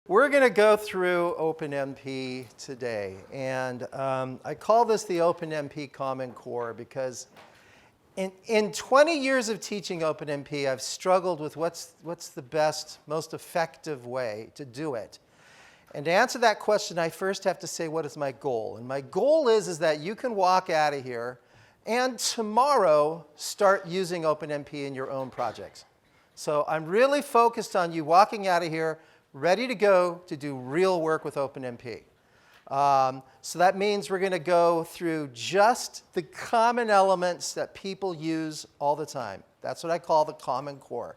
We're going to go through OpenMP today, and I call this the OpenMP Common Core because in 20 years of teaching OpenMP, I've struggled with what's the best, most effective way to do it. And to answer that question, I first have to say, what is my goal? And my goal is that you can walk out of here and tomorrow start using OpenMP in your own projects. So I'm really focused on you walking out of here ready to go to do real work with OpenMP. So that means we're going to go through just the common elements that people use all the time. That's what I call the Common Core.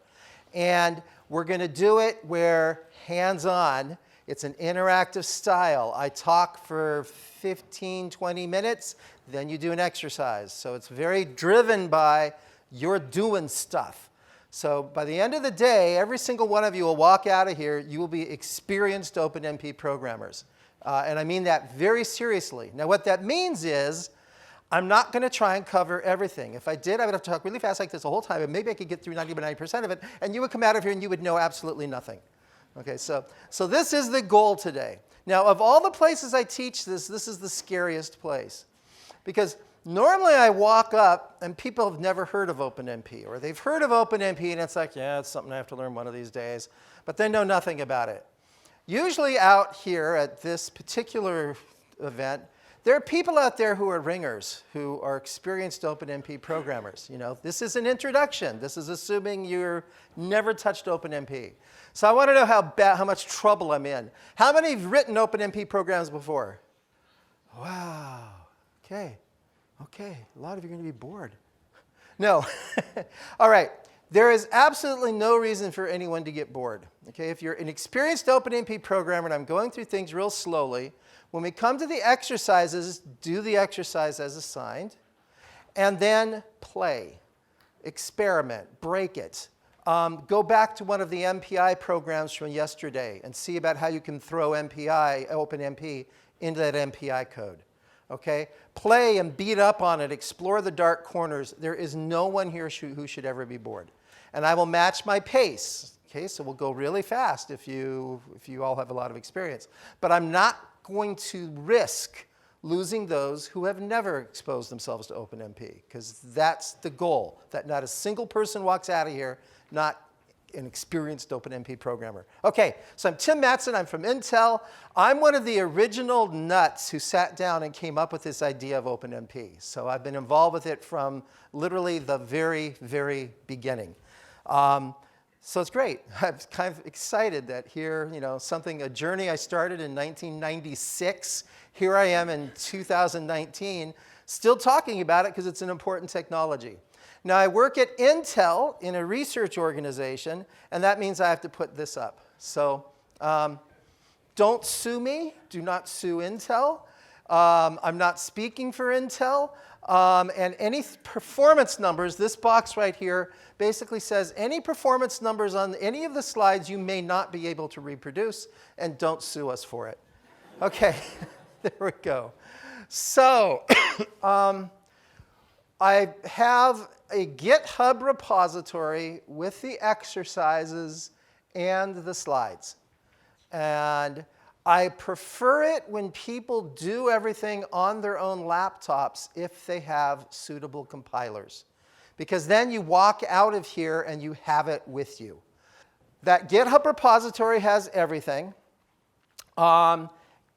And we're going to do it where hands-on. It's an interactive style. I talk for 15, 20 minutes, then you do an exercise. So it's very driven by you're doing stuff. So by the end of the day, every single one of you will walk out of here, you will be experienced OpenMP programmers. And I mean that very seriously. Now what that means is I'm not going to try and cover everything. If I did, I would have to talk really fast like this the whole time, and maybe I could get through 90% of it, and you would come out of here and you would know absolutely nothing. Okay, so this is the goal today. Now of all the places I teach this is the scariest place. Because normally I walk up and people have never heard of OpenMP, or they've heard of OpenMP and it's like, yeah, it's something I have to learn one of these days, but they know nothing about it. Usually out here at this particular event, there are people out there who are ringers, who are experienced OpenMP programmers. You know, this is an introduction. This is assuming you've never touched OpenMP. So I want to know how much trouble I'm in. How many have written OpenMP programs before? Wow, okay. Okay, a lot of you are going to be bored. No. All right. There is absolutely no reason for anyone to get bored. Okay, if you're an experienced OpenMP programmer, and I'm going through things real slowly, when we come to the exercises, do the exercise as assigned, and then play, experiment, break it. Go back to one of the MPI programs from yesterday and see about how you can throw OpenMP into that MPI code. Okay? Play and beat up on it. Explore the dark corners. There is no one here who should ever be bored. And I will match my pace. Okay? So we'll go really fast if you all have a lot of experience. But I'm not going to risk losing those who have never exposed themselves to OpenMP, because that's the goal, that not a single person walks out of here not an experienced OpenMP programmer. Okay, so I'm Tim Mattson. I'm from Intel. I'm one of the original nuts who sat down and came up with this idea of OpenMP. So I've been involved with it from literally the very, very beginning. So it's great. I'm kind of excited that here, you know, a journey I started in 1996. Here I am in 2019, still talking about it because it's an important technology. Now, I work at Intel in a research organization, and that means I have to put this up. So don't sue me. Do not sue Intel. I'm not speaking for Intel. And any performance numbers, this box right here basically says any performance numbers on any of the slides you may not be able to reproduce, and don't sue us for it. OK, there we go. So I have a GitHub repository with the exercises and the slides. And I prefer it when people do everything on their own laptops if they have suitable compilers. Because then you walk out of here and you have it with you. That GitHub repository has everything.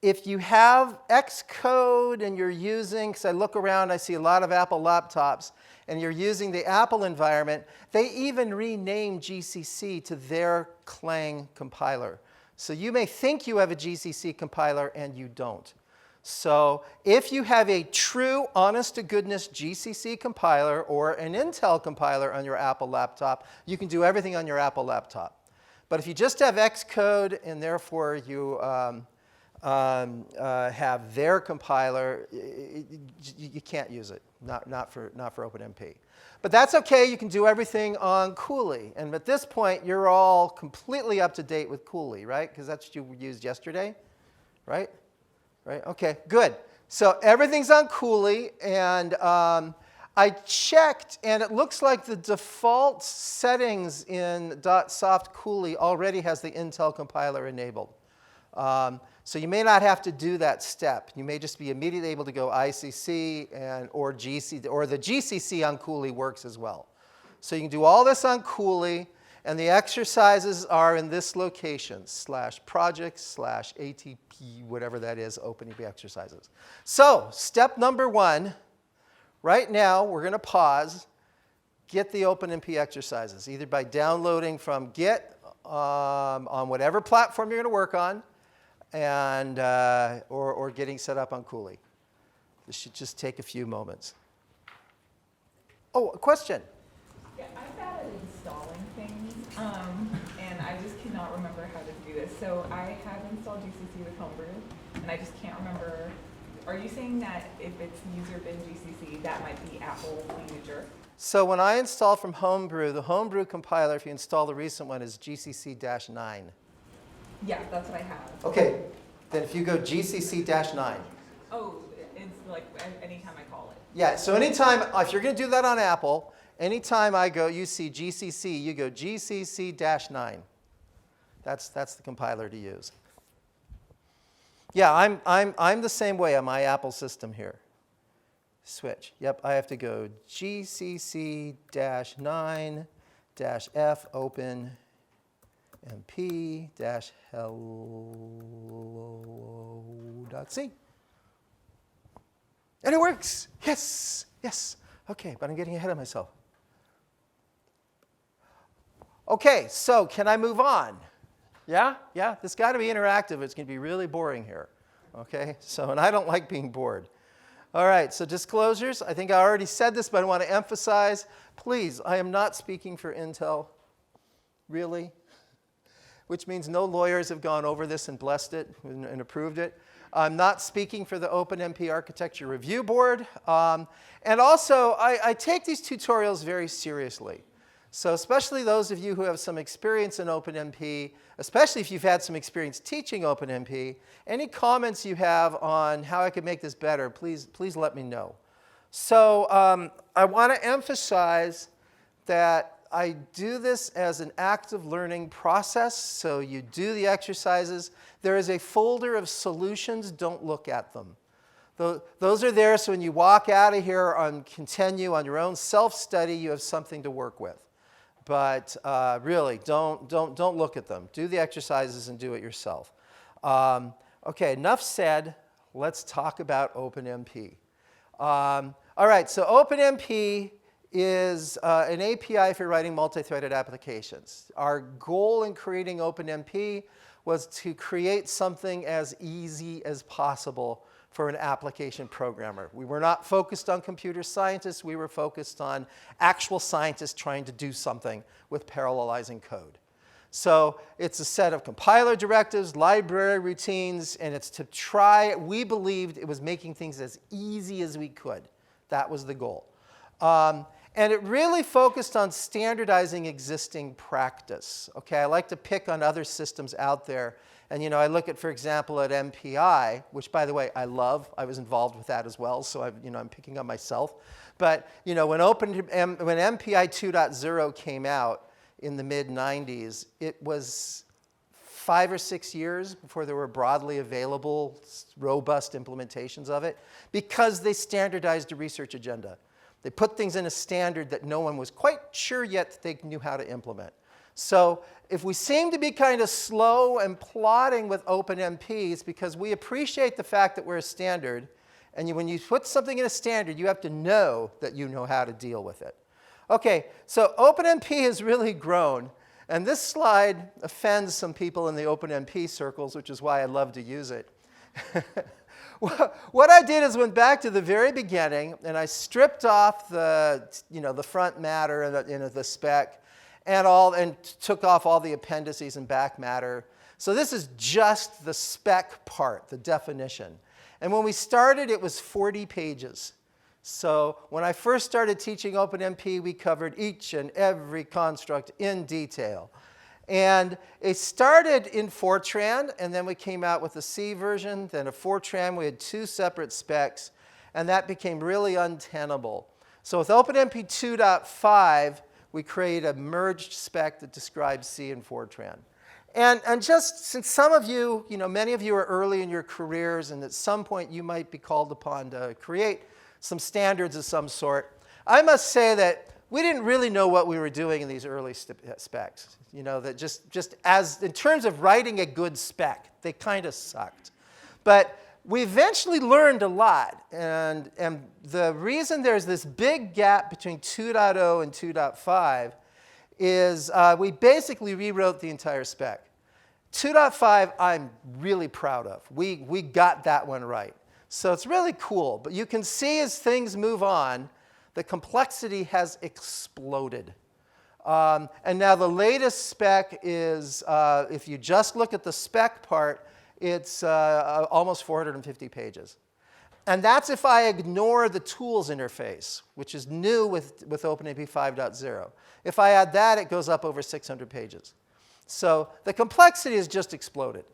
If you have Xcode and you're using, because I look around, I see a lot of Apple laptops, and you're using the Apple environment, they even rename GCC to their Clang compiler. So you may think you have a GCC compiler, and you don't. So if you have a true, honest-to-goodness GCC compiler or an Intel compiler on your Apple laptop, you can do everything on your Apple laptop. But if you just have Xcode, and therefore you have their compiler, you can't use it, not for OpenMP. But that's OK. You can do everything on Cooley. And at this point, you're all completely up to date with Cooley, right? Because that's what you used yesterday, right? Right? OK, good. So everything's on Cooley. And I checked, and it looks like the default settings in .soft Cooley already has the Intel compiler enabled. So you may not have to do that step. You may just be immediately able to go ICC or GCC, or the GCC on Cooley works as well. So you can do all this on Cooley, and the exercises are in this location, /projects/ATP, whatever that is, OpenMP exercises. So step number 1, right now we're going to pause, get the OpenMP exercises, either by downloading from Git on whatever platform you're going to work on, and or getting set up on Cooley. This should just take a few moments. Oh, a question? Yeah, I'm bad at installing things, and I just cannot remember how to do this. So I have installed GCC with Homebrew, and I just can't remember. Are you saying that if it's user bin GCC, that might be Apple being a jerk? So when I install from Homebrew, the Homebrew compiler, if you install the recent one, is GCC-9. Yeah, that's what I have. Okay, then if you go GCC-9. Oh, it's like anytime I call it. Yeah, so anytime, if you're going to do that on Apple, anytime you see GCC, you go GCC-9. That's the compiler to use. Yeah, I'm the same way on my Apple system here. Switch. Yep, I have to go GCC-9-F open mp-hello.c. And it works. Yes, yes. Okay, but I'm getting ahead of myself. Okay, so can I move on? Yeah? Yeah? This got to be interactive. It's going to be really boring here. Okay? So, and I don't like being bored. All right, so disclosures. I think I already said this, but I want to emphasize, please, I am not speaking for Intel. Really? Which means no lawyers have gone over this and blessed it and approved it. I'm not speaking for the OpenMP Architecture Review Board. And also, I take these tutorials very seriously. So especially those of you who have some experience in OpenMP, especially if you've had some experience teaching OpenMP, any comments you have on how I could make this better, please let me know. So I want to emphasize that I do this as an active learning process. So you do the exercises. There is a folder of solutions. Don't look at them. Those are there so when you walk out of here and continue on your own self-study, you have something to work with. But really, don't look at them. Do the exercises and do it yourself. Okay, enough said. Let's talk about OpenMP. All right, so OpenMP is an API for writing multi-threaded applications. Our goal in creating OpenMP was to create something as easy as possible for an application programmer. We were not focused on computer scientists. We were focused on actual scientists trying to do something with parallelizing code. So it's a set of compiler directives, library routines, and it's to try. We believed it was making things as easy as we could. That was the goal. And it really focused on standardizing existing practice. Okay, I like to pick on other systems out there. And I look at, for example, at MPI, which, by the way, I love. I was involved with that as well, so I'm picking on myself. But when MPI 2.0 came out in the mid-90s, it was 5 or 6 years before there were broadly available, robust implementations of it, because they standardized a research agenda. They put things in a standard that no one was quite sure yet that they knew how to implement. So if we seem to be kind of slow and plodding with OpenMP, it's because we appreciate the fact that we're a standard. And when you put something in a standard, you have to know that you know how to deal with it. OK, so OpenMP has really grown. And this slide offends some people in the OpenMP circles, which is why I love to use it. What I did is went back to the very beginning, and I stripped off the front matter and the spec, and took off all the appendices and back matter. So this is just the spec part, the definition. And when we started, it was 40 pages. So when I first started teaching OpenMP, we covered each and every construct in detail. And it started in Fortran, and then we came out with a C version. Then a Fortran, we had 2 separate specs, and that became really untenable. So with OpenMP 2.5, we created a merged spec that describes C and Fortran. And just since some of you, many of you are early in your careers, and at some point you might be called upon to create some standards of some sort, I must say that we didn't really know what we were doing in these early specs. That just as in terms of writing a good spec, they kind of sucked. But we eventually learned a lot, and the reason there's this big gap between 2.0 and 2.5 is we basically rewrote the entire spec. 2.5 I'm really proud of. We got that one right. So it's really cool. But you can see as things move on, the complexity has exploded. And now the latest spec is, if you just look at the spec part, it's almost 450 pages. And that's if I ignore the tools interface, which is new with OpenMP 5.0. If I add that, it goes up over 600 pages. So the complexity has just exploded.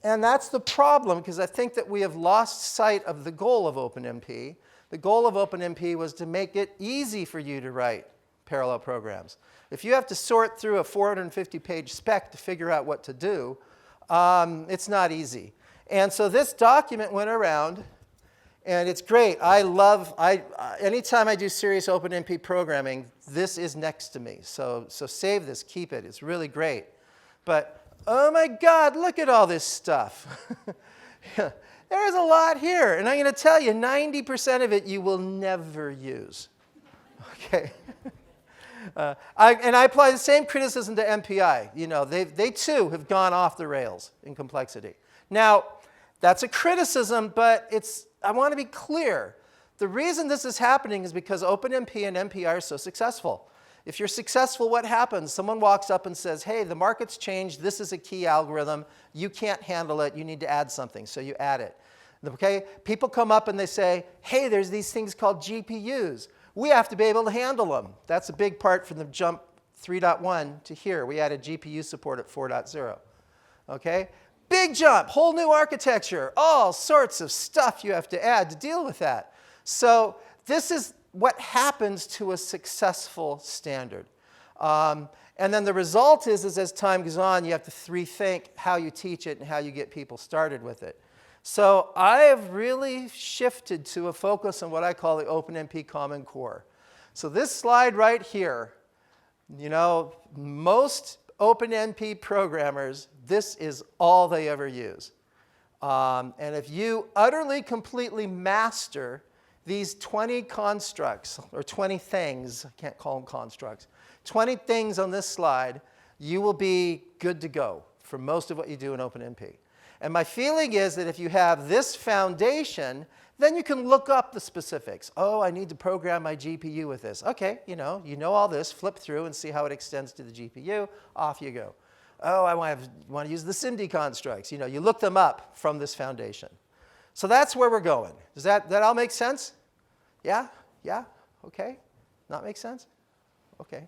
And that's the problem, because I think that we have lost sight of the goal of OpenMP. The goal of OpenMP was to make it easy for you to write parallel programs. If you have to sort through a 450-page spec to figure out what to do, it's not easy. And so this document went around, and it's great. Anytime I do serious OpenMP programming, this is next to me. So save this, keep it. It's really great. But oh my God, look at all this stuff. There's a lot here. And I'm going to tell you, 90% of it you will never use. Okay. I apply the same criticism to MPI. They too have gone off the rails in complexity. Now, that's a criticism, but I want to be clear. The reason this is happening is because OpenMP and MPI are so successful. If you're successful, what happens? Someone walks up and says, hey, the market's changed. This is a key algorithm. You can't handle it. You need to add something. So you add it. Okay? People come up and they say, hey, there's these things called GPUs. We have to be able to handle them. That's a big part from the jump 3.1 to here. We added GPU support at 4.0. Okay? Big jump, whole new architecture, all sorts of stuff you have to add to deal with that. So this is what happens to a successful standard. And then the result is as time goes on, you have to rethink how you teach it and how you get people started with it. So I have really shifted to a focus on what I call the OpenMP Common Core. So this slide right here, most OpenMP programmers, this is all they ever use. And if you utterly, completely master these 20 constructs, or 20 things, I can't call them constructs, 20 things on this slide, you will be good to go for most of what you do in OpenMP. And my feeling is that if you have this foundation, then you can look up the specifics. Oh, I need to program my GPU with this. OK, you know all this. Flip through and see how it extends to the GPU. Off you go. Oh, I want to use the SIMD constructs. You look them up from this foundation. So that's where we're going. Does that all make sense? Yeah? Yeah? OK? Not make sense? OK.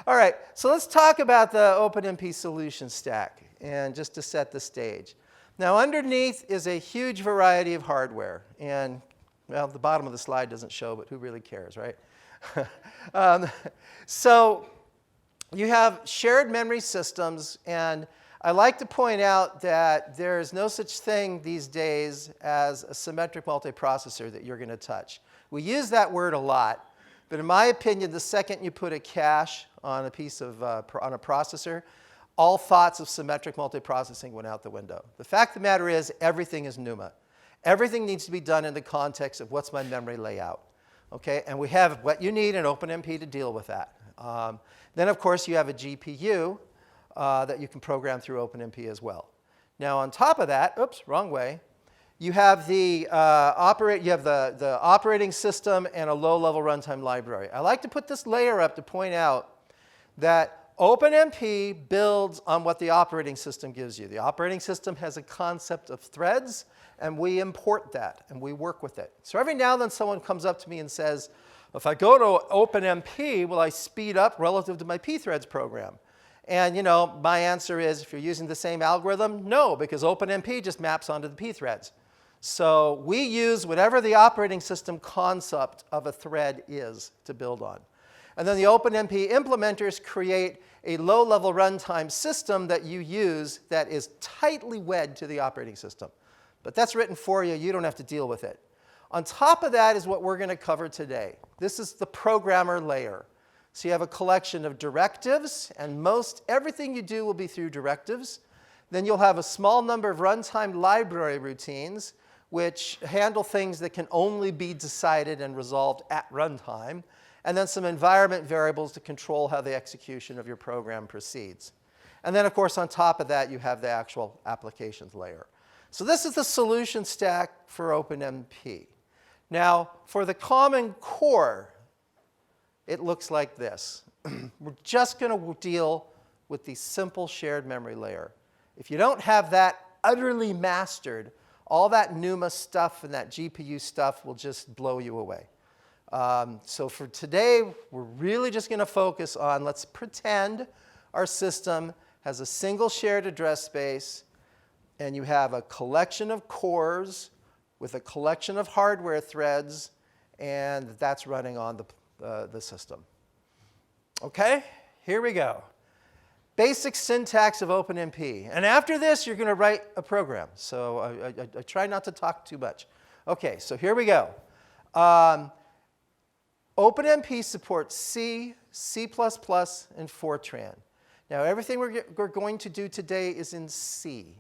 All right, so let's talk about the OpenMP solution stack, and just to set the stage. Now, underneath is a huge variety of hardware. And, well, the bottom of the slide doesn't show, but who really cares, right? So you have shared memory systems. And I like to point out that there is no such thing these days as a symmetric multiprocessor that you're going to touch. We use that word a lot. But in my opinion, the second you put a cache on a piece of on a processor, all thoughts of symmetric multiprocessing went out the window. The fact of the matter is, everything is NUMA. Everything needs to be done in the context of what's my memory layout. Okay? And we have what you need in OpenMP to deal with that. Then, of course, you have a GPU that you can program through OpenMP as well. Now, on top of that, oops, wrong way. You have the operating system and a low-level runtime library. I like to put this layer up to point out that OpenMP builds on what the operating system gives you. The operating system has a concept of threads, and we import that, and we work with it. So every now and then someone comes up to me and says, if I go to OpenMP, will I speed up relative to my pthreads program? And my answer is, if you're using the same algorithm, no, because OpenMP just maps onto the pthreads. So we use whatever the operating system concept of a thread is to build on. And then the OpenMP implementers create a low-level runtime system that you use that is tightly wed to the operating system. But that's written for you. You don't have to deal with it. On top of that is what we're going to cover today. This is the programmer layer. So you have a collection of directives, and most everything you do will be through directives. Then you'll have a small number of runtime library routines, which handle things that can only be decided and resolved at runtime. And then some environment variables to control how the execution of your program proceeds. And then, of course, on top of that, you have the actual applications layer. So this is the solution stack for OpenMP. Now, for the Common Core, it looks like this. We're just going to deal with the simple shared memory layer. If you don't have that utterly mastered, all that NUMA stuff and that GPU stuff will just blow you away. So for today, we're really just going to focus on, let's pretend our system has a single shared address space, and you have a collection of cores with a collection of hardware threads, and that's running on the system. OK, here we go. Basic syntax of OpenMP. And after this, you're going to write a program. So I try not to talk too much. OK, so here we go. OpenMP supports C, C++, and Fortran. Now, everything we're going to do today is in C.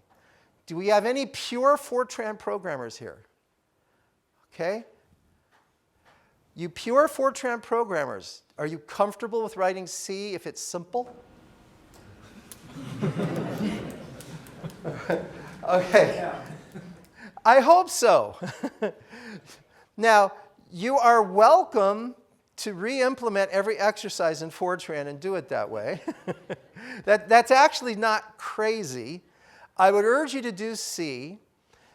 Do we have any pure Fortran programmers here? OK? You pure Fortran programmers, are you comfortable with writing C if it's simple? OK. Yeah. I hope so. Now, you are welcome to re-implement every exercise in Fortran and do it that way. That's actually not crazy. I would urge you to do C.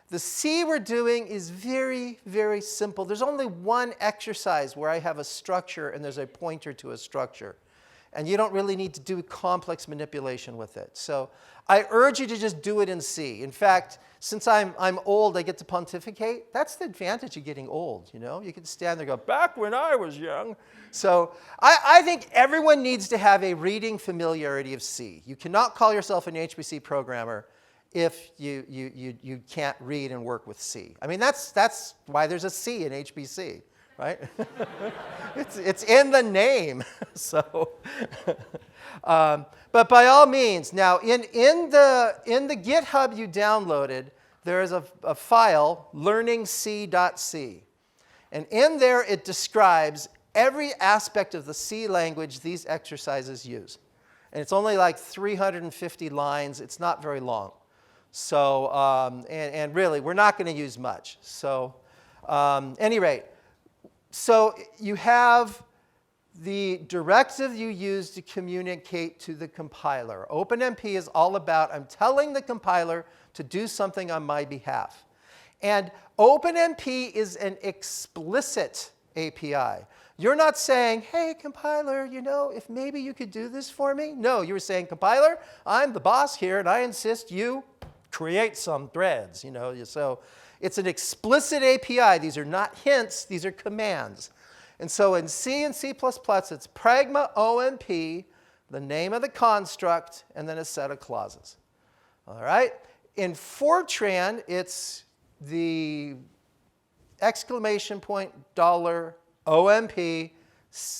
The C we're doing is very, very simple. There's only one exercise where I have a structure and there's a pointer to a structure. And you don't really need to do complex manipulation with it. So I urge you to just do it in C. In fact, since I'm old, I get to pontificate. That's the advantage of getting old, you know? You can stand there and go, back when I was young. So I think everyone needs to have a reading familiarity of C. You cannot call yourself an HPC programmer if you can't read and work with C. I mean, that's why there's a C in HPC, right? It's in the name. So, but by all means, now in the GitHub you downloaded, there is a file, learningsc.c. And in there, it describes every aspect of the C language these exercises use. And it's only like 350 lines. It's not very long. So, and really, we're not going to use much. So, any rate, so you have the directive you use to communicate to the compiler. OpenMP is all about, I'm telling the compiler to do something on my behalf. And OpenMP is an explicit API. You're not saying, hey, compiler, you know, if maybe you could do this for me. No, you're saying, compiler, I'm the boss here, and I insist you create some threads. You know, so it's an explicit API. These are not hints. These are commands. And so in C and C++, it's pragma OMP, the name of the construct, and then a set of clauses. All right? In Fortran, it's the exclamation point $OMP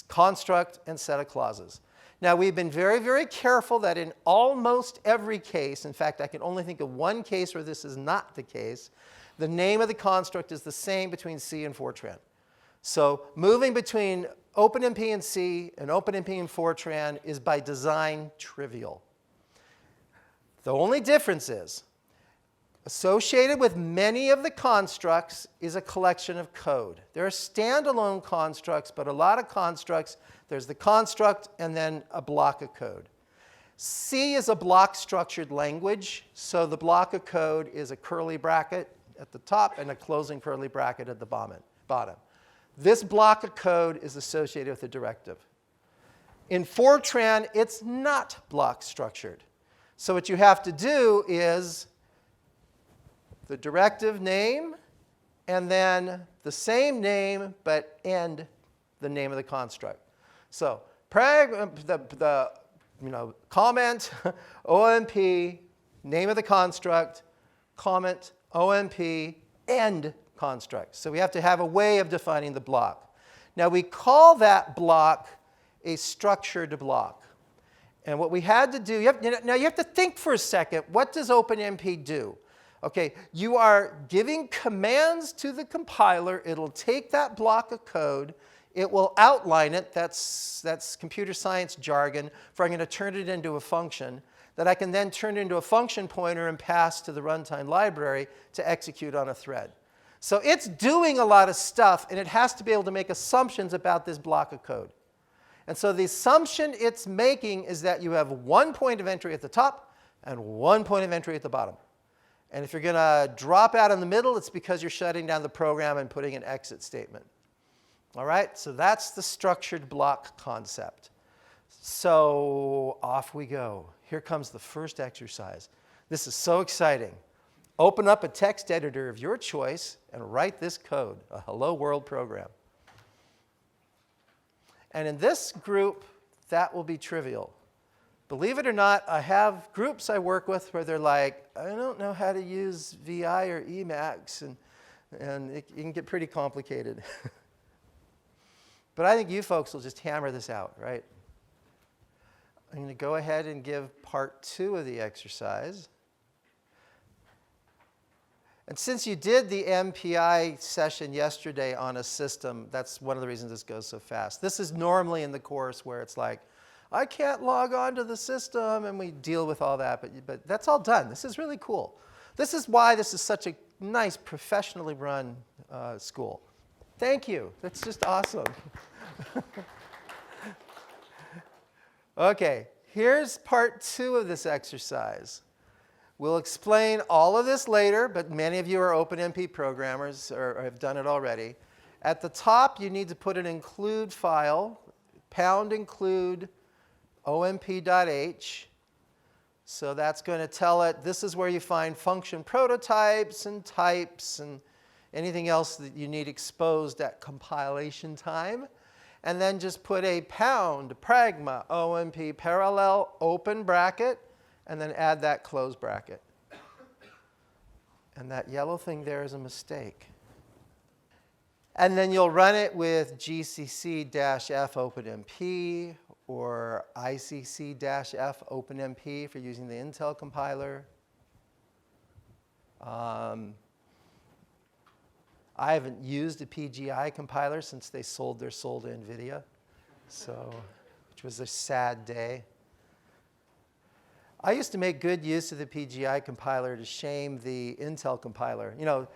construct and set of clauses. Now, we've been very, very careful that in almost every case, in fact, I can only think of one case where this is not the case, the name of the construct is the same between C and Fortran. So moving between OpenMP and C and OpenMP and Fortran is by design trivial. The only difference is associated with many of the constructs is a collection of code. There are standalone constructs, but a lot of constructs, there's the construct and then a block of code. C is a block-structured language, so the block of code is a curly bracket at the top and a closing curly bracket at the bottom. This block of code is associated with a directive. In Fortran, it's not block-structured. So what you have to do is the directive name, and then the same name, but end the name of the construct. So comment, OMP, name of the construct, comment, OMP, end construct. So we have to have a way of defining the block. Now we call that block a structured block. And what we had to do, now you have to think for a second, what does OpenMP do? Okay, you are giving commands to the compiler. It'll take that block of code. It will outline it. That's computer science jargon for I'm going to turn it into a function that I can then turn into a function pointer and pass to the runtime library to execute on a thread. So it's doing a lot of stuff, and it has to be able to make assumptions about this block of code. And so the assumption it's making is that you have one point of entry at the top and one point of entry at the bottom. And if you're going to drop out in the middle, it's because you're shutting down the program and putting an exit statement. All right, so that's the structured block concept. So off we go. Here comes the first exercise. This is so exciting. Open up a text editor of your choice and write this code, a hello world program. And in this group, that will be trivial. Believe it or not, I have groups I work with where they're like, I don't know how to use VI or Emacs, and it can get pretty complicated. But I think you folks will just hammer this out, right? I'm going to go ahead and give part 2 of the exercise. And since you did the MPI session yesterday on a system, that's one of the reasons this goes so fast. This is normally in the course where it's like, I can't log on to the system, and we deal with all that, but that's all done. This is really cool. This is why this is such a nice, professionally run school. Thank you. That's just awesome. Okay, here's part 2 of this exercise. We'll explain all of this later, but many of you are OpenMP programmers or have done it already. At the top, you need to put an include file, #include omp.h. So that's going to tell it this is where you find function prototypes and types and anything else that you need exposed at compilation time. And then just put a pragma omp parallel open bracket, and then add that close bracket. And that yellow thing there is a mistake. And then you'll run it with gcc-f OpenMP or icc-f OpenMP if you're using the Intel compiler. I haven't used a PGI compiler since they sold their soul to NVIDIA, which was a sad day. I used to make good use of the PGI compiler to shame the Intel compiler. You know,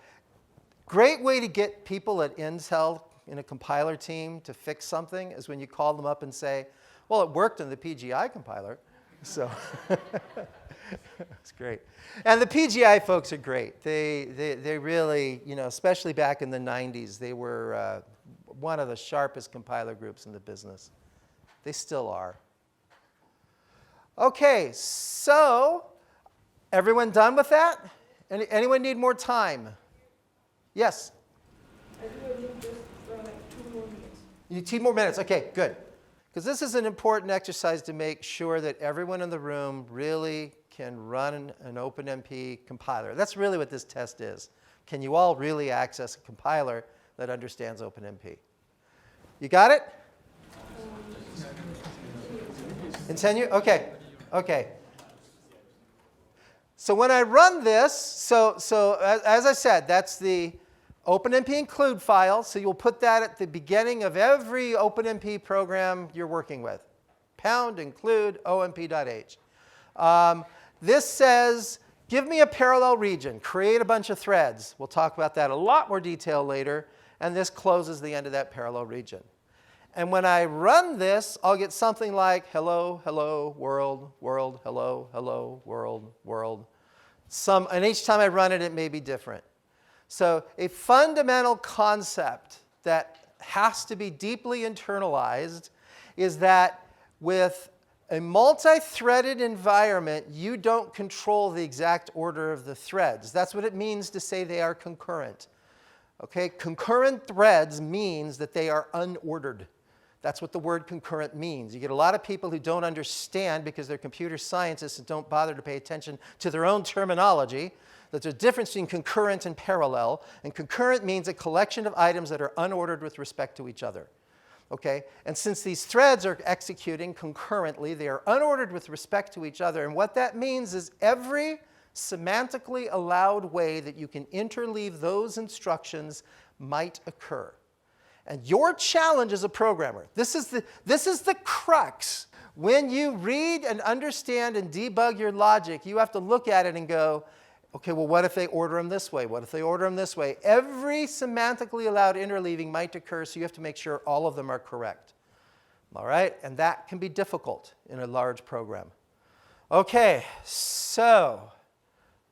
great way to get people at Intel in a compiler team to fix something is when you call them up and say, well, it worked in the PGI compiler. So it's great. And the PGI folks are great. They really, you know, especially back in the 90s, they were one of the sharpest compiler groups in the business. They still are. Okay, so everyone done with that? Anyone need more time? Yes? I think we need just like 2 more minutes. You need 2 more minutes. Okay, good. Because this is an important exercise to make sure that everyone in the room really can run an OpenMP compiler. That's really what this test is. Can you all really access a compiler that understands OpenMP? You got it? In tenure? Okay. Okay. So when I run this, so as I said, that's the OpenMP include file. So you'll put that at the beginning of every OpenMP program you're working with. #include omp.h. This says, give me a parallel region. Create a bunch of threads. We'll talk about that in a lot more detail later. And this closes the end of that parallel region. And when I run this, I'll get something like hello, hello, world, world, hello, hello, world, world. And each time I run it, it may be different. So a fundamental concept that has to be deeply internalized is that with a multi-threaded environment, you don't control the exact order of the threads. That's what it means to say they are concurrent. Okay? Concurrent threads means that they are unordered. That's what the word concurrent means. You get a lot of people who don't understand because they're computer scientists and don't bother to pay attention to their own terminology. That there's a difference between concurrent and parallel. And concurrent means a collection of items that are unordered with respect to each other. Okay? And since these threads are executing concurrently, they are unordered with respect to each other. And what that means is every semantically allowed way that you can interleave those instructions might occur. And your challenge as a programmer, this is the crux. When you read and understand and debug your logic, you have to look at it and go, okay, well, what if they order them this way? What if they order them this way? Every semantically allowed interleaving might occur, so you have to make sure all of them are correct. All right? And that can be difficult in a large program. Okay, so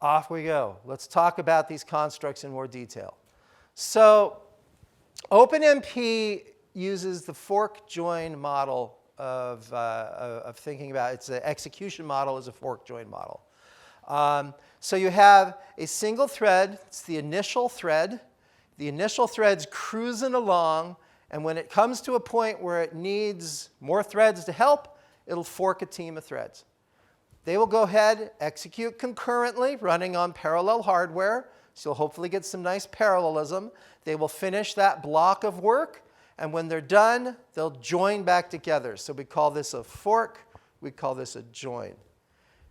off we go. Let's talk about these constructs in more detail. So OpenMP uses the fork-join model of thinking about it. It's an execution model as a fork-join model. So you have a single thread. It's the initial thread. The initial thread's cruising along, and when it comes to a point where it needs more threads to help, it'll fork a team of threads. They will go ahead, execute concurrently, running on parallel hardware. So you'll hopefully get some nice parallelism. They will finish that block of work, and when they're done, they'll join back together. So we call this a fork. We call this a join.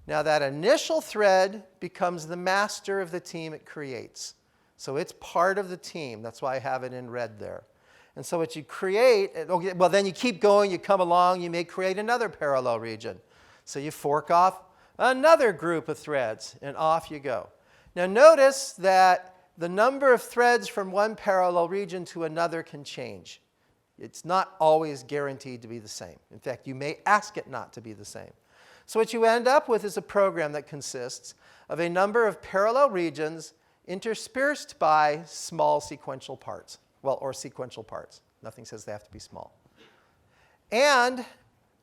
Now that initial thread becomes the master of the team it creates. So it's part of the team. That's why I have it in red there. And so what you create, okay, well, then you keep going, you come along, you may create another parallel region. So you fork off another group of threads, and off you go. Now notice that the number of threads from one parallel region to another can change. It's not always guaranteed to be the same. In fact, you may ask it not to be the same. So what you end up with is a program that consists of a number of parallel regions interspersed by small sequential parts. Well, or sequential parts. Nothing says they have to be small. And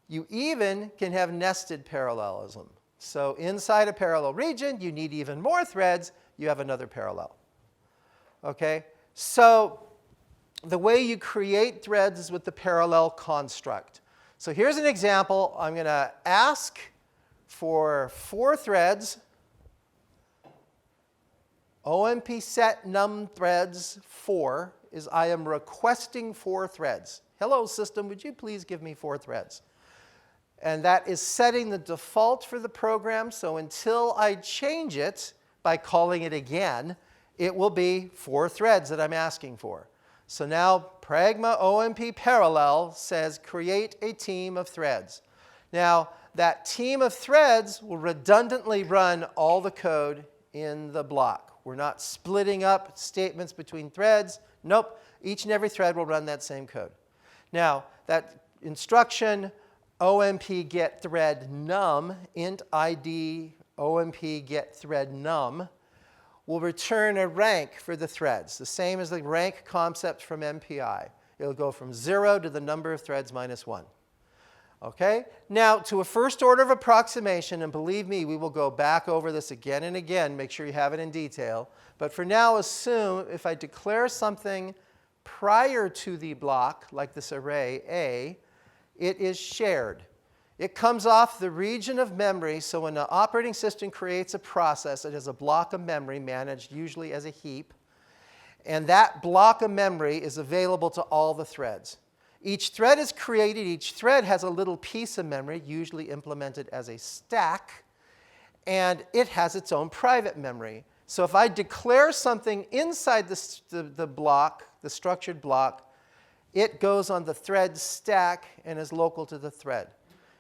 you even can have nested parallelism. So inside a parallel region, you need even more threads. You have another parallel. Okay? So the way you create threads is with the parallel construct. So here's an example. I'm going to ask for 4 threads. OMP set num threads 4 is I am requesting 4 threads. Hello, system, would you please give me 4 threads? And that is setting the default for the program. So until I change it by calling it again, it will be 4 threads that I'm asking for. So now pragma OMP parallel says create a team of threads. Now that team of threads will redundantly run all the code in the block. We're not splitting up statements between threads. Nope. Each and every thread will run that same code. Now that instruction OMP get thread num, int ID OMP get thread num, will return a rank for the threads, the same as the rank concept from MPI. It'll go from 0 to the number of threads minus 1. Okay? Now, to a first order of approximation, and believe me, we will go back over this again and again, make sure you have it in detail. But for now, assume if I declare something prior to the block, like this array A, it is shared. It comes off the region of memory, so when the operating system creates a process, it has a block of memory managed usually as a heap. And that block of memory is available to all the threads. Each thread is created. Each thread has a little piece of memory, usually implemented as a stack. And it has its own private memory. So if I declare something inside the block, the structured block, it goes on the thread stack and is local to the thread.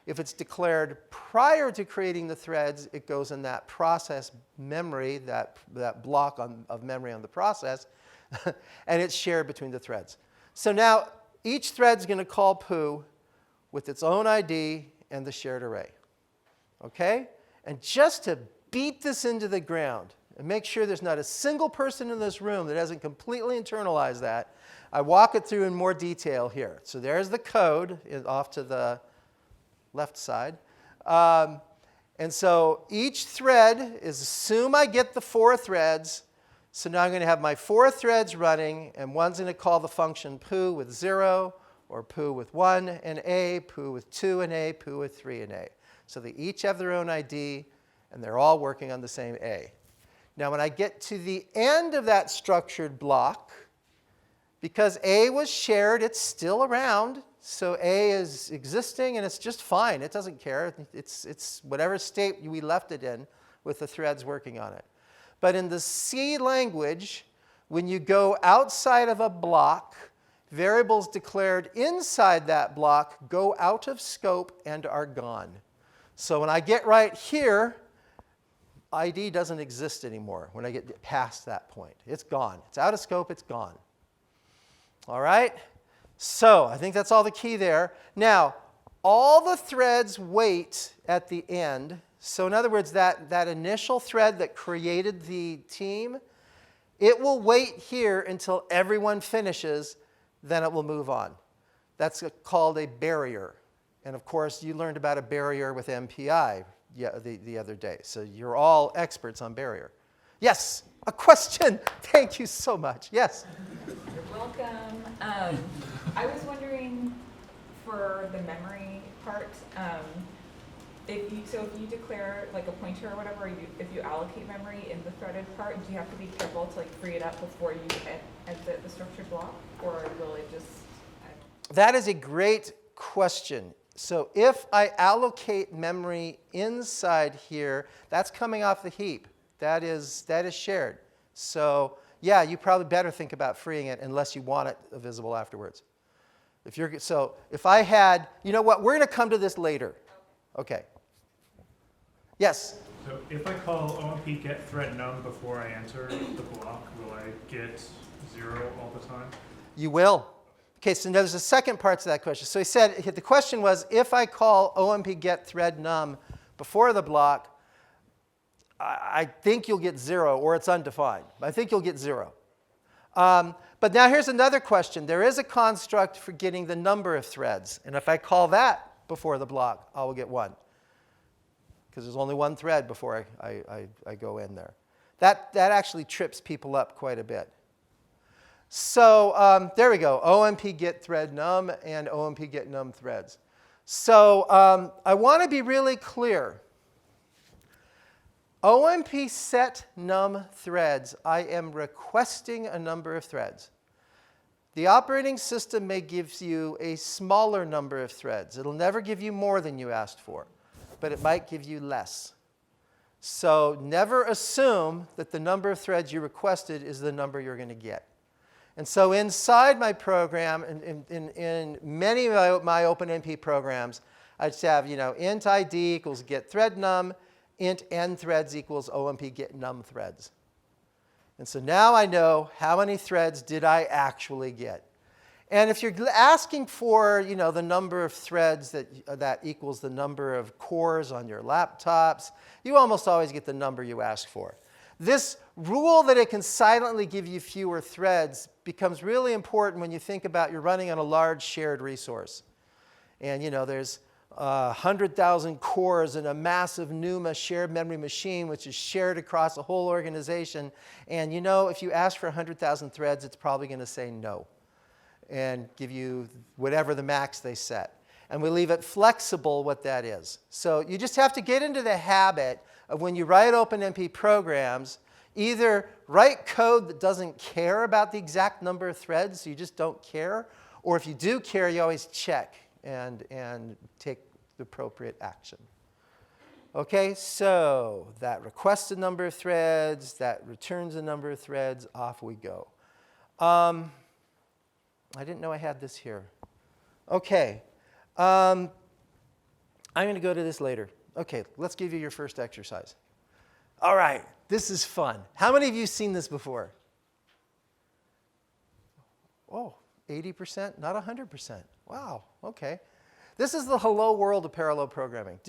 If it's declared prior to creating the threads, it goes in that process memory, that block of memory on the process, and it's shared between the threads. So now each thread's going to call poo with its own ID and the shared array. Okay? And just to beat this into the ground and make sure there's not a single person in this room that hasn't completely internalized that, I walk it through in more detail here. So there's the code off to the left side. And so each thread is assume I get the 4 threads. So now I'm going to have my 4 threads running, and one's going to call the function poo with 0, or poo with 1 and A, poo with 2 and A, poo with 3 and A. So they each have their own ID, and they're all working on the same A. Now, when I get to the end of that structured block, because A was shared, it's still around. So A is existing, and it's just fine. It doesn't care. It's whatever state we left it in with the threads working on it. But in the C language, when you go outside of a block, variables declared inside that block go out of scope and are gone. So when I get right here, ID doesn't exist anymore when I get past that point. It's gone. It's out of scope. It's gone. All right? So I think that's all the key there. Now, all the threads wait at the end. So in other words, that initial thread that created the team, it will wait here until everyone finishes, then it will move on. That's called a barrier. And of course, you learned about a barrier with MPI the other day. So you're all experts on barrier. Yes, a question. Thank you so much. Yes. You're welcome. I was wondering for the memory part, if you declare like a pointer or whatever, if you allocate memory in the threaded part, do you have to be careful to like free it up before you exit the structured block, or will it just? That is a great question. So if I allocate memory inside here, that's coming off the heap. That is shared. So yeah, you probably better think about freeing it unless you want it visible afterwards. If I had, you know what, we're going to come to this later. Okay. Yes? So if I call OMP get thread num before I enter the block, will I get 0 all the time? You will. Okay, so now there's a second part to that question. So he said, the question was, if I call OMP get thread num before the block, I think you'll get 0, or it's undefined. I think you'll get 0. But now here's another question. There is a construct for getting the number of threads. And if I call that before the block, I will get 1. Because there's only one thread before I go in there. That actually trips people up quite a bit. So there we go. OMP get thread num and OMP get num threads. So I want to be really clear. OMP set num threads, I am requesting a number of threads. The operating system may give you a smaller number of threads. It'll never give you more than you asked for, but it might give you less. So never assume that the number of threads you requested is the number you're going to get. And so inside my program, in many of my OpenMP programs, I just have, int ID equals get thread num, int n threads equals OMP get num threads. And so now I know how many threads did I actually get. And if you're asking for, the number of threads that equals the number of cores on your laptops, you almost always get the number you ask for. This rule that it can silently give you fewer threads becomes really important when you think about you're running on a large shared resource. And there's 100,000 cores in a massive NUMA shared memory machine, which is shared across a whole organization. And if you ask for 100,000 threads, it's probably going to say no and give you whatever the max they set. And we leave it flexible what that is. So you just have to get into the habit of when you write OpenMP programs, either write code that doesn't care about the exact number of threads, so you just don't care, or if you do care, you always check and take the appropriate action. Okay, so that requests a number of threads, that returns a number of threads, off we go. I didn't know I had this here. Okay, I'm going to go to this later. Okay, let's give you your first exercise. All right, this is fun. How many of you have seen this before? Oh, 80%, not 100%. Wow, okay. This is the hello world of parallel programming.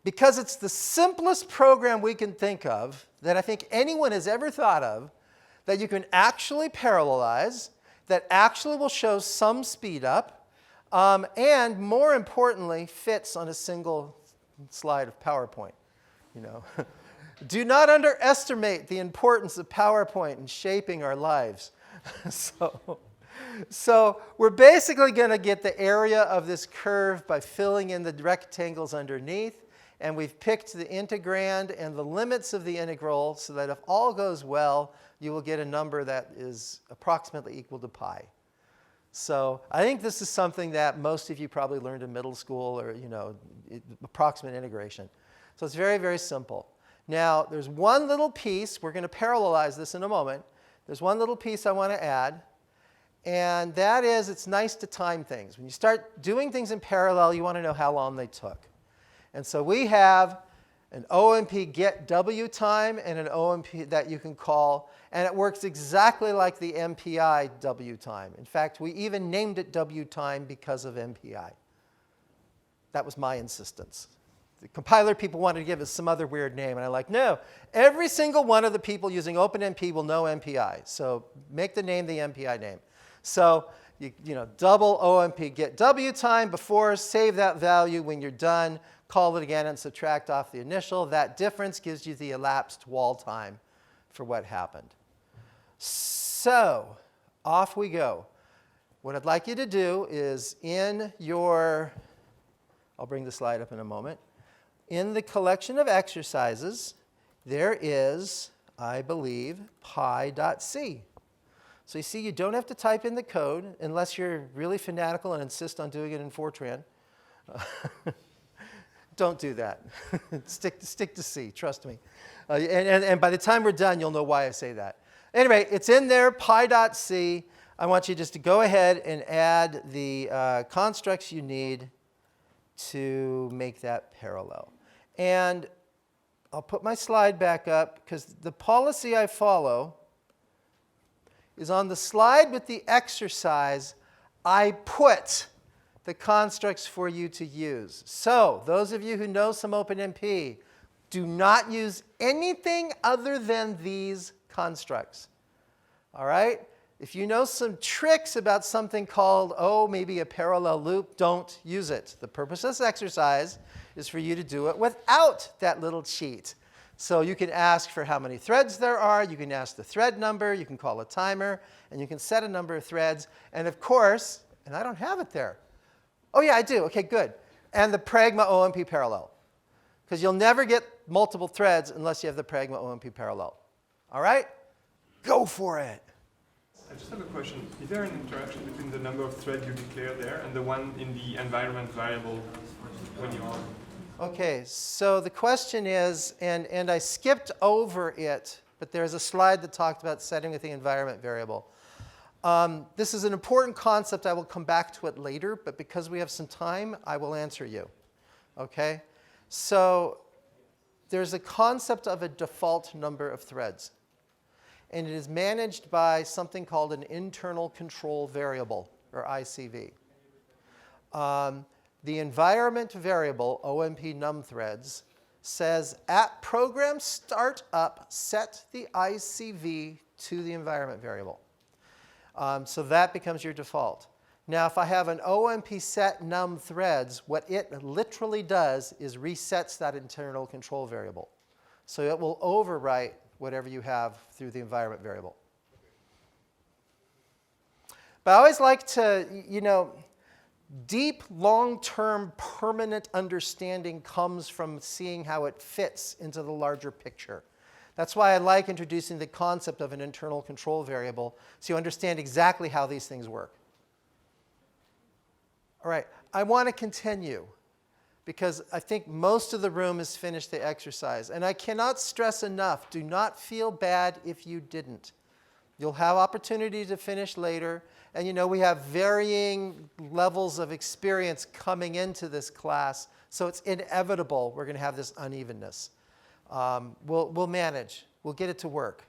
Because it's the simplest program we can think of that I think anyone has ever thought of, that you can actually parallelize, that actually will show some speed up, and more importantly, fits on a single slide of PowerPoint. Do not underestimate the importance of PowerPoint in shaping our lives. So So we're basically going to get the area of this curve by filling in the rectangles underneath. And we've picked the integrand and the limits of the integral so that if all goes well, you will get a number that is approximately equal to pi. So I think this is something that most of you probably learned in middle school or, approximate integration. So it's very, very simple. Now, there's one little piece. We're going to parallelize this in a moment. There's one little piece I want to add. And that is, it's nice to time things. When you start doing things in parallel, you want to know how long they took. And so we have an OMP get W time and an OMP that you can call. And it works exactly like the MPI W time. In fact, we even named it W time because of MPI. That was my insistence. The compiler people wanted to give us some other weird name. And I'm like, no, every single one of the people using OpenMP will know MPI. So make the name the MPI name. So double OMP get W time before, save that value. When you're done, call it again and subtract off the initial. That difference gives you the elapsed wall time for what happened. So off we go. What I'd like you to do is in your, I'll bring the slide up in a moment. In the collection of exercises, there is, I believe, pi.c. So you see, you don't have to type in the code unless you're really fanatical and insist on doing it in Fortran. Don't do that. Stick to C, trust me. And by the time we're done, you'll know why I say that. Anyway, it's in there, pi.c. I want you just to go ahead and add the constructs you need to make that parallel. And I'll put my slide back up because the policy I follow is on the slide with the exercise, I put the constructs for you to use. So those of you who know some OpenMP, do not use anything other than these constructs. All right? If you know some tricks about something called, maybe a parallel loop, don't use it. The purpose of this exercise is for you to do it without that little cheat. So you can ask for how many threads there are. You can ask the thread number. You can call a timer. And you can set a number of threads. And of course, and I don't have it there. Oh, yeah, I do. OK, good. And the pragma OMP parallel. Because you'll never get multiple threads unless you have the pragma OMP parallel. All right? Go for it. I just have a question. Is there an interaction between the number of threads you declare there and the one in the environment variable when you are? OK, so the question is, and I skipped over it, but there's a slide that talked about setting with the environment variable. This is an important concept. I will come back to it later, but because we have some time, I will answer you. OK? So there's a concept of a default number of threads. And it is managed by something called an internal control variable, or ICV. The environment variable, OMP num threads, says at program startup, set the ICV to the environment variable. So that becomes your default. Now, if I have an OMP set num threads, what it literally does is resets that internal control variable. So it will overwrite whatever you have through the environment variable. But I always like to, deep, long-term, permanent understanding comes from seeing how it fits into the larger picture. That's why I like introducing the concept of an internal control variable, so you understand exactly how these things work. All right, I want to continue, because I think most of the room has finished the exercise. And I cannot stress enough, do not feel bad if you didn't. You'll have opportunity to finish later. And we have varying levels of experience coming into this class. So it's inevitable we're going to have this unevenness. We'll manage. We'll get it to work.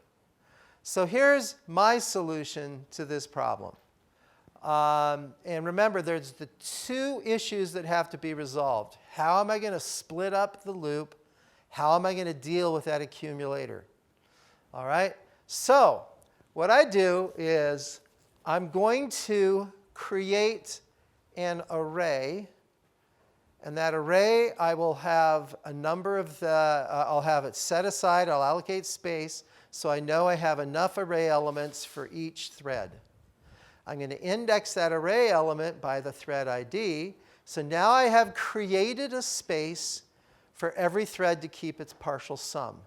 So here's my solution to this problem. And remember, there's the two issues that have to be resolved. How am I going to split up the loop? How am I going to deal with that accumulator? All right? So what I do is I'm going to create an array. And that array, I will have a number of I'll have it set aside. I'll allocate space so I know I have enough array elements for each thread. I'm going to index that array element by the thread ID. So now I have created a space for every thread to keep its partial sum.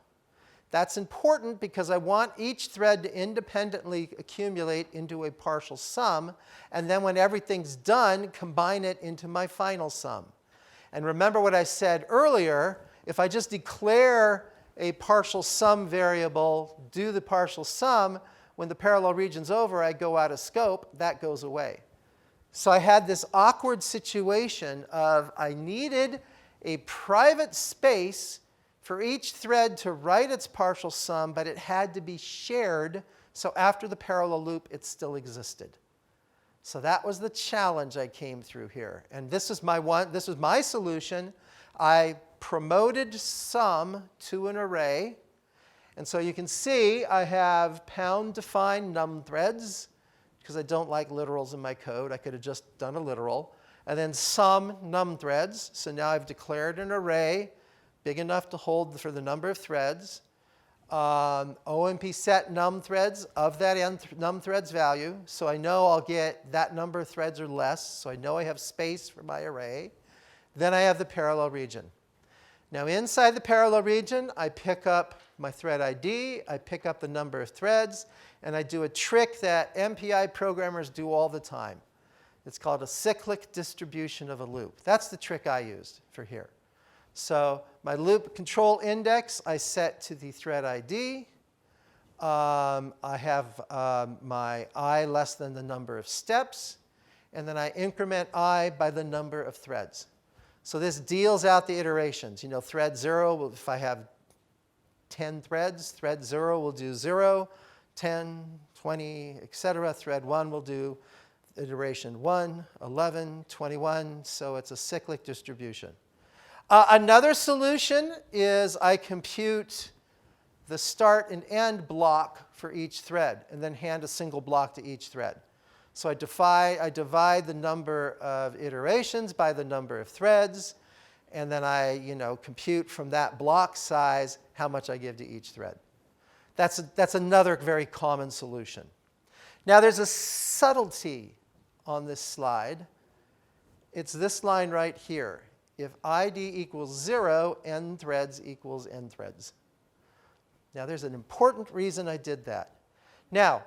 That's important because I want each thread to independently accumulate into a partial sum, and then when everything's done, combine it into my final sum. And remember what I said earlier, if I just declare a partial sum variable, do the partial sum, when the parallel region's over, I go out of scope, that goes away. So I had this awkward situation of I needed a private space for each thread to write its partial sum, but it had to be shared, so after the parallel loop, it still existed. So that was the challenge I came through here. And this was my solution. I promoted sum to an array. And so you can see I have pound define num threads, because I don't like literals in my code. I could have just done a literal. And then sum num threads. So now I've declared an array big enough to hold for the number of threads. OMP set num threads of that num threads value. So I know I'll get that number of threads or less. So I know I have space for my array. Then I have the parallel region. Now inside the parallel region, I pick up my thread ID, I pick up the number of threads, and I do a trick that MPI programmers do all the time. It's called a cyclic distribution of a loop. That's the trick I used for here. So my loop control index I set to the thread ID. I have my I less than the number of steps, and then I increment I by the number of threads. So this deals out the iterations. You know, thread 0, if I have 10 threads, thread 0 will do 0, 10, 20, etc. Thread 1 will do iteration 1, 11, 21. So it's a cyclic distribution. Another solution is I compute the start and end block for each thread, and then hand a single block to each thread. So I divide the number of iterations by the number of threads, and then I compute from that block size how much I give to each thread. That's another very common solution. Now there's a subtlety on this slide. It's this line right here. If ID equals 0, n threads equals n threads. Now there's an important reason I did that. Now,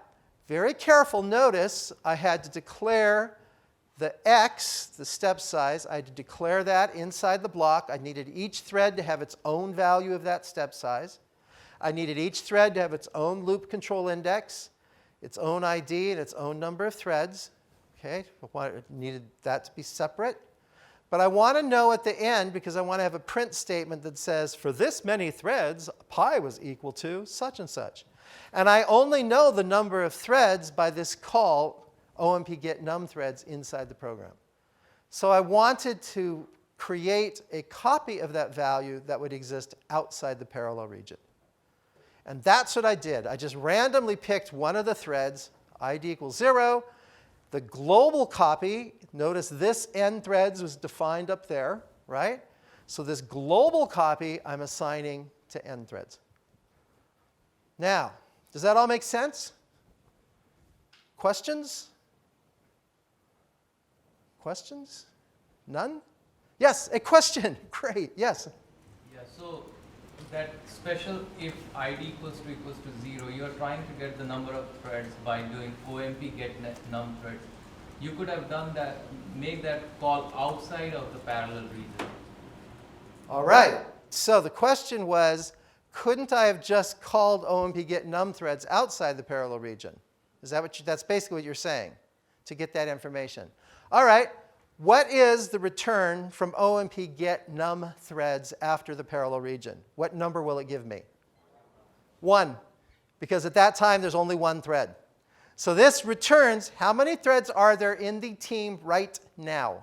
very careful, notice I had to declare the x, the step size, I had to declare that inside the block. I needed each thread to have its own value of that step size. I needed each thread to have its own loop control index, its own ID, and its own number of threads. Okay, I needed that to be separate. But I want to know at the end, because I want to have a print statement that says, for this many threads, pi was equal to such and such. And I only know the number of threads by this call, OMP get num threads, inside the program. So I wanted to create a copy of that value that would exist outside the parallel region. And that's what I did. I just randomly picked one of the threads, ID equals 0. The global copy, notice this n threads was defined up there, right? So this global copy I'm assigning to n threads. Now, does that all make sense? Questions? Questions? None? Yes, a question. Great, yes. Yeah, so that special if ID equals to 0, you are trying to get the number of threads by doing OMP get num threads. You could have done that, make that call outside of the parallel region. All right. So the question was, couldn't I have just called OMP get num threads outside the parallel region? Is that that's basically what you're saying, to get that information. All right. What is the return from OMP get num threads after the parallel region? What number will it give me? 1, because at that time there's only one thread. So this returns how many threads are there in the team right now.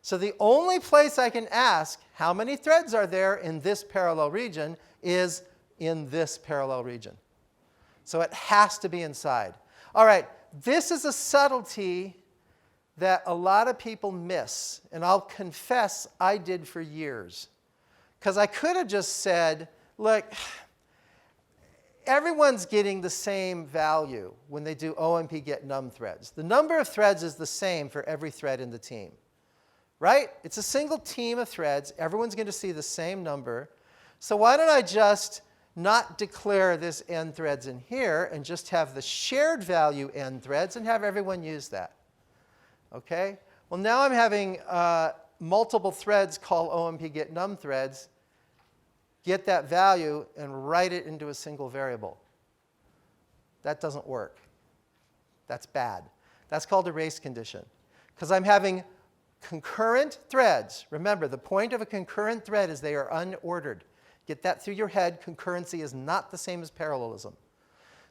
So the only place I can ask how many threads are there in this parallel region is in this parallel region. So it has to be inside. All right, this is a subtlety that a lot of people miss, and I'll confess I did for years. Because I could have just said, look, everyone's getting the same value when they do OMP get num threads. The number of threads is the same for every thread in the team, right? It's a single team of threads. Everyone's going to see the same number. So why don't I just not declare this n threads in here and just have the shared value n threads and have everyone use that? Okay? Well, now I'm having multiple threads call OMP get num threads, get that value, and write it into a single variable. That doesn't work. That's bad. That's called a race condition. Because I'm having concurrent threads. Remember, the point of a concurrent thread is they are unordered. Get that through your head. Concurrency is not the same as parallelism.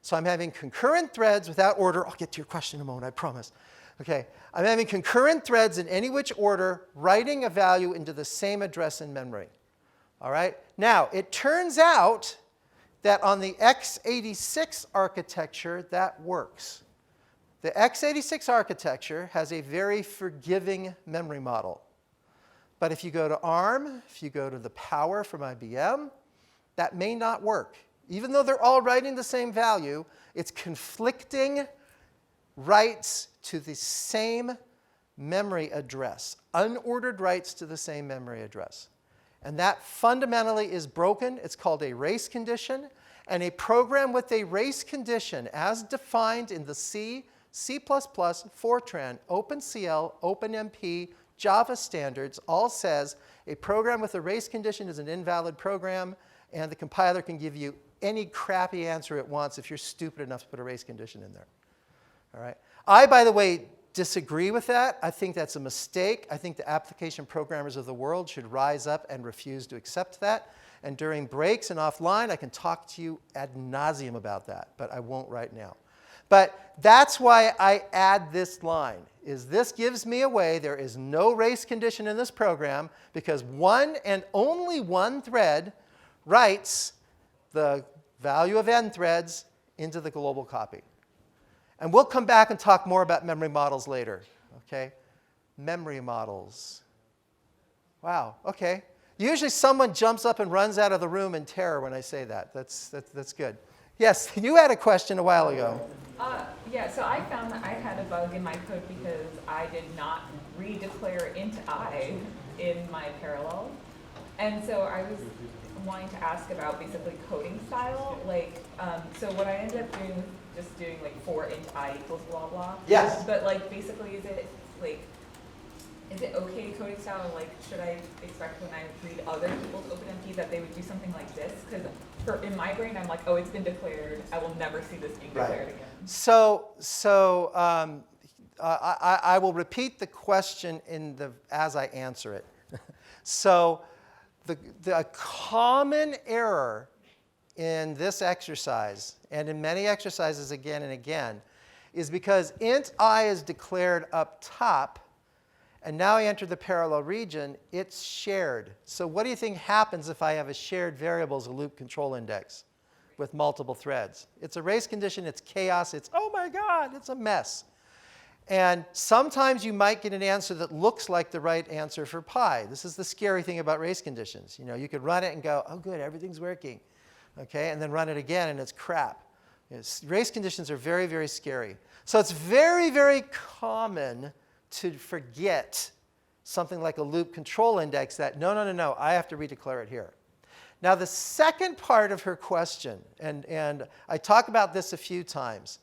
So I'm having concurrent threads without order. I'll get to your question in a moment, I promise. Okay, I'm having concurrent threads in any which order, writing a value into the same address in memory. All right? Now, it turns out that on the x86 architecture, that works. The x86 architecture has a very forgiving memory model. But if you go to ARM, if you go to the Power from IBM, that may not work. Even though they're all writing the same value, it's conflicting writes to the same memory address, unordered writes to the same memory address. And that fundamentally is broken. It's called a race condition. And a program with a race condition, as defined in the C, C++, Fortran, OpenCL, OpenMP, Java standards, all says a program with a race condition is an invalid program, and the compiler can give you any crappy answer it wants if you're stupid enough to put a race condition in there. All right? I, by the way, disagree with that. I think that's a mistake. I think the application programmers of the world should rise up and refuse to accept that. And during breaks and offline, I can talk to you ad nauseum about that, but I won't right now. But that's why I add this line, is this gives me a way there is no race condition in this program because one and only one thread writes the value of n threads into the global copy. And we'll come back and talk more about memory models later. Okay? Memory models. Wow, okay. Usually someone jumps up and runs out of the room in terror when I say that. That's good. Yes, you had a question a while ago. Yeah, so I found that I had a bug in my code because I did not redeclare int I in my parallel. And so I was wanting to ask about basically coding style. Like, so what I ended up doing was just doing like for int I equals blah blah. Yes. But like basically is it okay coding style? And like should I expect when I read other people's OpenMP that they would do something like this? Because in my brain I'm like, oh, it's been declared. I will never see this being declared again. So I will repeat the question as I answer it. So the common error in this exercise, and in many exercises again and again, is because int I is declared up top, and now I enter the parallel region, it's shared. So what do you think happens if I have a shared variable as a loop control index with multiple threads? It's a race condition, it's chaos, it's, oh my God, it's a mess. And sometimes you might get an answer that looks like the right answer for pi. This is the scary thing about race conditions. You know, you could run it and go, oh good, everything's working. Okay, and then run it again and it's crap. Race conditions are very, very scary. So it's very, very common to forget something like a loop control index that, no, I have to redeclare it here. Now the second part of her question, and I talk about this a few times,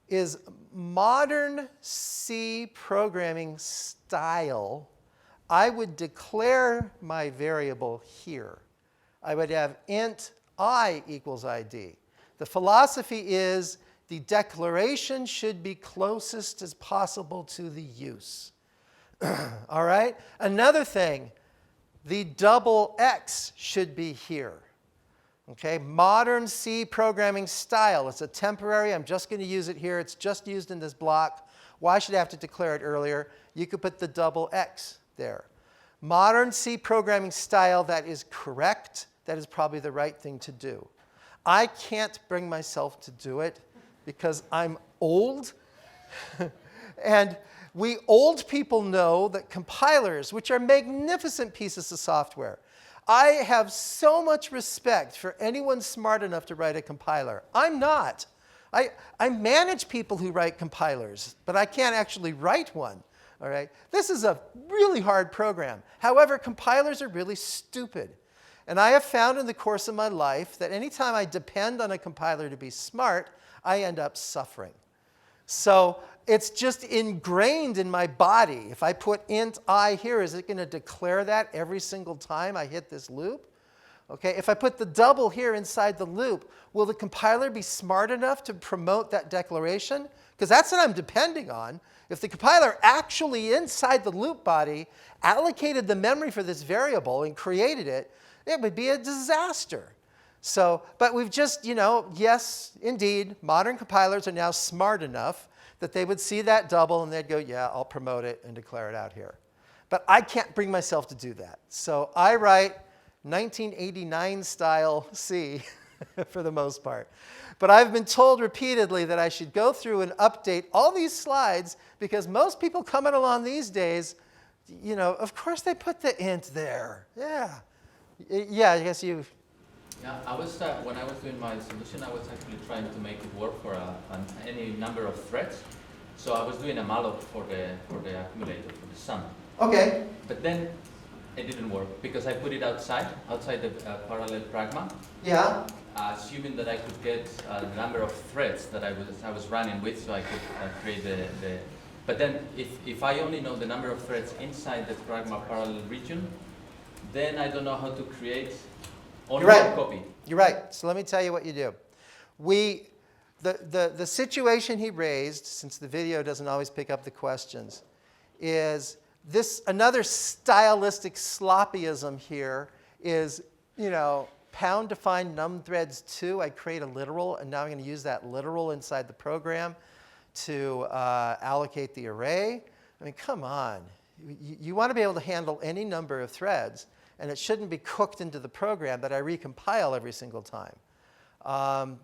is modern C programming style. I would declare my variable here. I would have int I equals ID. The philosophy is the declaration should be closest as possible to the use. All right? Another thing, the double X should be here. Okay? Modern C programming style. It's a temporary. I'm just going to use it here. It's just used in this block. Why should I have to declare it earlier? You could put the double X there. Modern C programming style that is correct. That is probably the right thing to do. I can't bring myself to do it because I'm old. And we old people know that compilers, which are magnificent pieces of software, I have so much respect for anyone smart enough to write a compiler. I'm not. I manage people who write compilers, but I can't actually write one. All right? This is a really hard program. However, compilers are really stupid. And I have found in the course of my life that anytime I depend on a compiler to be smart, I end up suffering. So it's just ingrained in my body. If I put int I here, is it going to declare that every single time I hit this loop? Okay, if I put the double here inside the loop, will the compiler be smart enough to promote that declaration? Because that's what I'm depending on. If the compiler actually inside the loop body allocated the memory for this variable and created it, it would be a disaster. So, but we've just, yes, indeed, modern compilers are now smart enough that they would see that double and they'd go, yeah, I'll promote it and declare it out here. But I can't bring myself to do that. So I write 1989 style C for the most part. But I've been told repeatedly that I should go through and update all these slides because most people coming along these days, of course they put the int there. Yeah. Yeah, I guess you. Yeah, when I was doing my solution, I was actually trying to make it work for any number of threads. So I was doing a malloc for the accumulator, for the sum. Okay. But then it didn't work because I put it outside the parallel pragma. Yeah. Assuming that I could get the number of threads that I was running with, so I could create the. But then if I only know the number of threads inside the pragma parallel region, then I don't know how to create only one copy. You're right. So let me tell you what you do. The situation he raised, since the video doesn't always pick up the questions, is this another stylistic sloppyism here is, pound define num threads 2. I create a literal, and now I'm going to use that literal inside the program to allocate the array. I mean, come on. You want to be able to handle any number of threads, and it shouldn't be cooked into the program that I recompile every single time.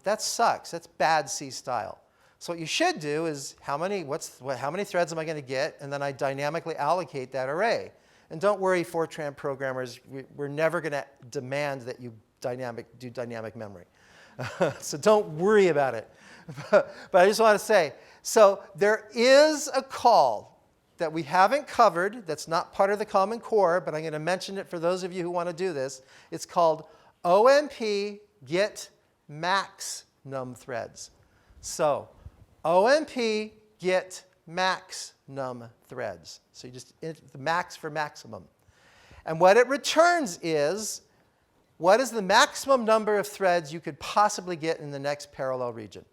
That sucks. That's bad C style. So what you should do is how many threads am I going to get, and then I dynamically allocate that array. And don't worry, Fortran programmers, we're never going to demand that you do dynamic memory. So don't worry about it. But I just want to say, so there is a call that we haven't covered, that's not part of the Common Core, but I'm going to mention it for those of you who want to do this. It's called OMP get max num threads. So OMP get max num threads. So you just the max for maximum. And what it returns is, what is the maximum number of threads you could possibly get in the next parallel region?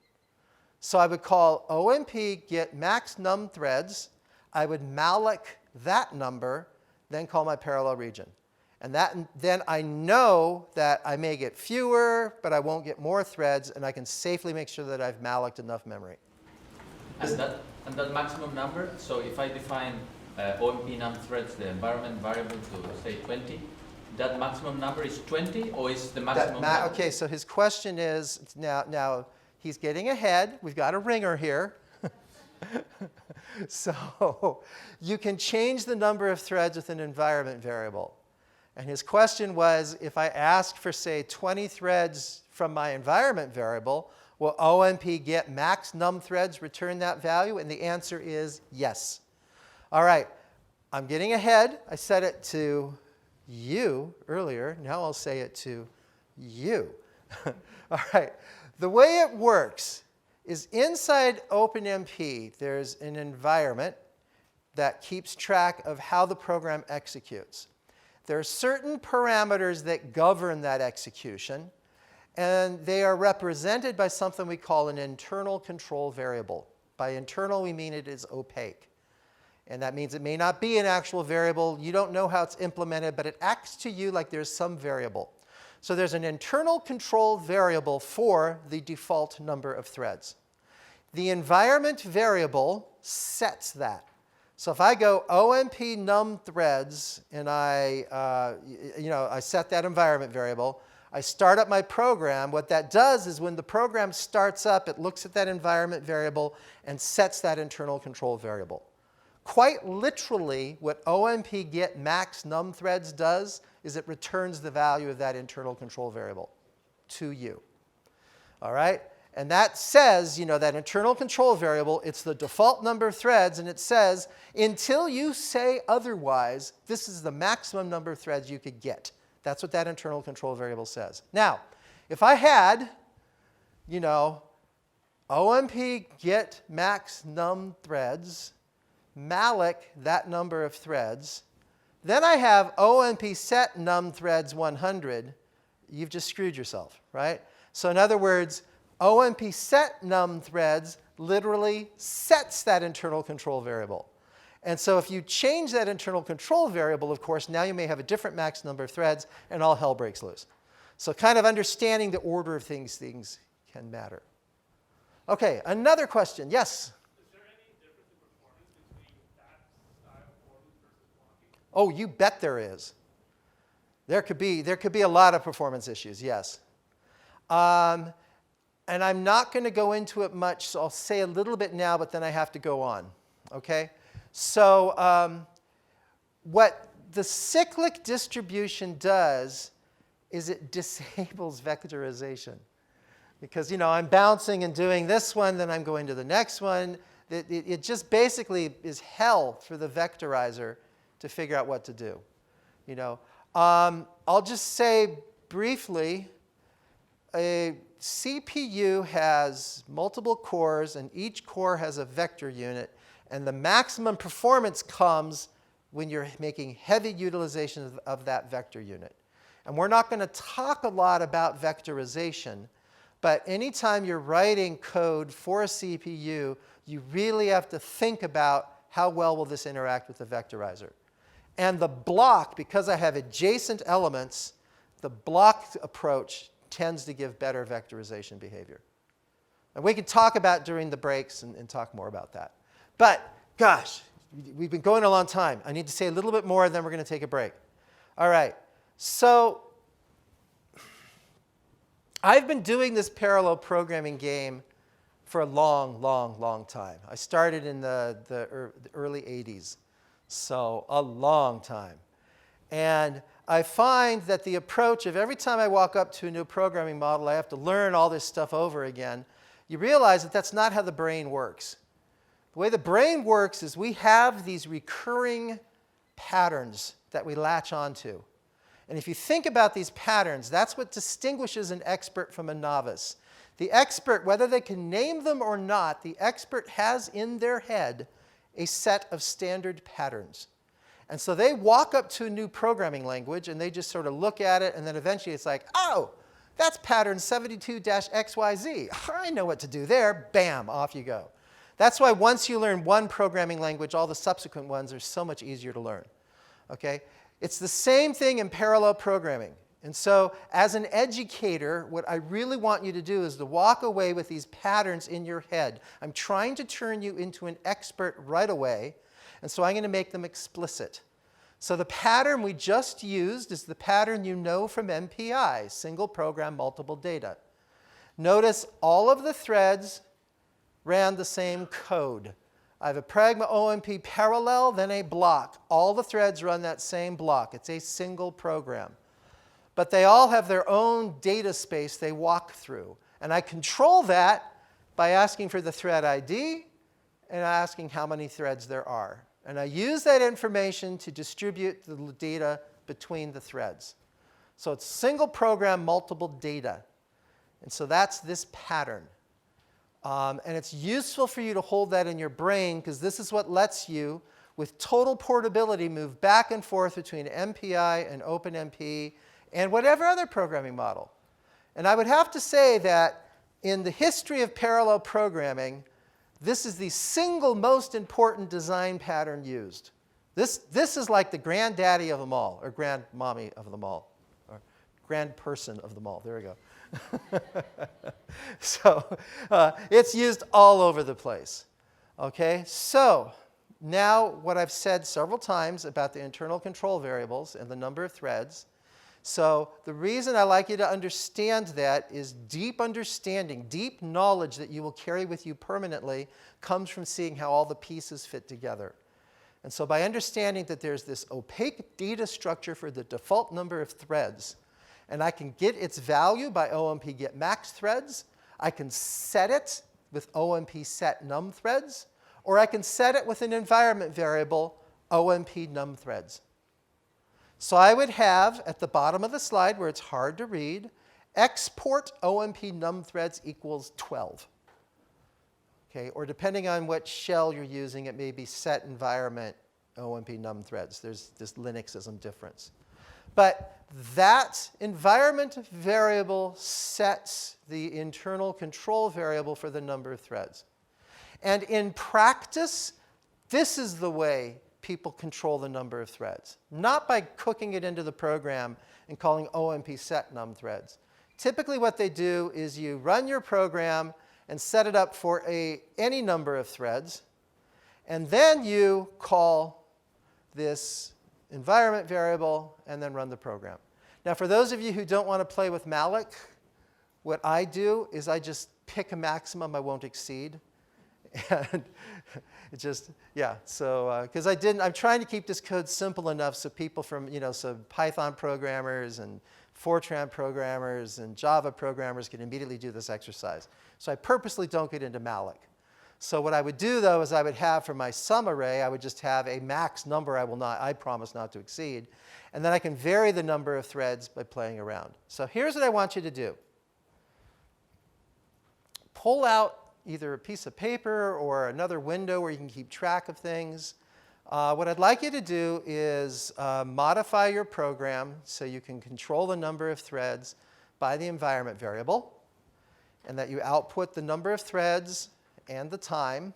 So I would call OMP get max num threads. I would malloc that number, then call my parallel region. And then I know that I may get fewer, but I won't get more threads, and I can safely make sure that I've malloced enough memory. And that maximum number, so if I define OMP num threads, the environment variable to say 20, that maximum number is 20, or is the maximum number? Okay, so his question is, now he's getting ahead. We've got a ringer here. So you can change the number of threads with an environment variable. And his question was, if I ask for, say, 20 threads from my environment variable, will OMP get max num threads return that value? And the answer is yes. All right, I'm getting ahead. I said it to you earlier. Now I'll say it to you. All right, the way it works is inside OpenMP, there's an environment that keeps track of how the program executes. There are certain parameters that govern that execution, and they are represented by something we call an internal control variable. By internal, we mean it is opaque. And that means it may not be an actual variable. You don't know how it's implemented, but it acts to you like there's some variable. So there's an internal control variable for the default number of threads. The environment variable sets that. So if I go OMP num threads and I set that environment variable, I start up my program. What that does is when the program starts up, it looks at that environment variable and sets that internal control variable. quite literally, what OMP get max num threads does is it returns the value of that internal control variable to you. All right? And that says, that internal control variable, it's the default number of threads, and it says, until you say otherwise, this is the maximum number of threads you could get. That's what that internal control variable says. Now, if I had, OMP get max num threads, malloc that number of threads, then I have OMP set num threads 100, you've just screwed yourself, right? So in other words, OMP set num threads literally sets that internal control variable. And so if you change that internal control variable, of course, now you may have a different max number of threads, and all hell breaks loose. So kind of understanding the order of things can matter. OK, another question. Yes? Is there any difference in performance between that style format versus blocking? Oh, you bet there is. There could be a lot of performance issues, yes. And I'm not going to go into it much, so I'll say a little bit now, but then I have to go on. OK? So what the cyclic distribution does is it disables vectorization. Because I'm bouncing and doing this one, then I'm going to the next one. It just basically is hell for the vectorizer to figure out what to do. I'll just say briefly, a CPU has multiple cores, and each core has a vector unit. And the maximum performance comes when you're making heavy utilization of that vector unit. And we're not going to talk a lot about vectorization. But anytime you're writing code for a CPU, you really have to think about how well will this interact with the vectorizer. And the block, because I have adjacent elements, the block approach tends to give better vectorization behavior. And we can talk about during the breaks and talk more about that. But gosh, we've been going a long time. I need to say a little bit more, and then we're going to take a break. All right. So I've been doing this parallel programming game for a long, long, long time. I started in the early 80s, so a long time. And I find that the approach of every time I walk up to a new programming model, I have to learn all this stuff over again. You realize that that's not how the brain works. The way the brain works is we have these recurring patterns that we latch onto. And if you think about these patterns, that's what distinguishes an expert from a novice. The expert, whether they can name them or not, the expert has in their head a set of standard patterns. And so they walk up to a new programming language, and they just sort of look at it, and then eventually it's like, oh, that's pattern 72-XYZ. I know what to do there. Bam, off you go. That's why once you learn one programming language, all the subsequent ones are so much easier to learn. Okay? It's the same thing in parallel programming. And so as an educator, what I really want you to do is to walk away with these patterns in your head. I'm trying to turn you into an expert right away, and so I'm going to make them explicit. So the pattern we just used is the pattern you know from MPI, single program, multiple data. Notice all of the threads ran the same code. I have a pragma OMP parallel, then a block. All the threads run that same block. It's a single program. But they all have their own data space they walk through. And I control that by asking for the thread ID and asking how many threads there are. And I use that information to distribute the data between the threads. So it's single program, multiple data. And so that's this pattern. And it's useful for you to hold that in your brain, because this is what lets you, with total portability, move back and forth between MPI and OpenMP and whatever other programming model. And I would have to say that in the history of parallel programming, this is the single most important design pattern used. This is like the granddaddy of them all, or grandmommy of them all, or grandperson of them all. There we go. So it's used all over the place. Okay, so now what I've said several times about the internal control variables and the number of threads. So the reason I like you to understand that is deep understanding, deep knowledge that you will carry with you permanently comes from seeing how all the pieces fit together. And so by understanding that there's this opaque data structure for the default number of threads, and I can get its value by OMP get max threads, I can set it with OMP set num threads, or I can set it with an environment variable, OMP num threads. So I would have, at the bottom of the slide where it's hard to read, export OMP num threads equals 12. Okay, or depending on what shell you're using, it may be set environment OMP num threads. There's this Linuxism difference. But that environment variable sets the internal control variable for the number of threads. And in practice, this is the way people control the number of threads, not by cooking it into the program and calling OMP set num threads. Typically what they do is you run your program and set it up for any number of threads, and then you call this environment variable and then run the program. Now for those of you who don't want to play with malloc, what I do is I just pick a maximum I won't exceed. And it just, yeah, so, because I'm trying to keep this code simple enough so people from, so Python programmers and Fortran programmers and Java programmers can immediately do this exercise. So I purposely don't get into malloc. So what I would do, though, is I would have for my sum array, I would just have a max number I promise not to exceed. And then I can vary the number of threads by playing around. So here's what I want you to do. Pull out either a piece of paper or another window where you can keep track of things. What I'd like you to do is modify your program so you can control the number of threads by the environment variable, and that you output the number of threads and the time,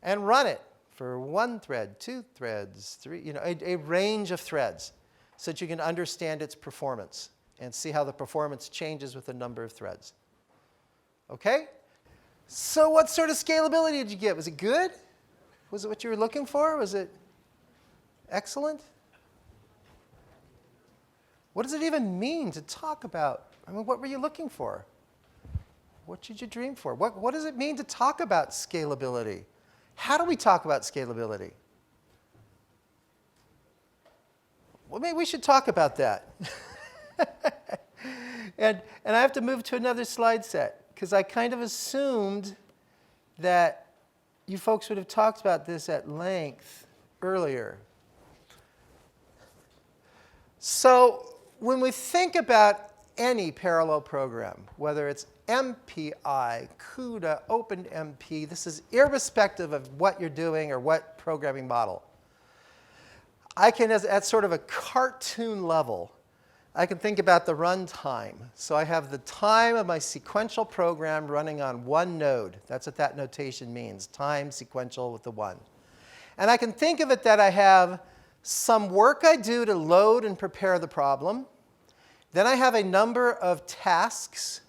and run it for 1 thread, 2 threads, 3, a range of threads, so that you can understand its performance and see how the performance changes with the number of threads. Okay? So what sort of scalability did you get? Was it good? Was it what you were looking for? Was it excellent? What does it even mean to talk about? I mean, what were you looking for? What did you dream for? What does it mean to talk about scalability? How do we talk about scalability? Well, maybe we should talk about that. And I have to move to another slide set, because I kind of assumed that you folks would have talked about this at length earlier. So when we think about any parallel program, whether it's MPI, CUDA, OpenMP, this is irrespective of what you're doing or what programming model. I can, at sort of a cartoon level, I can think about the runtime. So I have the time of my sequential program running on one node. That's what that notation means, time sequential with the 1. And I can think of it that I have some work I do to load and prepare the problem. Then I have a number of tasks,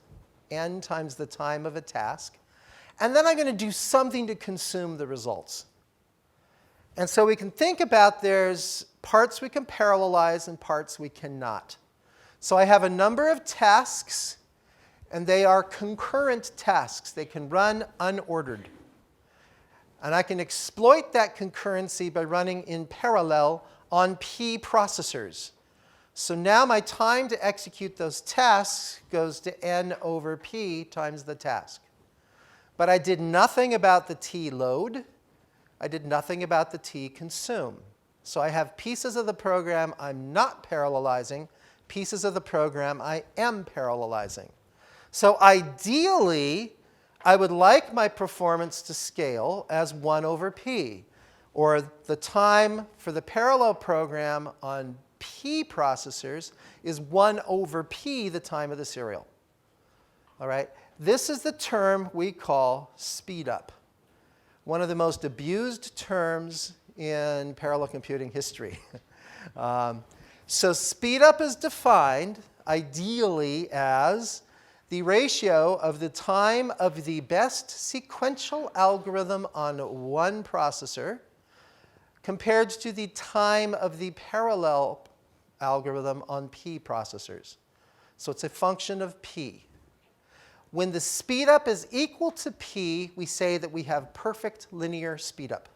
n times the time of a task. And then I'm going to do something to consume the results. And so we can think about there's parts we can parallelize and parts we cannot. So I have a number of tasks, and they are concurrent tasks. They can run unordered. And I can exploit that concurrency by running in parallel on P processors. So now my time to execute those tasks goes to n over P times the task. But I did nothing about the T load. I did nothing about the T consume. So I have pieces of the program I'm not parallelizing, pieces of the program I am parallelizing. So ideally, I would like my performance to scale as 1 over P, or the time for the parallel program on P processors is 1 over P, the time of the serial. All right? This is the term we call speed up, one of the most abused terms in parallel computing history. So speed up is defined ideally as the ratio of the time of the best sequential algorithm on one processor compared to the time of the parallel algorithm on P processors. So it's a function of P. When the speed up is equal to P, we say that we have perfect linear speed up.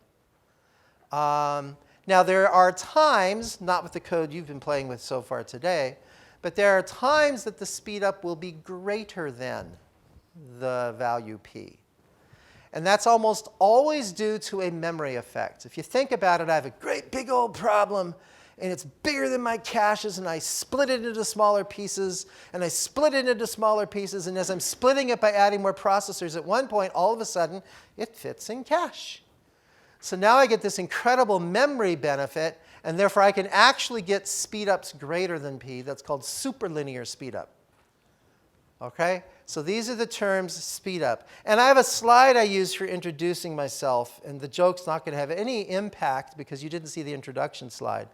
Now, there are times, not with the code you've been playing with so far today, but there are times that the speed up will be greater than the value p. And that's almost always due to a memory effect. If you think about it, I have a great big old problem, and it's bigger than my caches, and I split it into smaller pieces, and I split it into smaller pieces, and as I'm splitting it by adding more processors, at one point, all of a sudden, it fits in cache. So now I get this incredible memory benefit, and therefore I can actually get speedups greater than p. That's called superlinear speedup. Okay? So these are the terms speedup. And I have a slide I use for introducing myself, and the joke's not going to have any impact because you didn't see the introduction slide.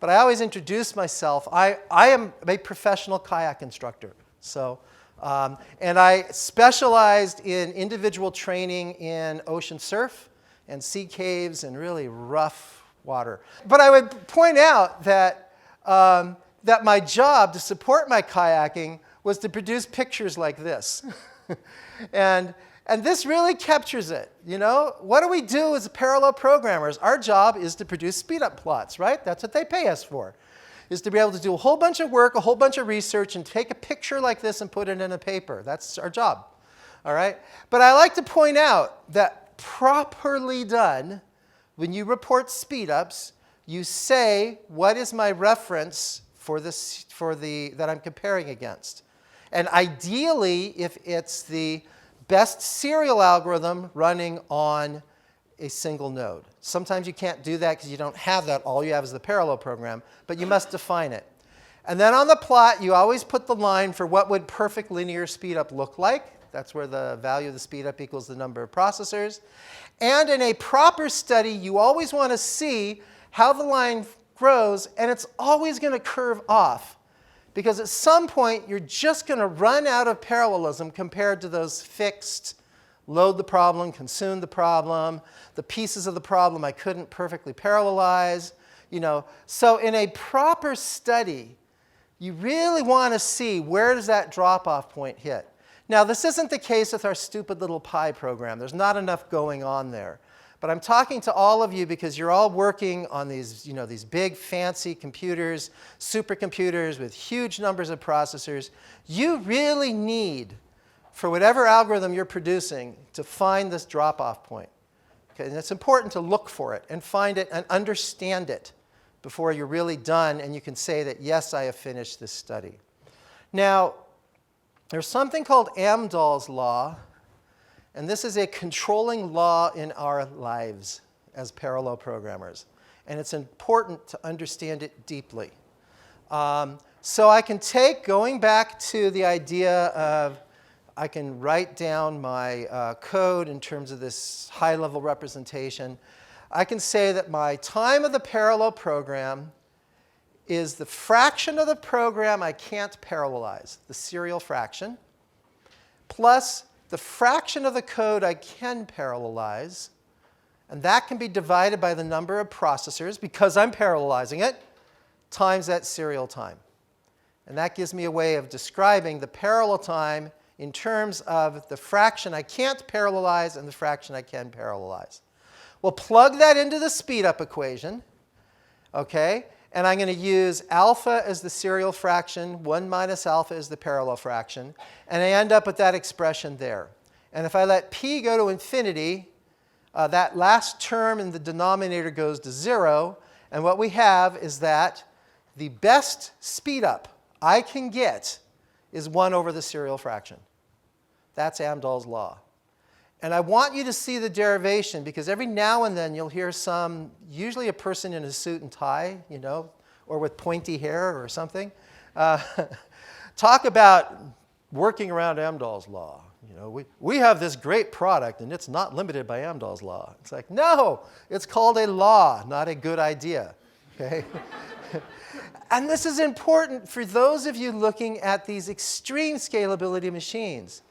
But I always introduce myself. I am a professional kayak instructor. So, and I specialized in individual training in ocean surf and sea caves and really rough water. But I would point out that, that my job to support my kayaking was to produce pictures like this. and this really captures it. You know, what do we do as parallel programmers? Our job is to produce speedup plots, right? That's what they pay us for, is to be able to do a whole bunch of work, a whole bunch of research, and take a picture like this and put it in a paper. That's our job, all right? But I like to point out that properly done, when you report speedups, you say, what is my reference for that I'm comparing against? And ideally, if it's the best serial algorithm running on a single node. Sometimes you can't do that because you don't have that. All you have is the parallel program, but you must define it. And then on the plot, you always put the line for what would perfect linear speedup look like. That's where the value of the speedup equals the number of processors. And in a proper study, you always want to see how the line grows, and it's always going to curve off. Because at some point, you're just going to run out of parallelism compared to those fixed load the problem, consume the problem, the pieces of the problem I couldn't perfectly parallelize. You know. So in a proper study, you really want to see where does that drop-off point hit. Now, this isn't the case with our stupid little Pi program. There's not enough going on there. But I'm talking to all of you because you're all working on these, you know, these big, fancy computers, supercomputers with huge numbers of processors. You really need, for whatever algorithm you're producing, to find this drop-off point. Okay? And it's important to look for it and find it and understand it before you're really done and you can say that, yes, I have finished this study. Now, there's something called Amdahl's law. And this is a controlling law in our lives as parallel programmers. And it's important to understand it deeply. So I can take, going back to the idea of, I can write down my code in terms of this high-level representation. I can say that my time of the parallel program is the fraction of the program I can't parallelize, the serial fraction, plus the fraction of the code I can parallelize, and that can be divided by the number of processors, because I'm parallelizing it, times that serial time. And that gives me a way of describing the parallel time in terms of the fraction I can't parallelize and the fraction I can parallelize. We'll plug that into the speedup equation, okay? And I'm going to use alpha as the serial fraction, 1 minus alpha is the parallel fraction. And I end up with that expression there. And if I let p go to infinity, that last term in the denominator goes to 0. And what we have is that the best speedup I can get is 1 over the serial fraction. That's Amdahl's law. And I want you to see the derivation, because every now and then you'll hear usually a person in a suit and tie, you know, or with pointy hair or something, talk about working around Amdahl's law. You know, we have this great product, and it's not limited by Amdahl's law. It's like, no, it's called a law, not a good idea. Okay? And this is important for those of you looking at these extreme scalability machines.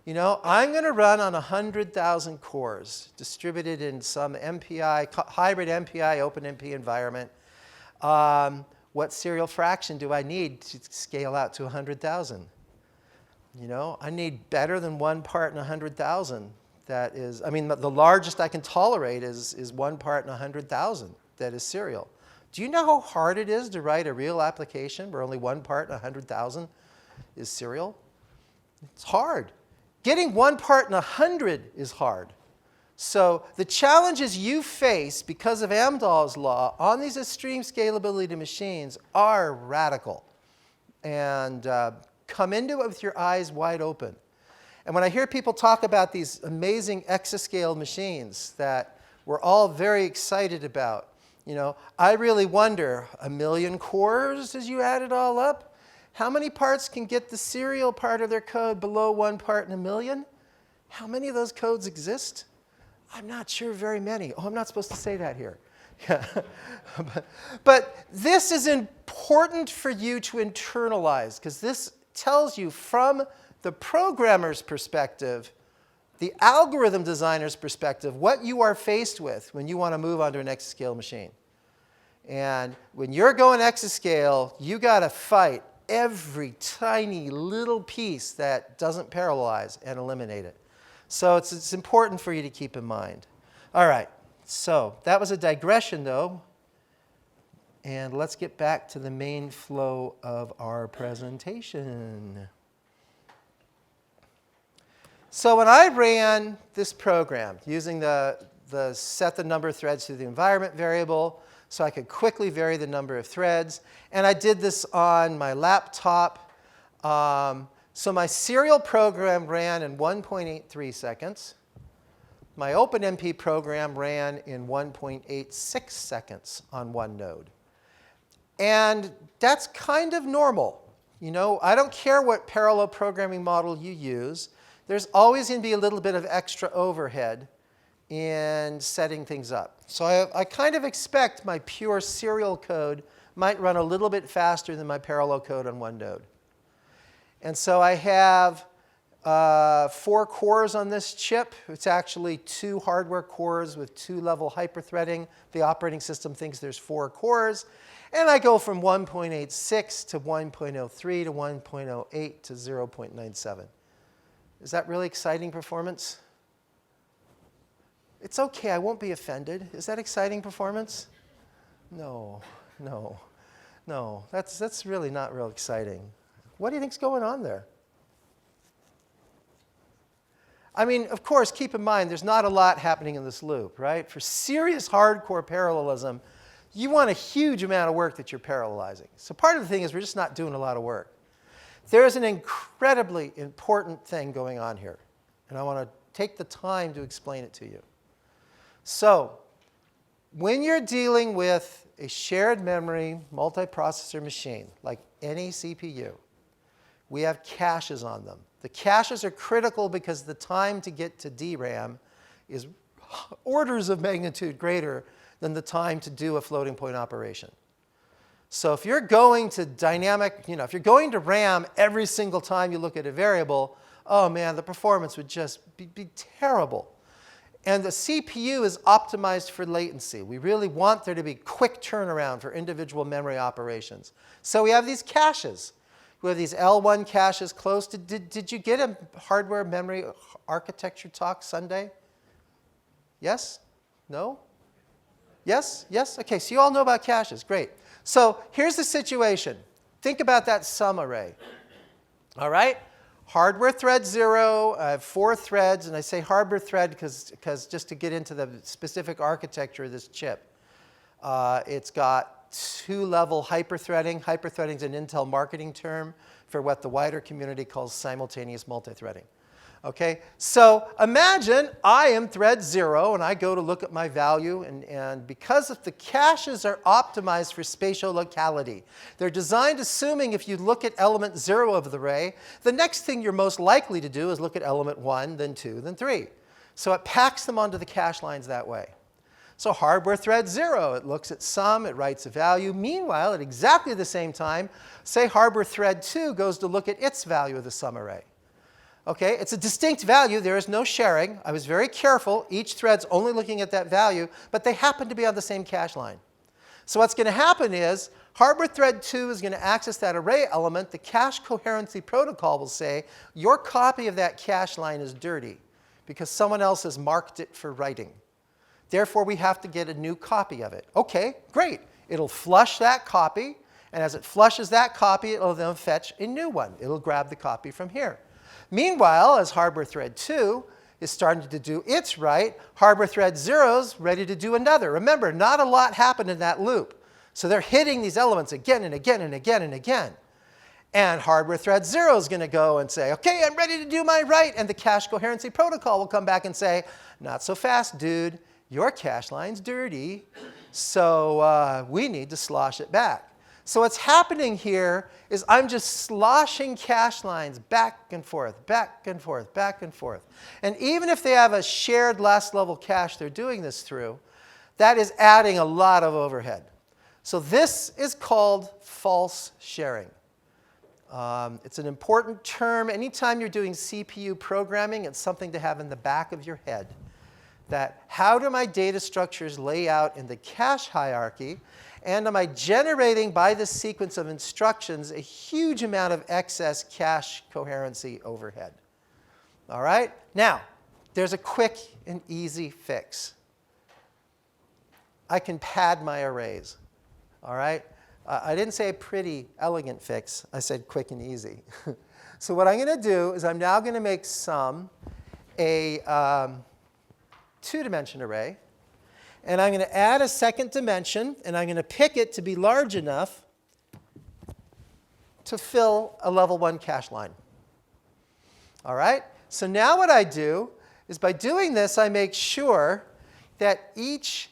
You know, I'm going to run on 100,000 cores distributed in some MPI, hybrid MPI, OpenMP environment. What serial fraction do I need to scale out to 100,000? You know, I need better than 1 part in 100,000 that is, I mean, the largest I can tolerate is 1 part in 100,000 that is serial. Do you know how hard it is to write a real application where only 1 part in 100,000 is serial? It's hard. Getting 1 part in 100 is hard. So the challenges you face because of Amdahl's law on these extreme scalability machines are radical. And come into it with your eyes wide open. And when I hear people talk about these amazing exascale machines that we're all very excited about, you know, I really wonder, 1 million cores as you add it all up? How many parts can get the serial part of their code below 1 part in 1 million? How many of those codes exist? I'm not sure very many. Oh, I'm not supposed to say that here. But this is important for you to internalize, because this tells you from the programmer's perspective, the algorithm designer's perspective, what you are faced with when you want to move onto an exascale machine. And when you're going exascale, you got to fight every tiny little piece that doesn't parallelize and eliminate it. So it's important for you to keep in mind. All right, so that was a digression, though. And let's get back to the main flow of our presentation. So when I ran this program using the set the number of threads to the environment variable so I could quickly vary the number of threads, and I did this on my laptop. So my serial program ran in 1.83 seconds. My OpenMP program ran in 1.86 seconds on one node. And that's kind of normal. You know, I don't care what parallel programming model you use. There's always going to be a little bit of extra overhead in setting things up. So I kind of expect my pure serial code might run a little bit faster than my parallel code on one node. And so I have 4 cores on this chip. It's actually 2 hardware cores with 2-level hyperthreading. The operating system thinks there's 4 cores. And I go from 1.86 to 1.03 to 1.08 to 0.97. Is that really exciting performance? It's OK. I won't be offended. Is that exciting performance? No, no, no. That's really not real exciting. What do you think's going on there? I mean, of course, keep in mind, there's not a lot happening in this loop, right? For serious hardcore parallelism, you want a huge amount of work that you're parallelizing. So part of the thing is we're just not doing a lot of work. There's an incredibly important thing going on here. And I want to take the time to explain it to you. So when you're dealing with a shared memory multiprocessor machine, like any CPU, we have caches on them. The caches are critical because the time to get to DRAM is orders of magnitude greater than the time to do a floating point operation. So if you're going to dynamic, if you're going to RAM every single time you look at a variable, oh man, the performance would just be terrible. And the CPU is optimized for latency. We really want there to be quick turnaround for individual memory operations. So we have these caches. We have these L1 caches close to, did you get a hardware memory architecture talk Sunday? Yes? No? Yes? Yes? OK, so you all know about caches. Great. So here's the situation. Think about that sum array. All right? Hardware thread 0, I have 4 threads. And I say hardware thread because just to get into the specific architecture of this chip, it's got 2-level hyperthreading. Hyperthreading is an Intel marketing term for what the wider community calls simultaneous multithreading. Okay, so imagine I am thread 0, and I go to look at my value. And because if the caches are optimized for spatial locality, they're designed assuming if you look at element 0 of the array, the next thing you're most likely to do is look at element 1, then 2, then 3. So it packs them onto the cache lines that way. So hardware thread 0, it looks at sum, it writes a value. Meanwhile, at exactly the same time, say hardware thread 2 goes to look at its value of the sum array. Okay, it's a distinct value. There is no sharing. I was very careful. Each thread's only looking at that value, but they happen to be on the same cache line. So what's going to happen is hardware thread 2 is going to access that array element. The cache coherency protocol will say, your copy of that cache line is dirty, because someone else has marked it for writing. Therefore, we have to get a new copy of it. Okay, great. It'll flush that copy, and as it flushes that copy, it'll then fetch a new one. It'll grab the copy from here. Meanwhile, as hardware thread 2 is starting to do its write, hardware thread 0's ready to do another. Remember, not a lot happened in that loop. So they're hitting these elements again and again and again and again. And hardware thread 0 is going to go and say, OK, I'm ready to do my write. And the cache coherency protocol will come back and say, not so fast, dude. Your cache line's dirty. So we need to slosh it back. So what's happening here is I'm just sloshing cache lines back and forth, back and forth, back and forth. And even if they have a shared last level cache they're doing this through, that is adding a lot of overhead. So this is called false sharing. It's an important term. Anytime you're doing CPU programming, it's something to have in the back of your head. That how do my data structures lay out in the cache hierarchy? And am I generating, by this sequence of instructions, a huge amount of excess cache coherency overhead? All right? Now, there's a quick and easy fix. I can pad my arrays. All right? I didn't say a pretty, elegant fix. I said quick and easy. So what I'm going to do is I'm now going to make sum a two-dimension array. And I'm going to add a second dimension, and I'm going to pick it to be large enough to fill a level 1 cache line. All right? So now what I do is by doing this, I make sure that each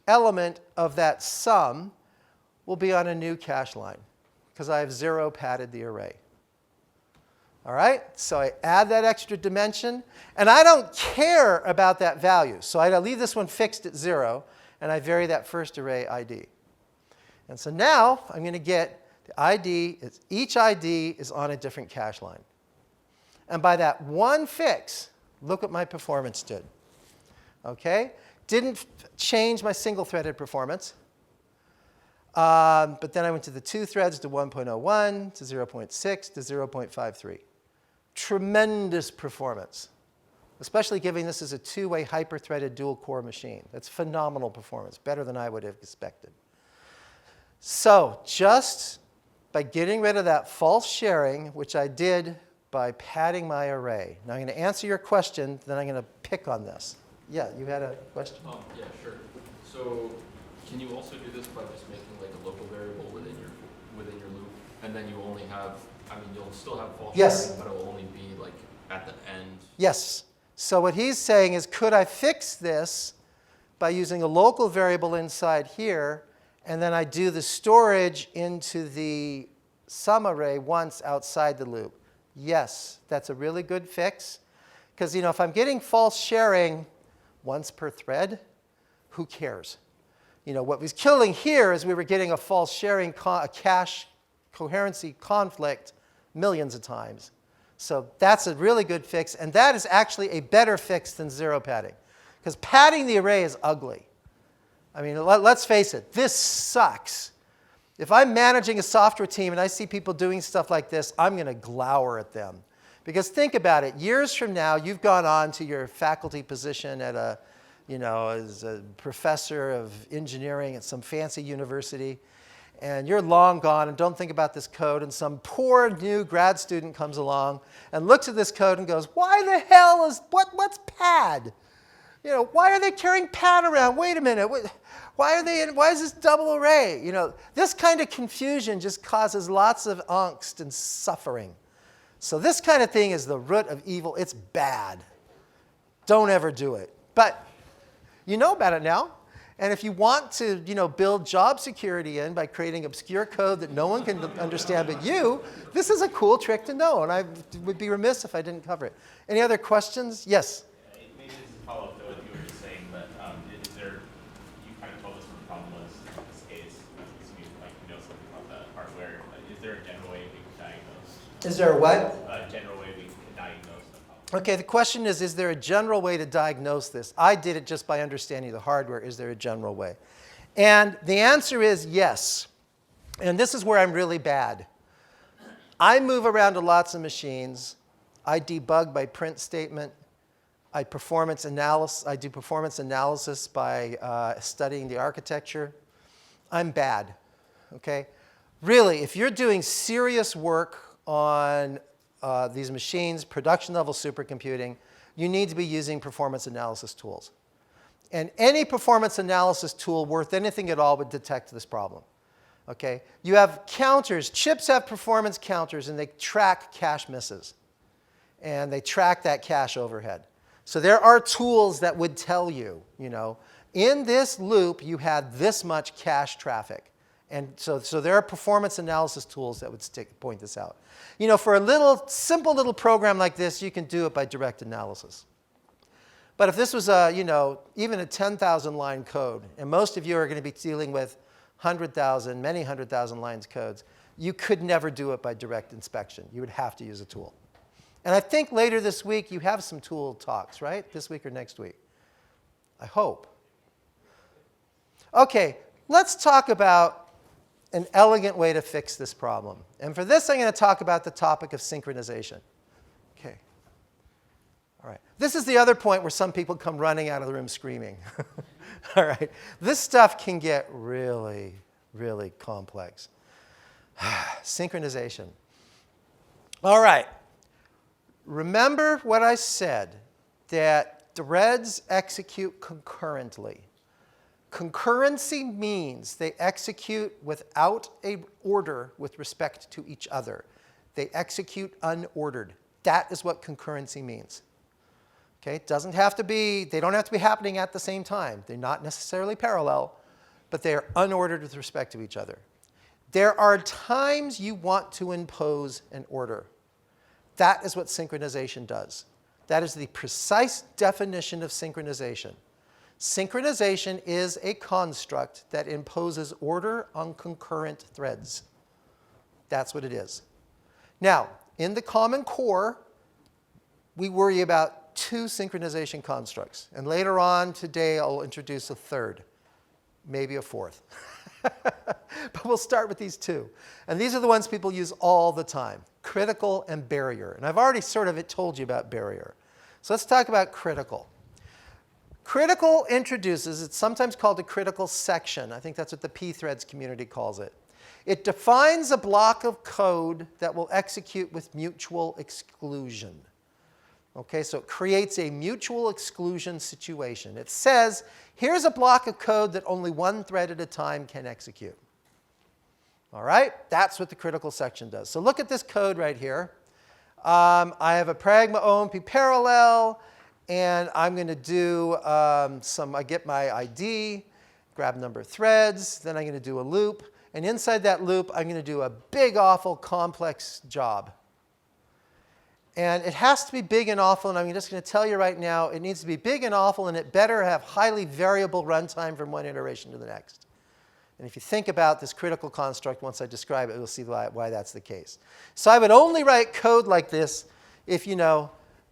element of that sum will be on a new cache line, because I have 0 padded the array. All right? So I add that extra dimension, and I don't care about that value. So I leave this one fixed at 0, and I vary that first array ID. And so now I'm going to get the ID, each ID is on a different cache line. And by that one fix, look what my performance did. Okay? Didn't change my single-threaded performance. But then I went to the 2 threads to 1.01, to 0.6, to 0.53. Tremendous performance, especially given this is a 2-way hyper-threaded dual-core machine. That's phenomenal performance, better than I would have expected. So just by getting rid of that false sharing, which I did by padding my array. Now I'm going to answer your question, then I'm going to pick on this. Yeah, you had a question? Yeah, sure. So can you also do this by just making like a local variable within your loop, and then you only have, I mean, you'll still have false sharing, but it will only be like at the end? Yes. So what he's saying is, could I fix this by using a local variable inside here, and then I do the storage into the sum array once outside the loop? Yes, that's a really good fix. Because if I'm getting false sharing once per thread, who cares? What was killing here is we were getting a false sharing, a cache coherency conflict millions of times. So that's a really good fix. And that is actually a better fix than 0 padding. Because padding the array is ugly. I mean, let's face it, this sucks. If I'm managing a software team and I see people doing stuff like this, I'm going to glower at them. Because think about it. Years from now, you've gone on to your faculty position at as a professor of engineering at some fancy university, and you're long gone and don't think about this code, and some poor new grad student comes along and looks at this code and goes, why the hell what's pad? Why are they carrying pad around? Wait a minute. Why is this double array? This kind of confusion just causes lots of angst and suffering. So this kind of thing is the root of evil. It's bad. Don't ever do it. But you know about it now. And if you want to build job security in by creating obscure code that no one can understand but you, this is a cool trick to know. And I would be remiss if I didn't cover it. Any other questions? Yes? Maybe this is a follow-up to what you were just saying, but is there, you kind of told us what the problem was in this case, assuming you know something about the hardware. Is there a general way we can diagnose? Is there a what? A general way we can diagnose the problem. Okay, the question is there a general way to diagnose this? I did it just by understanding the hardware. Is there a general way? And the answer is yes. And this is where I'm really bad. I move around to lots of machines. I debug by print statement. I do performance analysis by studying the architecture. I'm bad, okay? Really, if you're doing serious work on these machines, production level supercomputing, you need to be using performance analysis tools. And any performance analysis tool worth anything at all would detect this problem. Okay? You have counters. Chips have performance counters, and they track cache misses. And they track that cache overhead. So there are tools that would tell you, in this loop, you had this much cache traffic. And so there are performance analysis tools that would point this out. For a simple little program like this, you can do it by direct analysis. But if this was even a 10,000 line code, and most of you are going to be dealing with 100,000, many 100,000 lines codes, you could never do it by direct inspection. You would have to use a tool. And I think later this week you have some tool talks, right? This week or next week. I hope. Okay, let's talk about an elegant way to fix this problem. And for this, I'm going to talk about the topic of synchronization. Okay. All right. This is the other point where some people come running out of the room screaming. All right. This stuff can get really, really complex. Synchronization. All right. Remember what I said, that threads execute concurrently. Concurrency means they execute without an order with respect to each other. They execute unordered. That is what concurrency means. Okay? It doesn't have to be, they don't have to be happening at the same time. They're not necessarily parallel, but they are unordered with respect to each other. There are times you want to impose an order. That is what synchronization does. That is the precise definition of synchronization. Synchronization is a construct that imposes order on concurrent threads. That's what it is. Now, in the Common Core, we worry about two synchronization constructs. And later on today, I'll introduce a third, maybe a fourth. But we'll start with these two. And these are the ones people use all the time, critical and barrier. And I've already sort of told you about barrier. So let's talk about critical. Critical introduces, it's sometimes called a critical section. I think that's what the pthreads community calls it. It defines a block of code that will execute with mutual exclusion. Okay, so it creates a mutual exclusion situation. It says, here's a block of code that only one thread at a time can execute. All right, that's what the critical section does. So look at this code right here. I have a pragma OMP parallel, and I'm going to do I get my ID, grab number of threads, then I'm going to do a loop. And inside that loop, I'm going to do a big, awful, complex job. And it has to be big and awful, and I'm just going to tell you right now, it needs to be big and awful, and it better have highly variable runtime from one iteration to the next. And if you think about this critical construct, once I describe it, you'll see why that's the case. So I would only write code like this if,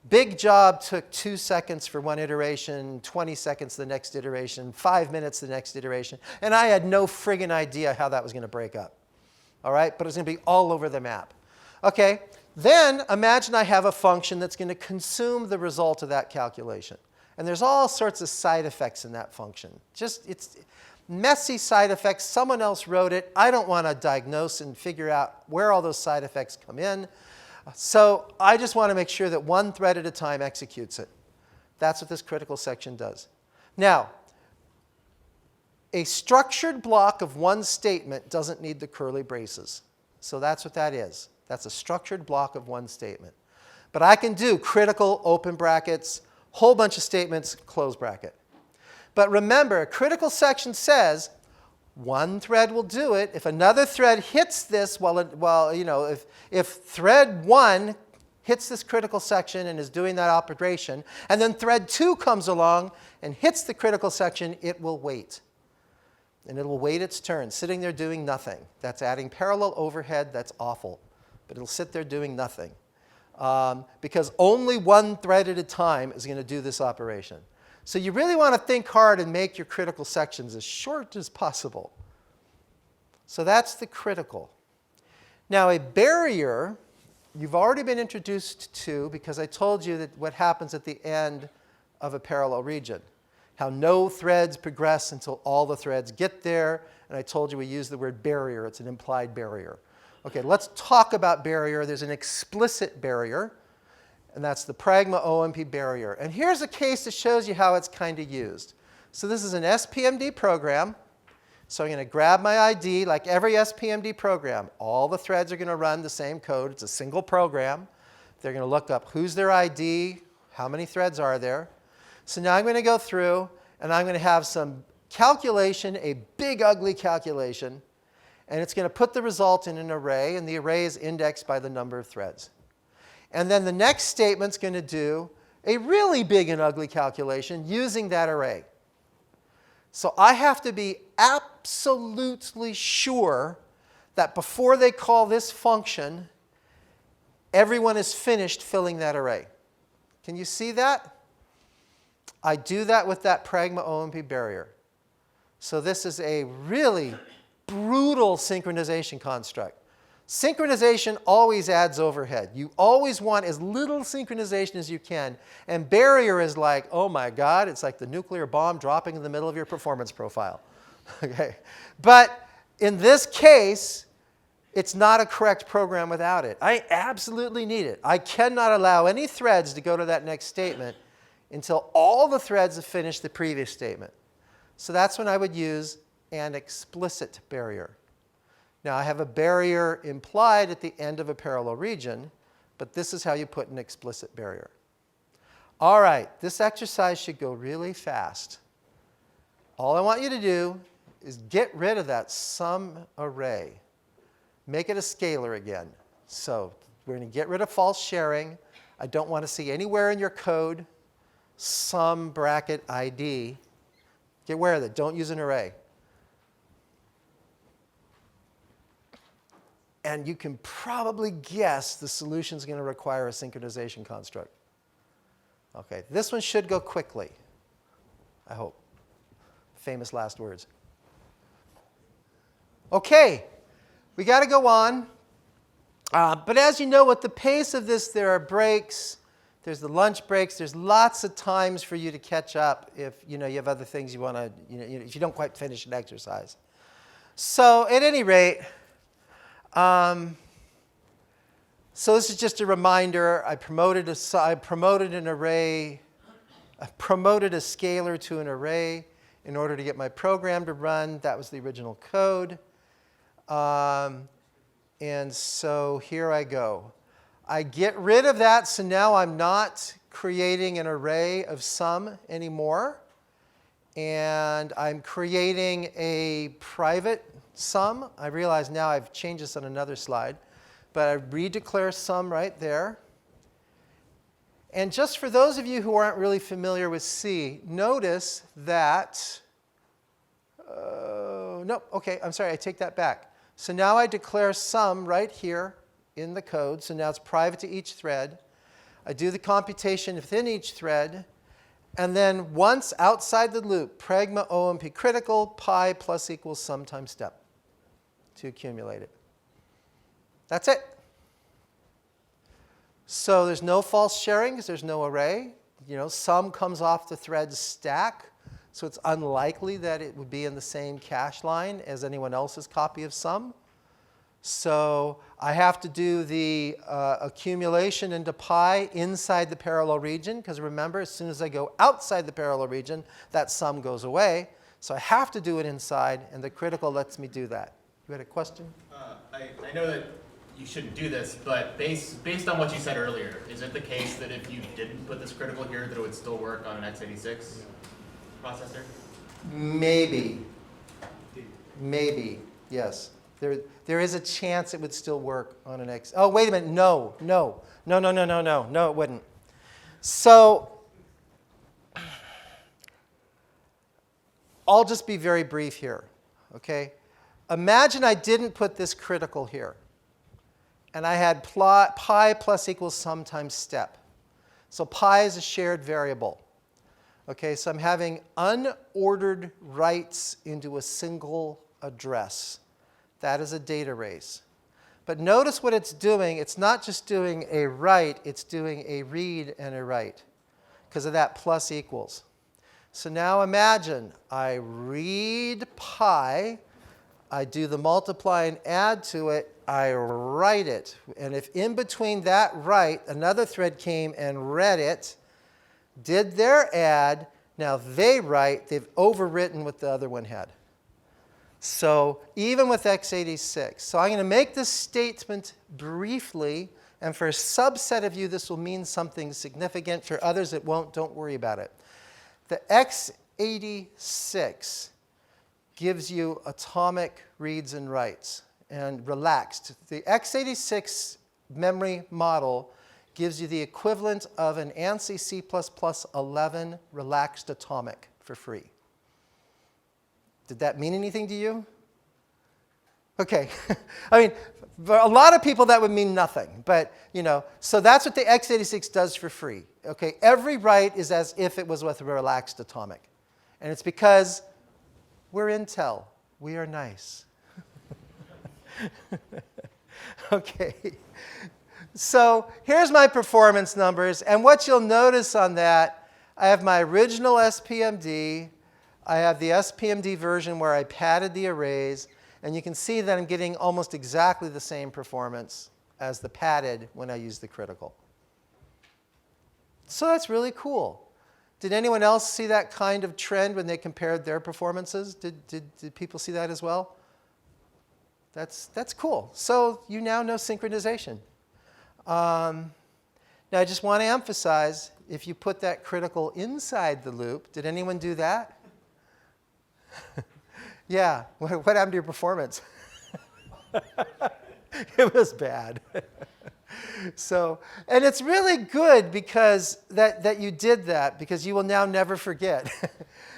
big job took 2 seconds for one iteration, 20 seconds the next iteration, 5 minutes the next iteration, and I had no friggin' idea how that was going to break up. All right? But it's going to be all over the map. Okay? Then imagine I have a function that's going to consume the result of that calculation. And there's all sorts of side effects in that function. It's messy side effects. Someone else wrote it. I don't want to diagnose and figure out where all those side effects come in. So I just want to make sure that one thread at a time executes it. That's what this critical section does. Now, a structured block of one statement doesn't need the curly braces. So that's what that is. That's a structured block of one statement. But I can do critical, open brackets, whole bunch of statements, close bracket. But remember, a critical section says one thread will do it. If another thread hits this, if thread 1 hits this critical section and is doing that operation, and then thread 2 comes along and hits the critical section, it will wait. And it will wait its turn, sitting there doing nothing. That's adding parallel overhead. That's awful. But it'll sit there doing nothing. Because only one thread at a time is going to do this operation. So you really want to think hard and make your critical sections as short as possible. So that's the critical. Now a barrier, you've already been introduced to, because I told you that what happens at the end of a parallel region. How no threads progress until all the threads get there. And I told you we use the word barrier. It's an implied barrier. Okay, let's talk about barrier. There's an explicit barrier, and that's the pragma OMP barrier. And here's a case that shows you how it's kind of used. So this is an SPMD program. So I'm going to grab my ID, like every SPMD program. All the threads are going to run the same code. It's a single program. They're going to look up who's their ID, how many threads are there. So now I'm going to go through, and I'm going to have some calculation, a big, ugly calculation. And it's going to put the result in an array, and the array is indexed by the number of threads. And then the next statement's going to do a really big and ugly calculation using that array. So I have to be absolutely sure that before they call this function, everyone is finished filling that array. Can you see that? I do that with that pragma OMP barrier. So this is a really brutal synchronization construct. Synchronization always adds overhead. You always want as little synchronization as you can. And barrier is like, oh my God, it's like the nuclear bomb dropping in the middle of your performance profile. Okay. But in this case, it's not a correct program without it. I absolutely need it. I cannot allow any threads to go to that next statement until all the threads have finished the previous statement. So that's when I would use an explicit barrier. Now, I have a barrier implied at the end of a parallel region, but this is how you put an explicit barrier. All right, this exercise should go really fast. All I want you to do is get rid of that sum array. Make it a scalar again. So we're going to get rid of false sharing. I don't want to see anywhere in your code sum bracket ID. Get rid of it. Don't use an array. And you can probably guess the solution is going to require a synchronization construct. Okay, this one should go quickly, I hope. Famous last words. Okay, we got to go on. But as you know, with the pace of this, there are breaks. There's the lunch breaks. There's lots of times for you to catch up if you have other things you want to, if you don't quite finish an exercise. So at any rate, so this is just a reminder. I promoted an array. I promoted a scalar to an array in order to get my program to run. That was the original code. And so here I go. I get rid of that, so now I'm not creating an array of sum anymore. And I'm creating a private sum. I realize now I've changed this on another slide. But I redeclare sum right there. And just for those of you who aren't really familiar with C, notice that, no, okay, I'm sorry, I take that back. So now I declare sum right here in the code. So now it's private to each thread. I do the computation within each thread. And then once outside the loop, pragma OMP critical, pi plus equals sum times step to accumulate it. That's it. So there's no false sharing because there's no array. Sum comes off the thread stack. So it's unlikely that it would be in the same cache line as anyone else's copy of sum. So I have to do the accumulation into pi inside the parallel region, because remember, as soon as I go outside the parallel region, that sum goes away. So I have to do it inside, and the critical lets me do that. You had a question? I know that you shouldn't do this, but based on what you said earlier, is it the case that if you didn't put this critical here, that it would still work on an x86 processor? Maybe. Maybe, yes. There is a chance it would still work on an X. Oh, wait a minute. No, it wouldn't. So I'll just be very brief here, okay? Imagine I didn't put this critical here, and I had pi plus equals sum times step. So pi is a shared variable. Okay, so I'm having unordered writes into a single address. That is a data race. But notice what it's doing. It's not just doing a write, it's doing a read and a write. because of that plus equals. So now imagine I read pi, I do the multiply and add to it, I write it. And if in between that write, another thread came and read it, did their add, now they write, they've overwritten what the other one had. So even with x86. So I'm going to make this statement briefly, and for a subset of you this will mean something significant. For others it won't, don't worry about it. The x86 gives you atomic reads and writes, and relaxed. The x86 memory model gives you the equivalent of an ANSI C++11 relaxed atomic for free. Did that mean anything to you? Okay. I mean, for a lot of people that would mean nothing, but so that's what the x86 does for free. Okay, every write is as if it was with a relaxed atomic. And it's because we're Intel. We are nice. Okay. So here's my performance numbers. And what you'll notice on that, I have my original SPMD. I have the SPMD version where I padded the arrays. And you can see that I'm getting almost exactly the same performance as the padded when I use the critical. So that's really cool. Did anyone else see that kind of trend when they compared their performances? Did people see that as well? That's cool. So you now know synchronization. Now I just want to emphasize, if you put that critical inside the loop, did anyone do that? Yeah, what happened to your performance? It was bad. So, and it's really good because that you did that, because you will now never forget.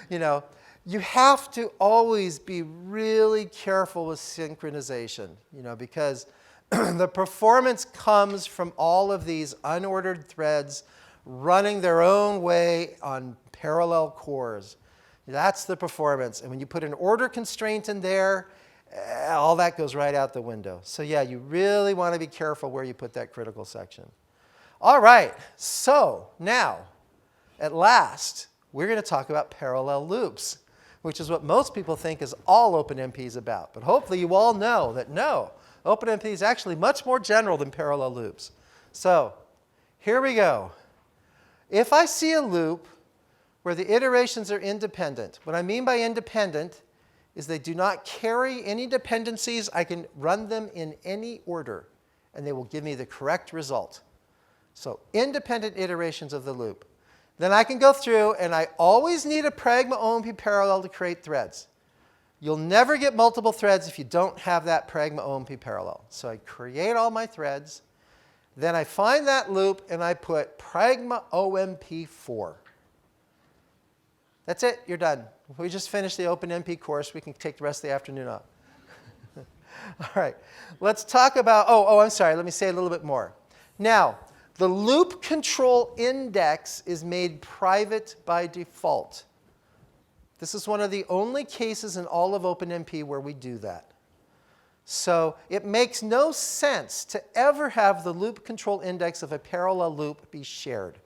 You have to always be really careful with synchronization, because the performance comes from all of these unordered threads running their own way on parallel cores. That's the performance. And when you put an order constraint in there, all that goes right out the window. So yeah, you really want to be careful where you put that critical section. All right, so now, at last, we're going to talk about parallel loops, which is what most people think is all OpenMP is about. But hopefully you all know that no, OpenMP is actually much more general than parallel loops. So here we go. If I see a loop where the iterations are independent, what I mean by independent is they do not carry any dependencies. I can run them in any order, and they will give me the correct result. So independent iterations of the loop. Then I can go through, and I always need a pragma OMP parallel to create threads. You'll never get multiple threads if you don't have that pragma OMP parallel. So I create all my threads. Then I find that loop, and I put pragma OMP 4. That's it. You're done. We just finished the OpenMP course. We can take the rest of the afternoon off. All right. Let's talk about, I'm sorry. Let me say a little bit more. Now, the loop control index is made private by default. This is one of the only cases in all of OpenMP where we do that. So it makes no sense to ever have the loop control index of a parallel loop be shared.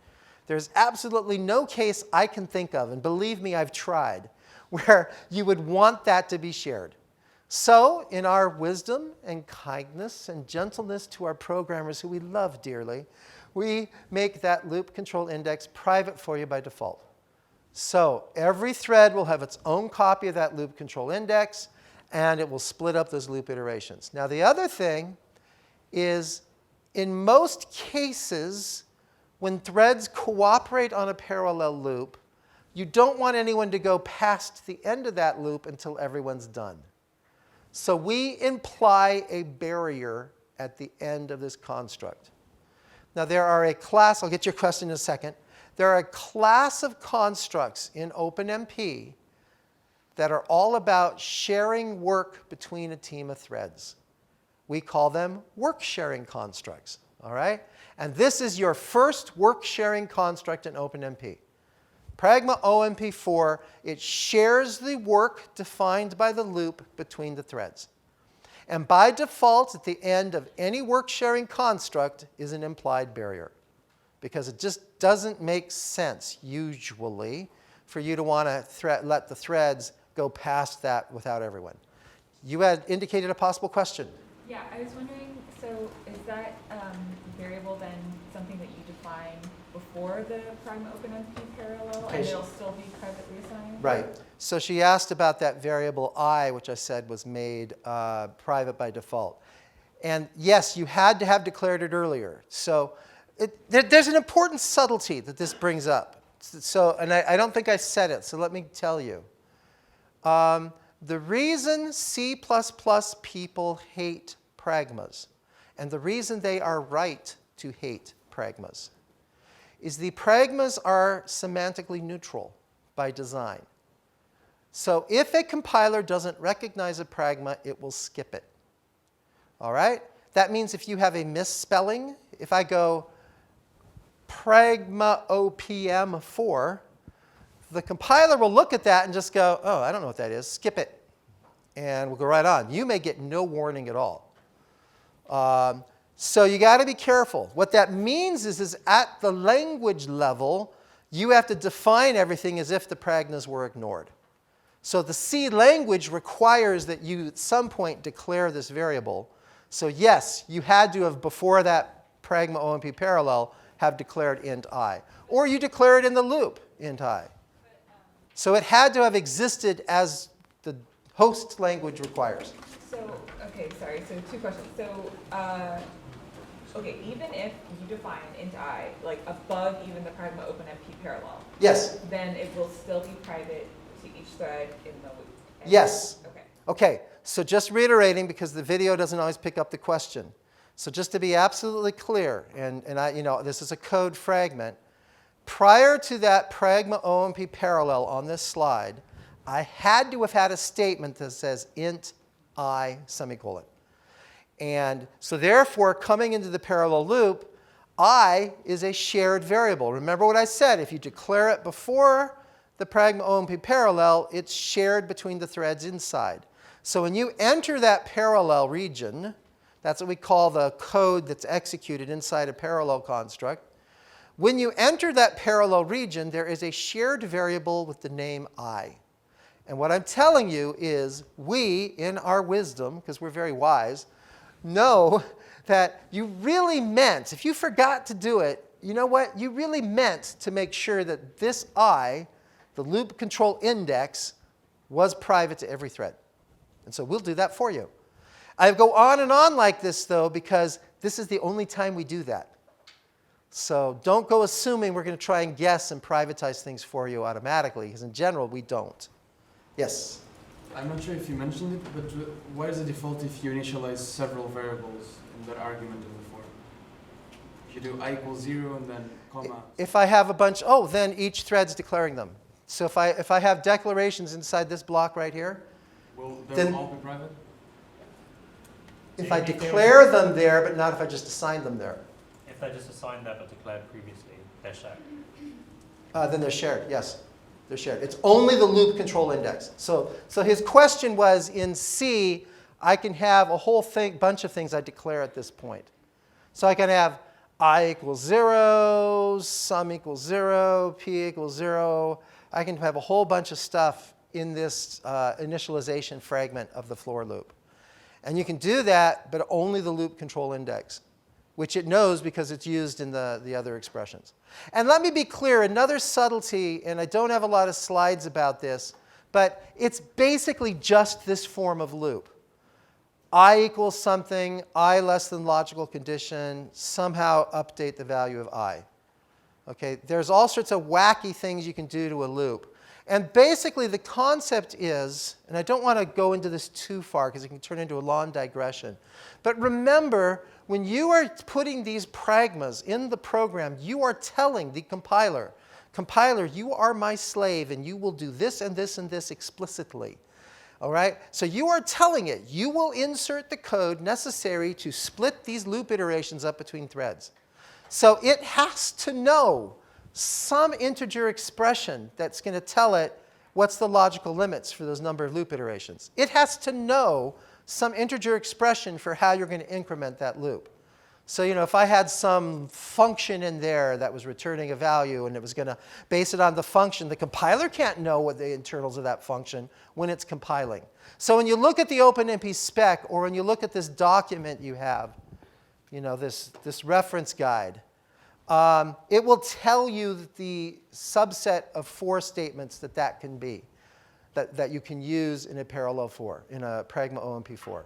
There's absolutely no case I can think of, and believe me, I've tried, where you would want that to be shared. So in our wisdom and kindness and gentleness to our programmers who we love dearly, we make that loop control index private for you by default. So every thread will have its own copy of that loop control index, and it will split up those loop iterations. Now the other thing is, in most cases, when threads cooperate on a parallel loop, you don't want anyone to go past the end of that loop until everyone's done. So we imply a barrier at the end of this construct. Now there are a class, I'll get your question in a second. There are a class of constructs in OpenMP that are all about sharing work between a team of threads. We call them work sharing constructs. All right? And this is your first work-sharing construct in OpenMP. Pragma OMP 4, it shares the work defined by the loop between the threads. And by default, at the end of any work-sharing construct is an implied barrier. because it just doesn't make sense, usually, for you to want to let the threads go past that without everyone. You had indicated a possible question. Yeah, I was wondering, so is that variable then something that you define before the prime OpenMP parallel, Okay, and it'll still be privately assigned? Right. So she asked about that variable I, which I said was made private by default. And yes, you had to have declared it earlier. So there's an important subtlety that this brings up. So, and I don't think I said it, so let me tell you. The reason C++ people hate pragmas, and the reason they are right to hate pragmas, is the pragmas are semantically neutral by design. So if a compiler doesn't recognize a pragma, it will skip it. All right? That means if you have a misspelling, if I go pragma OPM4, the compiler will look at that and just go, oh, I don't know what that is, skip it. And we'll go right on. You may get no warning at all. So you got to be careful. What that means is at the language level, you have to define everything as if the pragmas were ignored. So the C language requires that you at some point declare this variable. So yes, you had to have, before that pragma OMP parallel, have declared int I. Or you declare it in the loop, int I. So it had to have existed as the host language requires. So, okay, sorry, so two questions. So, okay, even if you define int I, like above even the pragma OpenMP parallel, Yes. then it will still be private to each thread in the loop. Yes. Okay. Okay, so just reiterating, because the video doesn't always pick up the question. So just to be absolutely clear, and this is a code fragment. Prior to that pragma OMP parallel on this slide, I had to have had a statement that says int I semicolon. And so therefore, coming into the parallel loop, I is a shared variable. Remember what I said, if you declare it before the pragma OMP parallel, it's shared between the threads inside. So when you enter that parallel region, that's what we call the code that's executed inside a parallel construct. When you enter that parallel region, there is a shared variable with the name I. And what I'm telling you is we, in our wisdom, because we're very wise, know that you really meant, if you forgot to do it, you know what? You really meant to make sure that this I, the loop control index, was private to every thread. And so we'll do that for you. I go on and on like this, though, because this is the only time we do that. So don't go assuming we're going to try and guess and privatize things for you automatically, because in general, we don't. Yes? I'm not sure if you mentioned it, but what is the default if you initialize several variables in that argument in the form? If you do I equals 0 and then comma. If I have a bunch, then each thread's declaring them. So if I have declarations inside this block right here, will then they all be private? If I declare them there, but not if I just assign them there. If I just assigned that but declared previously, they're shared. Then they're shared, yes. They're shared. It's only the loop control index. So his question was, in C, I can have a whole bunch of things I declare at this point. So I can have I equals 0, sum equals 0, p equals 0. I can have a whole bunch of stuff in this initialization fragment of the floor loop. And you can do that, but only the loop control index, which it knows because it's used in the other expressions. And let me be clear, another subtlety, and I don't have a lot of slides about this, but it's basically just this form of loop. I equals something, I less than logical condition, somehow update the value of I. Okay, there's all sorts of wacky things you can do to a loop. And basically the concept is, and I don't want to go into this too far because it can turn into a long digression, but remember, when you are putting these pragmas in the program, you are telling the compiler, you are my slave and you will do this and this and this explicitly. All right? So you are telling it, you will insert the code necessary to split these loop iterations up between threads. So it has to know some integer expression that's going to tell it what's the logical limits for those number of loop iterations. It has to know some integer expression for how you're going to increment that loop. So, if I had some function in there that was returning a value and it was going to base it on the function, the compiler can't know what the internals of that function when it's compiling. So when you look at the OpenMP spec, or when you look at this document you have, this reference guide, it will tell you the subset of 4 statements that can be, that you can use in a parallel for, in a Pragma OMP4.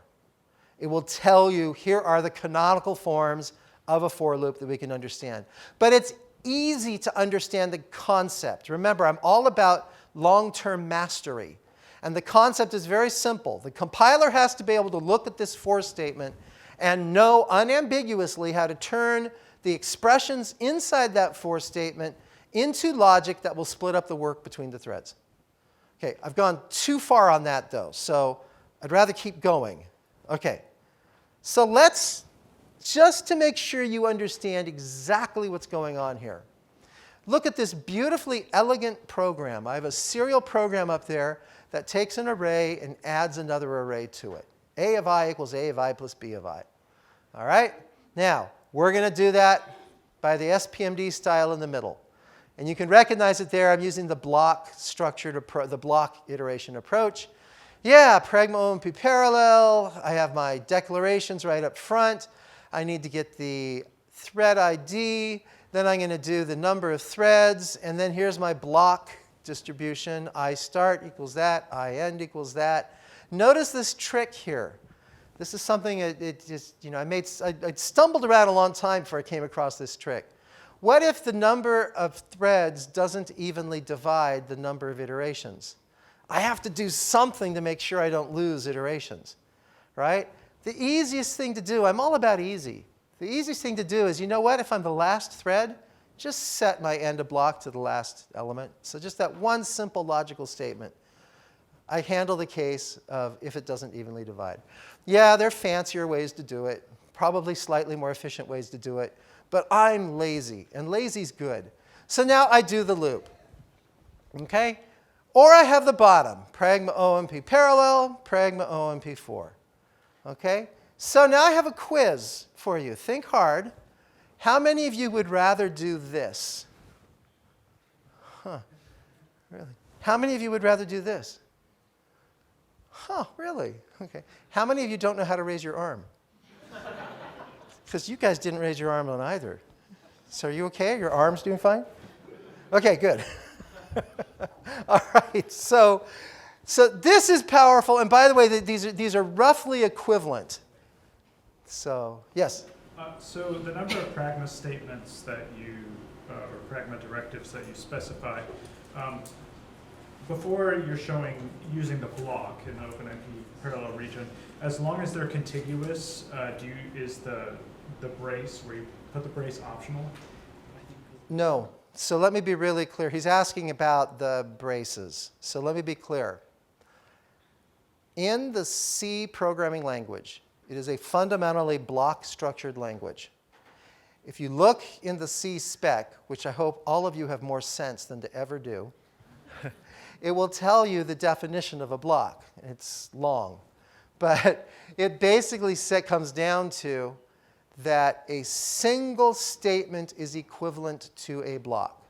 It will tell you, here are the canonical forms of a for loop that we can understand. But it's easy to understand the concept. Remember, I'm all about long-term mastery. And the concept is very simple. The compiler has to be able to look at this for statement and know unambiguously how to turn the expressions inside that for statement into logic that will split up the work between the threads. OK, I've gone too far on that, though, so I'd rather keep going. OK. So let's, just to make sure you understand exactly what's going on here, look at this beautifully elegant program. I have a serial program up there that takes an array and adds another array to it. A of I equals A of I plus B of I. All right? Now, we're going to do that by the SPMD style in the middle. And you can recognize it there. I'm using the block the block iteration approach. Yeah, Pragma OMP parallel. I have my declarations right up front. I need to get the thread ID. Then I'm going to do the number of threads. And then here's my block distribution. I start equals that. I end equals that. Notice this trick here. This is something I stumbled around a long time before I came across this trick. What if the number of threads doesn't evenly divide the number of iterations? I have to do something to make sure I don't lose iterations, right? The easiest thing to do, I'm all about easy. The easiest thing to do is, if I'm the last thread, just set my end of block to the last element. So just that one simple logical statement. I handle the case of if it doesn't evenly divide. Yeah, there are fancier ways to do it, probably slightly more efficient ways to do it, but I'm lazy, and lazy's good. So now I do the loop, OK? Or I have the bottom, Pragma OMP parallel, Pragma OMP 4. OK? So now I have a quiz for you. Think hard. How many of you would rather do this? Huh, really? How many of you would rather do this? Huh, really? OK. How many of you don't know how to raise your arm? Because you guys didn't raise your arm on either. So are you OK? Your arm's doing fine? OK, good. All right, so this is powerful. And by the way, these are roughly equivalent. So, yes? So the number of Pragma statements that you, or Pragma directives that you specify, before you're showing using the block in the OpenMP parallel region, as long as they're contiguous, is the brace, where you put the brace, optional? No. So let me be really clear. He's asking about the braces. So let me be clear. In the C programming language, it is a fundamentally block-structured language. If you look in the C spec, which I hope all of you have more sense than to ever do, it will tell you the definition of a block. It's long. But it basically comes down to that a single statement is equivalent to a block.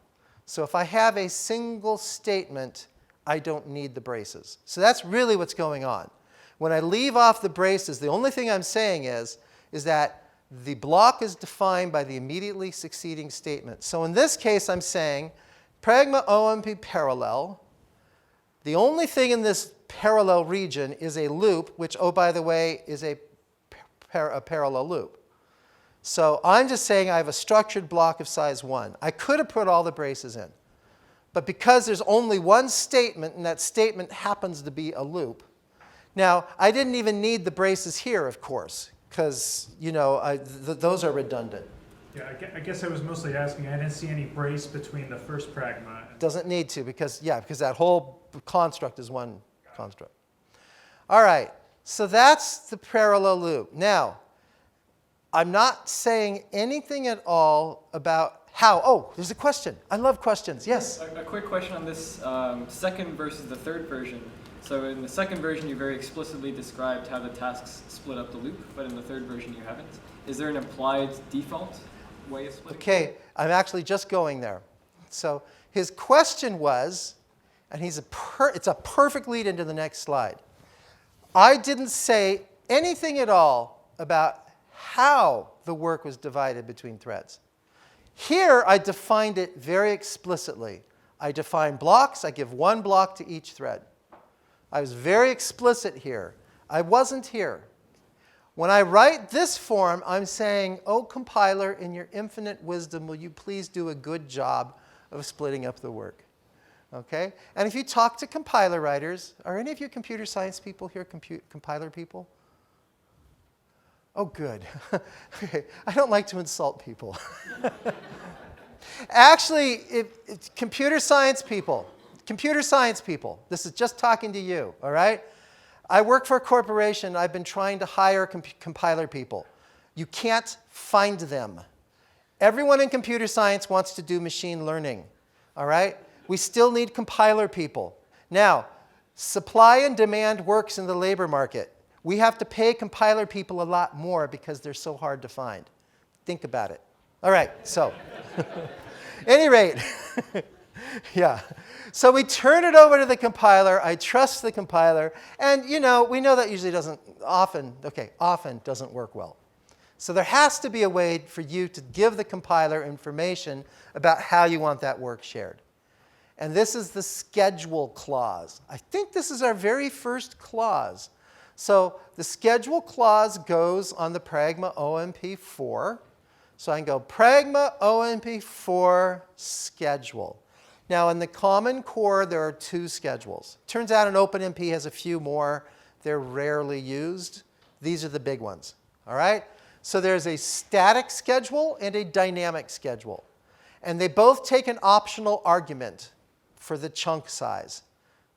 So if I have a single statement, I don't need the braces. So that's really what's going on. When I leave off the braces, the only thing I'm saying is that the block is defined by the immediately succeeding statement. So in this case, I'm saying Pragma OMP parallel. The only thing in this parallel region is a loop, which, oh, by the way, is a parallel loop. So I'm just saying I have a structured block of size 1. I could have put all the braces in. But because there's only one statement, and that statement happens to be a loop. Now, I didn't even need the braces here, of course, because those are redundant. Yeah, I guess I was mostly asking. I didn't see any brace between the first Pragma. Doesn't need to, because that whole construct is one construct. All right, so that's the parallel loop. Now, I'm not saying anything at all about how. Oh, there's a question. I love questions. Yes? A quick question on this second versus the third version. So in the second version, you very explicitly described how the tasks split up the loop, but in the third version, you haven't. is there an implied default way of splitting? Okay, I'm actually just going there. So his question was, and it's a perfect lead into the next slide. I didn't say anything at all about how the work was divided between threads. Here, I defined it very explicitly. I define blocks. I give one block to each thread. I was very explicit here. I wasn't here. When I write this form, I'm saying, oh, compiler, in your infinite wisdom, will you please do a good job of splitting up the work? Okay? And if you talk to compiler writers, are any of you computer science people here compiler people? Oh, good. Okay. I don't like to insult people. Actually, it's computer science people, this is just talking to you, all right? I work for a corporation. I've been trying to hire compiler people. You can't find them. Everyone in computer science wants to do machine learning, all right? We still need compiler people. Now, supply and demand works in the labor market. We have to pay compiler people a lot more because they're so hard to find. Think about it. All right, so any rate, yeah. So we turn it over to the compiler. I trust the compiler. And we know that usually often doesn't work well. So there has to be a way for you to give the compiler information about how you want that work shared. And this is the schedule clause. I think this is our very first clause. So the schedule clause goes on the pragma OMP4. So I can go pragma OMP4 schedule. Now, in the Common Core, there are 2 schedules. Turns out an OpenMP has a few more. They're rarely used. These are the big ones. All right? So there's a static schedule and a dynamic schedule. And they both take an optional argument for the chunk size.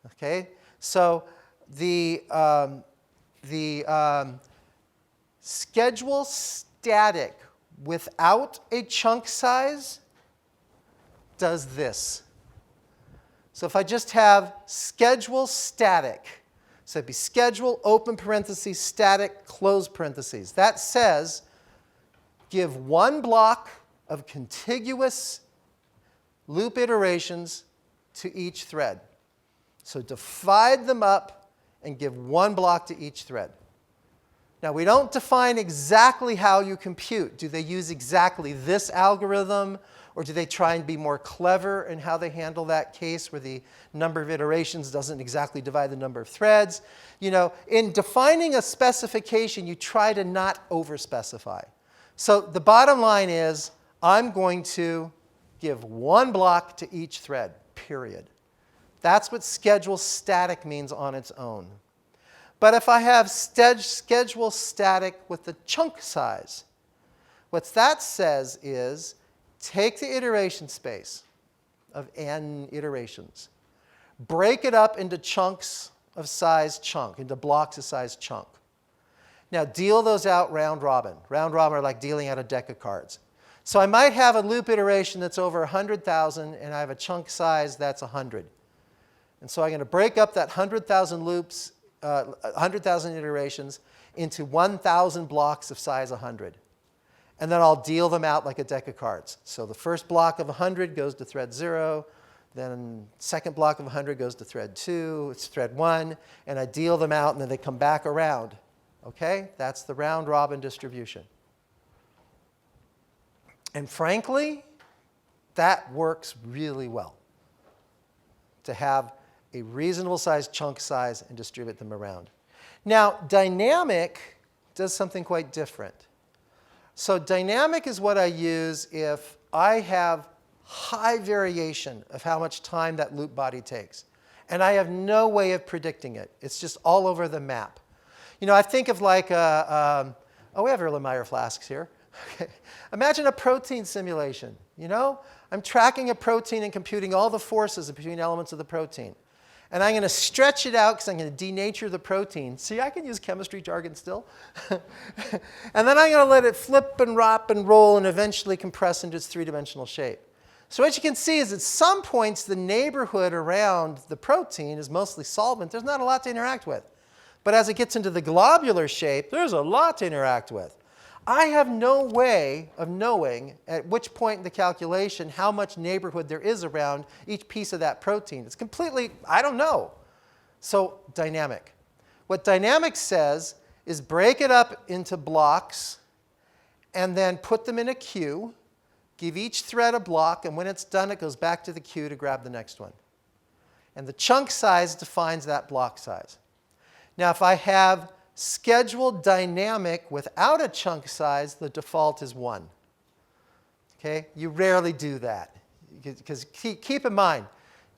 Okay? So the schedule static without a chunk size does this. So if I just have schedule static, so it'd be schedule, open parentheses, static, close parentheses. That says give one block of contiguous loop iterations to each thread. So divide them up and give one block to each thread. Now, we don't define exactly how you compute. Do they use exactly this algorithm? Or do they try and be more clever in how they handle that case where the number of iterations doesn't exactly divide the number of threads? In defining a specification, you try to not overspecify. So the bottom line is I'm going to give one block to each thread, period. That's what schedule static means on its own. But if I have schedule static with the chunk size, what that says is take the iteration space of n iterations, break it up into chunks of size chunk, into blocks of size chunk. Now, deal those out round robin. Round robin are like dealing out a deck of cards. So I might have a loop iteration that's over 100,000, and I have a chunk size that's 100. And so I'm going to break up that 100,000 loops, 100,000 iterations into 1,000 blocks of size 100. And then I'll deal them out like a deck of cards. So the first block of 100 goes to thread 0. Then second block of 100 goes to thread 2. It's thread 1. And I deal them out, and then they come back around. OK? That's the round robin distribution. And frankly, that works really well, to have a reasonable size chunk size and distribute them around. Now, dynamic does something quite different. So dynamic is what I use if I have high variation of how much time that loop body takes. And I have no way of predicting it. It's just all over the map. I think of like we have Erlenmeyer flasks here. Imagine a protein simulation. I'm tracking a protein and computing all the forces between elements of the protein. And I'm going to stretch it out because I'm going to denature the protein. See, I can use chemistry jargon still. And then I'm going to let it flip and rop and roll and eventually compress into its 3-dimensional shape. So what you can see is at some points, the neighborhood around the protein is mostly solvent. There's not a lot to interact with. But as it gets into the globular shape, there's a lot to interact with. I have no way of knowing at which point in the calculation how much neighborhood there is around each piece of that protein. It's completely, I don't know. So dynamic. What dynamic says is break it up into blocks and then put them in a queue, give each thread a block, and when it's done, it goes back to the queue to grab the next one. And the chunk size defines that block size. Now, if I have scheduled dynamic without a chunk size, the default is 1. Okay? You rarely do that. Because keep in mind,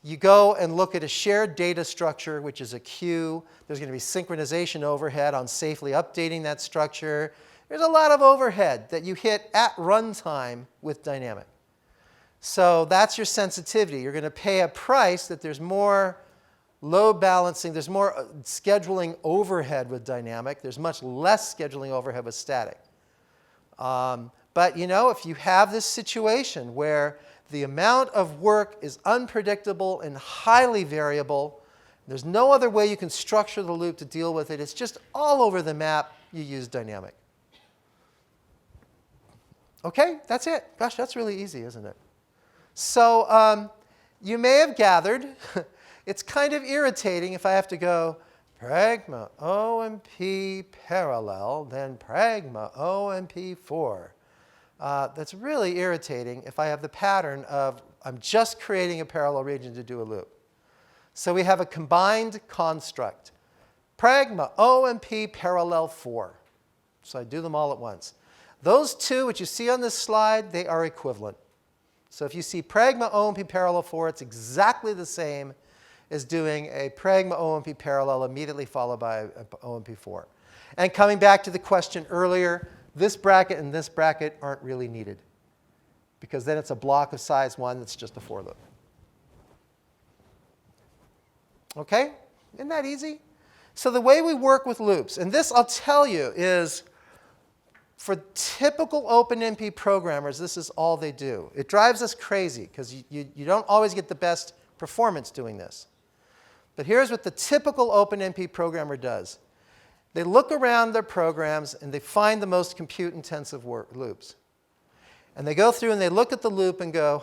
you go and look at a shared data structure, which is a queue. There's going to be synchronization overhead on safely updating that structure. There's a lot of overhead that you hit at runtime with dynamic. So that's your sensitivity. You're going to pay a price that there's more load balancing, there's more scheduling overhead with dynamic. There's much less scheduling overhead with static. But you know, if you have this situation where the amount of work is unpredictable and highly variable, there's no other way you can structure the loop to deal with it, it's just all over the map, you use dynamic. Okay, that's it. Gosh, that's really easy, isn't it? So you may have gathered, it's kind of irritating if I have to go pragma OMP parallel, then pragma OMP4. That's really irritating if I have the pattern of I'm just creating a parallel region to do a loop. So we have a combined construct, pragma OMP parallel 4. So I do them all at once. Those two, which you see on this slide, they are equivalent. So if you see pragma OMP parallel 4, it's exactly the same as doing a pragma OMP parallel immediately followed by OMP 4. And coming back to the question earlier, this bracket and this bracket aren't really needed, because then it's a block of size 1 that's just a for loop. Okay? Isn't that easy? So the way we work with loops, and this I'll tell you is, for typical OpenMP programmers, this is all they do. It drives us crazy because you don't always get the best performance doing this. But here's what the typical OpenMP programmer does. They look around their programs and they find the most compute-intensive loops. And they go through and they look at the loop and go,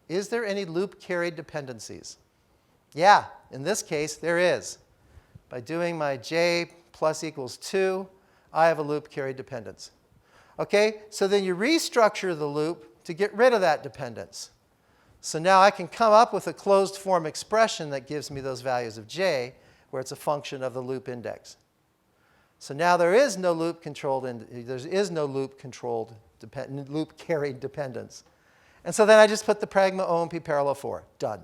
is there any loop-carried dependencies? Yeah, in this case, there is. By doing my j plus equals 2, I have a loop-carried dependence. Okay, so then you restructure the loop to get rid of that dependence. So now I can come up with a closed form expression that gives me those values of j, where it's a function of the loop index. So now there is no loop carried dependence. And so then I just put the pragma OMP parallel 4. Done.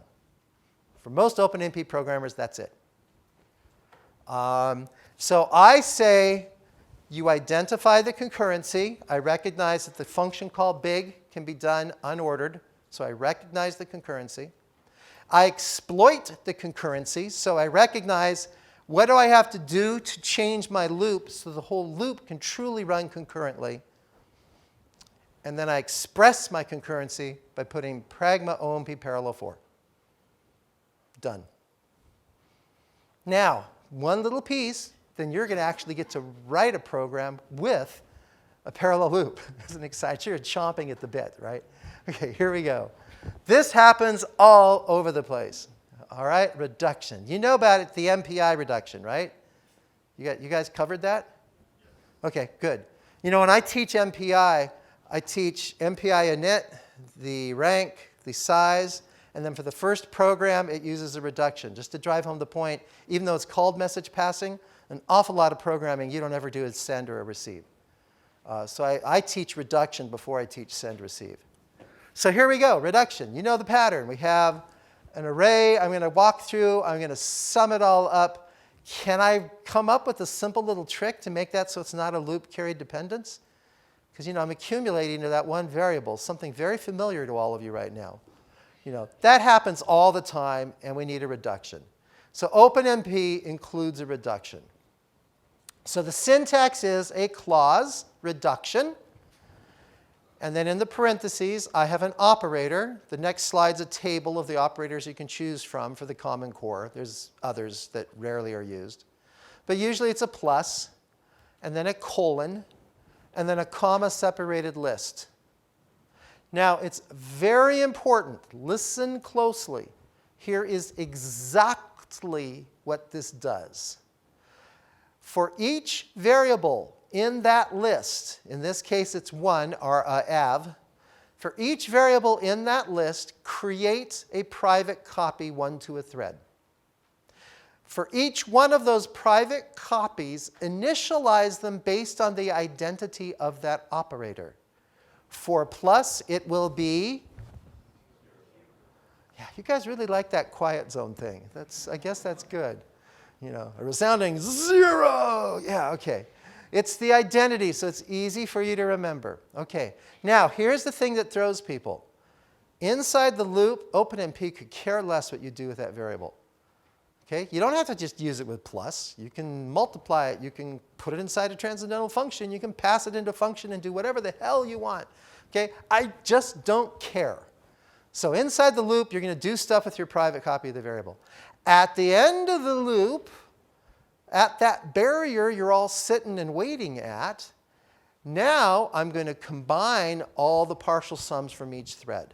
For most OpenMP programmers, that's it. So I say you identify the concurrency. I recognize that the function call big can be done unordered. So I recognize the concurrency. I exploit the concurrency. So I recognize what do I have to do to change my loop so the whole loop can truly run concurrently. And then I express my concurrency by putting pragma OMP parallel 4. Done. Now, one little piece, then you're going to actually get to write a program with a parallel loop. Isn't it exciting? You're chomping at the bit, right? Okay, here we go. This happens all over the place. All right, reduction. You know about it, the MPI reduction, right? You guys covered that? Okay, good. You know, when I teach MPI, I teach MPI init, the rank, the size, and then for the first program, it uses a reduction. Just to drive home the point, even though it's called message passing, an awful lot of programming you don't ever do is send or a receive. So I teach reduction before I teach send receive. So here we go, reduction. You know the pattern. We have an array. I'm going to walk through. I'm going to sum it all up. Can I come up with a simple little trick to make that so it's not a loop carried dependence? Because I'm accumulating to that one variable, something very familiar to all of you right now. That happens all the time, and we need a reduction. So OpenMP includes a reduction. So the syntax is a clause reduction. And then in the parentheses, I have an operator. The next slide's a table of the operators you can choose from for the Common Core. There's others that rarely are used. But usually it's a plus, and then a colon, and then a comma-separated list. Now, it's very important. Listen closely. Here is exactly what this does. For each variable in that list, in this case it's 1, or av, for each variable in that list, create a private copy one to a thread. For each one of those private copies, initialize them based on the identity of that operator. For plus, it will be, yeah, you guys really like that quiet zone thing. I guess that's good. You know, a resounding 0. Yeah, okay. It's the identity, so it's easy for you to remember. Okay, now here's the thing that throws people. Inside the loop, OpenMP could care less what you do with that variable. Okay, you don't have to just use it with plus. You can multiply it. You can put it inside a transcendental function. You can pass it into a function and do whatever the hell you want. Okay, I just don't care. So inside the loop, you're going to do stuff with your private copy of the variable. At the end of the loop, at that barrier you're all sitting and waiting at, now I'm going to combine all the partial sums from each thread.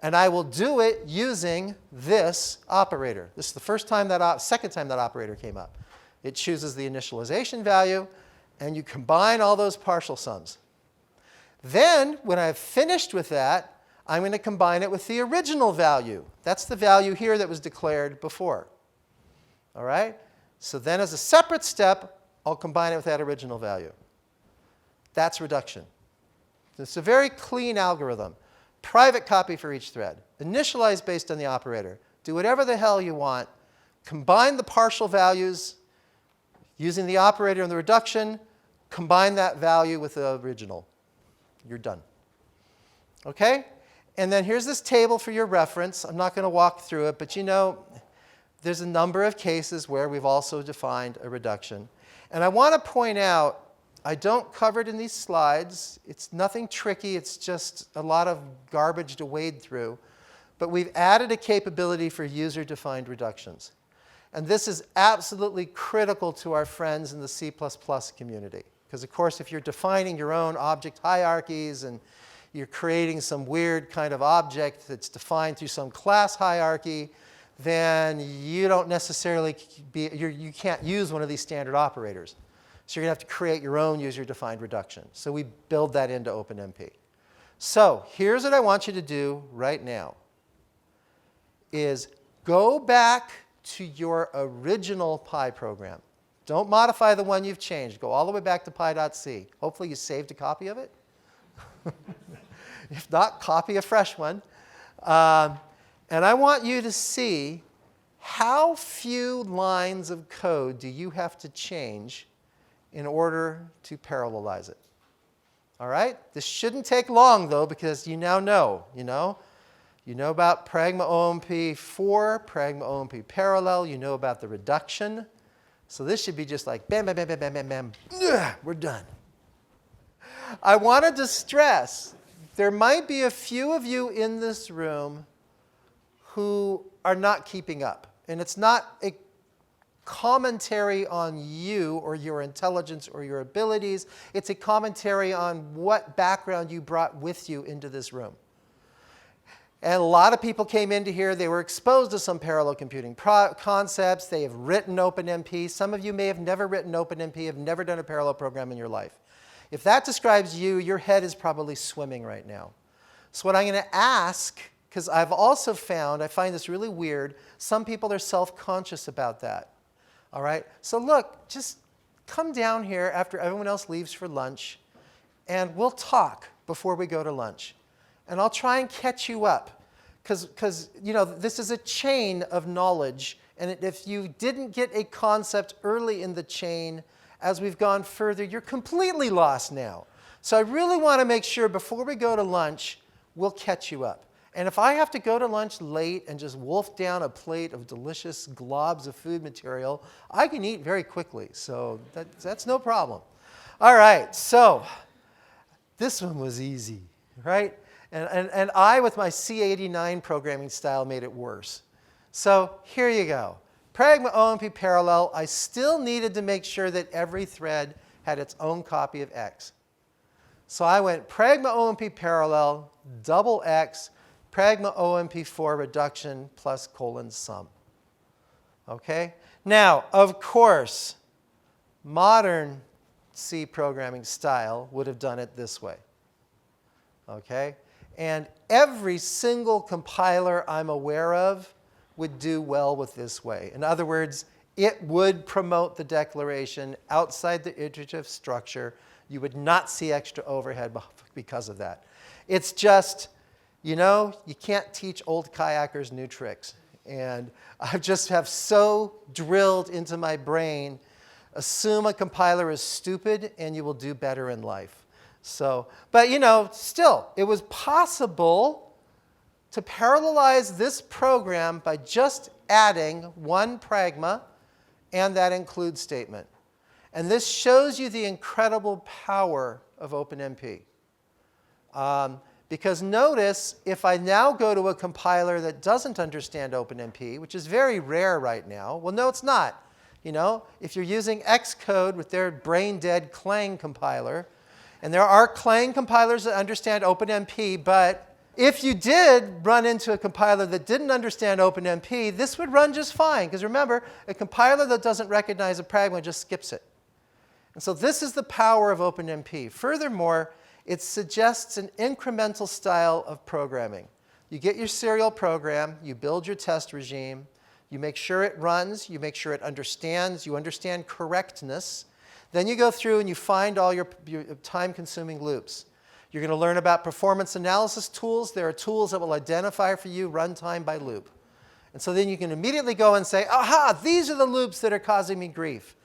And I will do it using this operator. This is the second time that operator came up. It chooses the initialization value, and you combine all those partial sums. Then, when I've finished with that, I'm going to combine it with the original value. That's the value here that was declared before. All right? So then as a separate step, I'll combine it with that original value. That's reduction. It's a very clean algorithm. Private copy for each thread. Initialize based on the operator. Do whatever the hell you want. Combine the partial values using the operator and the reduction. Combine that value with the original. You're done. Okay? And then here's this table for your reference. I'm not going to walk through it, but you know, there's a number of cases where we've also defined a reduction. And I want to point out, I don't cover it in these slides. It's nothing tricky. It's just a lot of garbage to wade through. But we've added a capability for user-defined reductions. And this is absolutely critical to our friends in the C++ community. Because, of course, if you're defining your own object hierarchies and you're creating some weird kind of object that's defined through some class hierarchy, then you don't necessarily you can't use one of these standard operators. So you're going to have to create your own user-defined reduction. So we build that into OpenMP. So here's what I want you to do right now, is go back to your original Pi program. Don't modify the one you've changed. Go all the way back to pi.c. Hopefully you saved a copy of it. If not, copy a fresh one. And I want you to see how few lines of code do you have to change in order to parallelize it. All right? This shouldn't take long, though, because you now know. You know about pragma OMP 4, pragma OMP parallel. You know about the reduction. So this should be just like bam, bam, bam, bam, bam, bam, bam. Ugh, we're done. I wanted to stress, there might be a few of you in this room who are not keeping up. And it's not a commentary on you or your intelligence or your abilities. It's a commentary on what background you brought with you into this room. And a lot of people came into here. They were exposed to some parallel computing concepts. They have written OpenMP. Some of you may have never written OpenMP, have never done a parallel program in your life. If that describes you, your head is probably swimming right now. So what I'm going to ask, because I've also found, I find this really weird, some people are self-conscious about that. All right? So look, just come down here after everyone else leaves for lunch, and we'll talk before we go to lunch. And I'll try and catch you up, because this is a chain of knowledge, and if you didn't get a concept early in the chain, as we've gone further, you're completely lost now. So I really want to make sure before we go to lunch, we'll catch you up. And if I have to go to lunch late and just wolf down a plate of delicious globs of food material, I can eat very quickly. So that's no problem. All right, so this one was easy, right? And I, with my C89 programming style, made it worse. So here you go. Pragma OMP parallel, I still needed to make sure that every thread had its own copy of X. So I went pragma OMP parallel, double X, pragma OMP4 reduction plus colon sum. Okay? Now, of course, modern C programming style would have done it this way. Okay? And every single compiler I'm aware of would do well with this way. In other words, it would promote the declaration outside the iterative structure. You would not see extra overhead because of that. It's just, you know, you can't teach old kayakers new tricks. And I just have so drilled into my brain, assume a compiler is stupid and you will do better in life. So, but you know, still, it was possible to parallelize this program by just adding one pragma and that include statement. And this shows you the incredible power of OpenMP. Because notice, if I now go to a compiler that doesn't understand OpenMP, which is very rare right now, well, no, it's not. You know, if you're using Xcode with their brain-dead Clang compiler, and there are Clang compilers that understand OpenMP, but if you did run into a compiler that didn't understand OpenMP, this would run just fine. Because remember, a compiler that doesn't recognize a pragma just skips it. And so this is the power of OpenMP. Furthermore, it suggests an incremental style of programming. You get your serial program, you build your test regime, you make sure it runs, you make sure it understands, you understand correctness. Then you go through and you find all your time-consuming loops. You're going to learn about performance analysis tools. There are tools that will identify for you runtime by loop. And so then you can immediately go and say, aha, these are the loops that are causing me grief.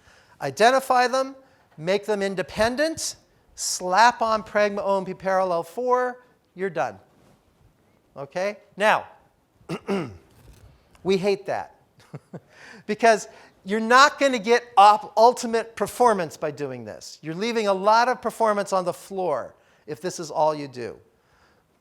Identify them, make them independent, slap on pragma OMP parallel 4, you're done. Okay? Now, we hate that. Because you're not going to get ultimate performance by doing this. You're leaving a lot of performance on the floor if this is all you do.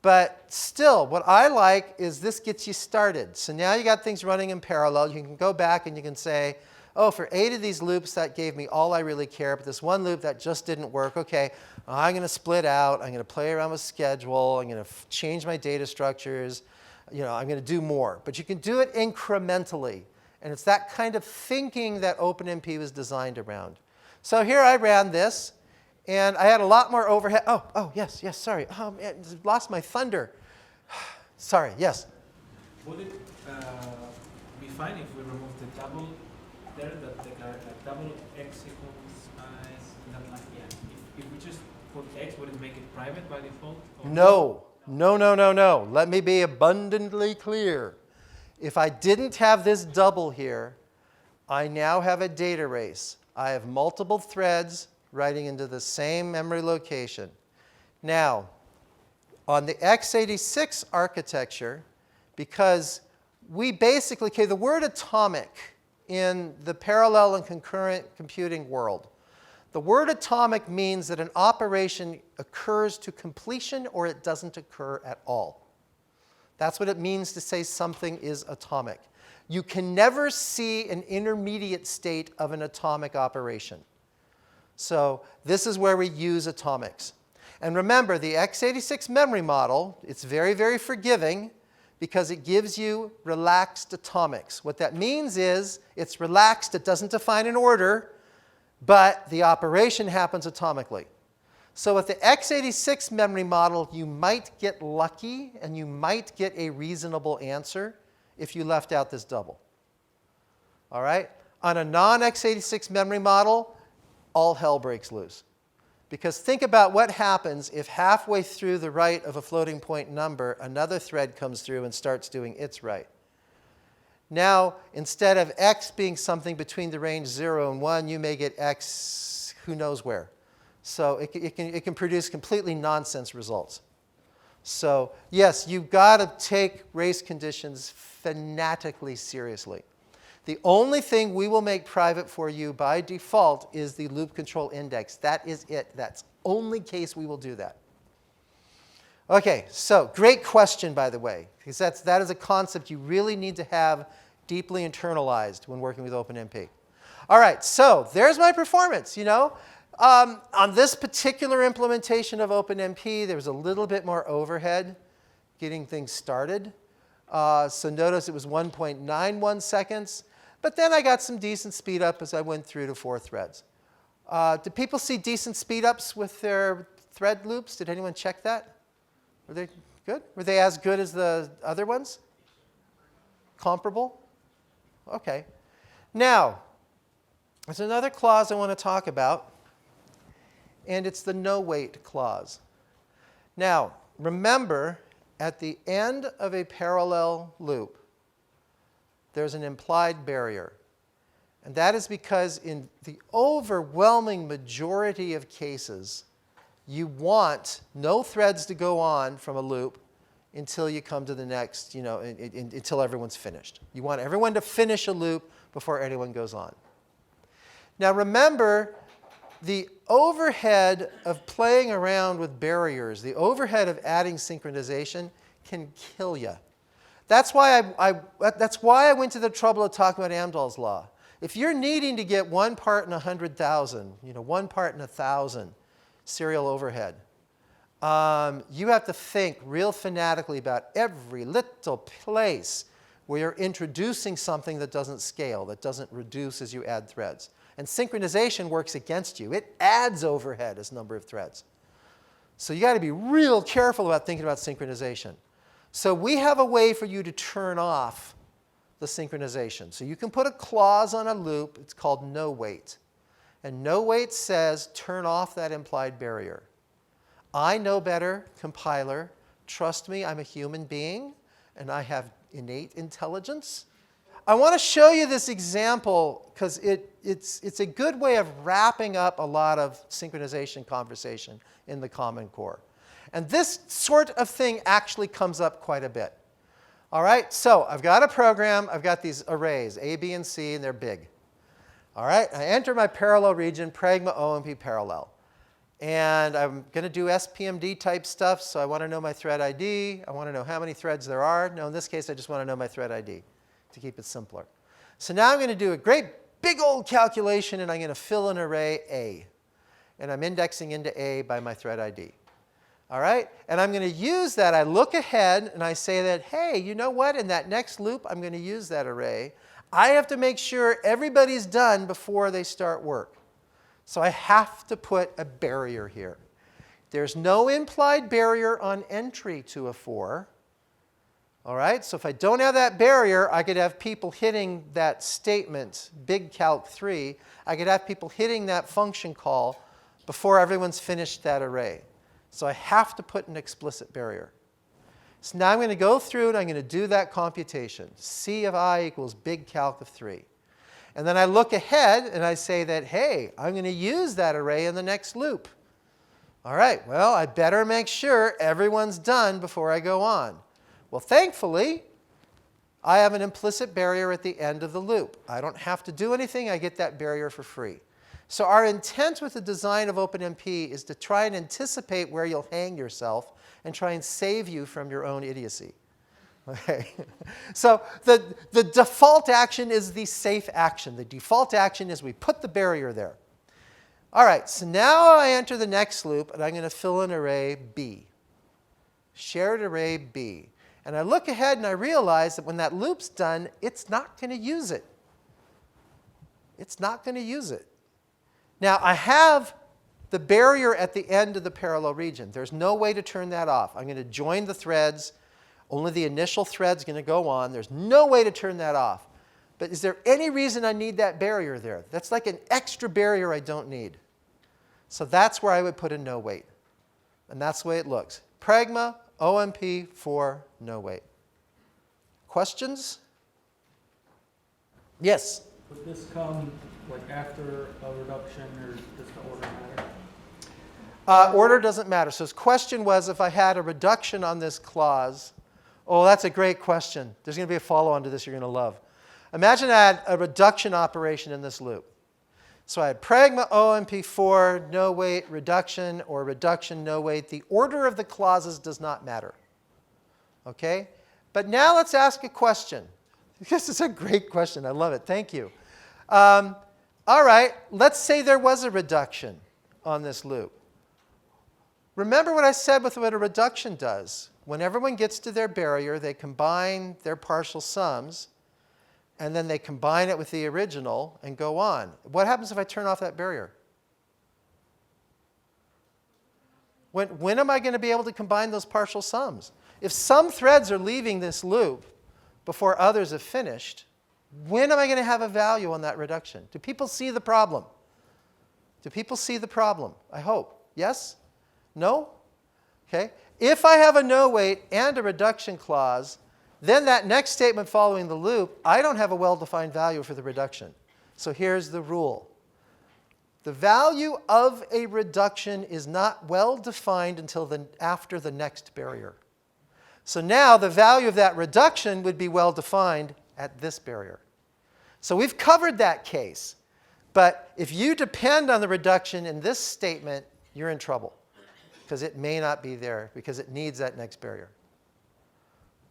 But still, what I like is this gets you started. So now you got things running in parallel. You can go back and you can say, oh, for 8 of these loops, that gave me all I really care. But this one loop, that just didn't work. OK, I'm going to split out. I'm going to play around with schedule. I'm going to change my data structures. You know, I'm going to do more. But you can do it incrementally. And it's that kind of thinking that OpenMP was designed around. So here I ran this. And I had a lot more overhead. Yes, sorry. Oh, man, lost my thunder. Sorry, yes? Would it be fine if we remove the double there, that the double x equals that like, yeah. If we just put x, would it make it private by default? No. Let me be abundantly clear. If I didn't have this double here, I now have a data race. I have multiple threads writing into the same memory location. Now, on the x86 architecture, because we basically, okay, the word atomic in the parallel and concurrent computing world, the word atomic means that an operation occurs to completion or it doesn't occur at all. That's what it means to say something is atomic. You can never see an intermediate state of an atomic operation. So this is where we use atomics. And remember, the x86 memory model, it's very, very forgiving because it gives you relaxed atomics. What that means is it's relaxed, it doesn't define an order, but the operation happens atomically. So with the x86 memory model, you might get lucky and you might get a reasonable answer if you left out this double. All right? On a non-x86 memory model, all hell breaks loose. Because think about what happens if halfway through the write of a floating point number, another thread comes through and starts doing its write. Now, instead of x being something between the range 0 and 1, you may get x who knows where. So it can produce completely nonsense results. So yes, you've got to take race conditions fanatically seriously. The only thing we will make private for you by default is the loop control index. That is it. That's the only case we will do that. OK, so great question, by the way, because that is a concept you really need to have deeply internalized when working with OpenMP. All right, so there's my performance. You know, On this particular implementation of OpenMP, there was a little bit more overhead getting things started. So notice it was 1.91 seconds. But then I got some decent speed up as I went through to 4 threads. Did people see decent speed ups with their thread loops? Did anyone check that? Were they good? Were they as good as the other ones? Comparable? OK. Now, there's another clause I want to talk about. And it's the no wait clause. Now, remember, at the end of a parallel loop, there's an implied barrier. And that is because in the overwhelming majority of cases, you want no threads to go on from a loop until you come to the next, until everyone's finished. You want everyone to finish a loop before anyone goes on. Now remember, the overhead of playing around with barriers, the overhead of adding synchronization can kill you. That's why I went to the trouble of talking about Amdahl's law. If you're needing to get 1 part in 100,000, 1 part in 1,000 serial overhead, you have to think real fanatically about every little place where you're introducing something that doesn't scale, that doesn't reduce as you add threads. And synchronization works against you. It adds overhead as number of threads. So you got to be real careful about thinking about synchronization. So we have a way for you to turn off the synchronization. So you can put a clause on a loop. It's called no wait. And no wait says turn off that implied barrier. I know better, compiler. Trust me, I'm a human being, and I have innate intelligence. I want to show you this example because it's a good way of wrapping up a lot of synchronization conversation in the Common Core. And this sort of thing actually comes up quite a bit. All right, so I've got a program. I've got these arrays, A, B, and C, and they're big. All right, I enter my parallel region, pragma OMP parallel. And I'm going to do SPMD type stuff, so I want to know my thread ID. I want to know how many threads there are. No, in this case, I just want to know my thread ID to keep it simpler. So now I'm going to do a great big old calculation, and I'm going to fill an array A. And I'm indexing into A by my thread ID. All right? And I'm going to use that. I look ahead, and I say that, hey, you know what? In that next loop, I'm going to use that array. I have to make sure everybody's done before they start work. So I have to put a barrier here. There's no implied barrier on entry to a 4. All right? So if I don't have that barrier, I could have people hitting that statement, big calc 3. I could have people hitting that function call before everyone's finished that array. So I have to put an explicit barrier. So now I'm going to go through and I'm going to do that computation. C of I equals big calc of 3. And then I look ahead and I say that, hey, I'm going to use that array in the next loop. All right, well, I better make sure everyone's done before I go on. Well, thankfully, I have an implicit barrier at the end of the loop. I don't have to do anything. I get that barrier for free. So our intent with the design of OpenMP is to try and anticipate where you'll hang yourself and try and save you from your own idiocy. Okay. So the default action is the safe action. The default action is we put the barrier there. All right, so now I enter the next loop, and I'm going to fill an array B, shared array B. And I look ahead, and I realize that when that loop's done, it's not going to use it. It's not going to use it. Now, I have the barrier at the end of the parallel region. There's no way to turn that off. I'm going to join the threads. Only the initial thread's going to go on. There's no way to turn that off. But is there any reason I need that barrier there? That's like an extra barrier I don't need. So that's where I would put a no wait. And that's the way it looks. Pragma, OMP for no wait. Questions? Yes? Would this come like after a reduction, or does the order matter? Order doesn't matter. So his question was if I had a reduction on this clause. Oh, that's a great question. There's going to be a follow-on to this you're going to love. Imagine I had a reduction operation in this loop. So I had pragma OMP4, no wait, reduction, or reduction, no wait. The order of the clauses does not matter. Okay? But now let's ask a question. This is a great question. I love it. Thank you. All right. Let's say there was a reduction. on this loop. Remember what I said with what a reduction does. When everyone gets to their barrier, they combine their partial sums, and then they combine it with the original and go on. What happens if I turn off that barrier? When am I going to be able to combine those partial sums? If some threads are leaving this loop before others have finished, when am I going to have a value on that reduction? Do people see the problem? Do people see the problem? I hope. Yes? No? Okay. If I have a no wait and a reduction clause, then that next statement following the loop, I don't have a well-defined value for the reduction. So here's the rule. The value of a reduction is not well-defined until after the next barrier. So now the value of that reduction would be well-defined at this barrier. So we've covered that case. But if you depend on the reduction in this statement, you're in trouble, because it may not be there, because it needs that next barrier.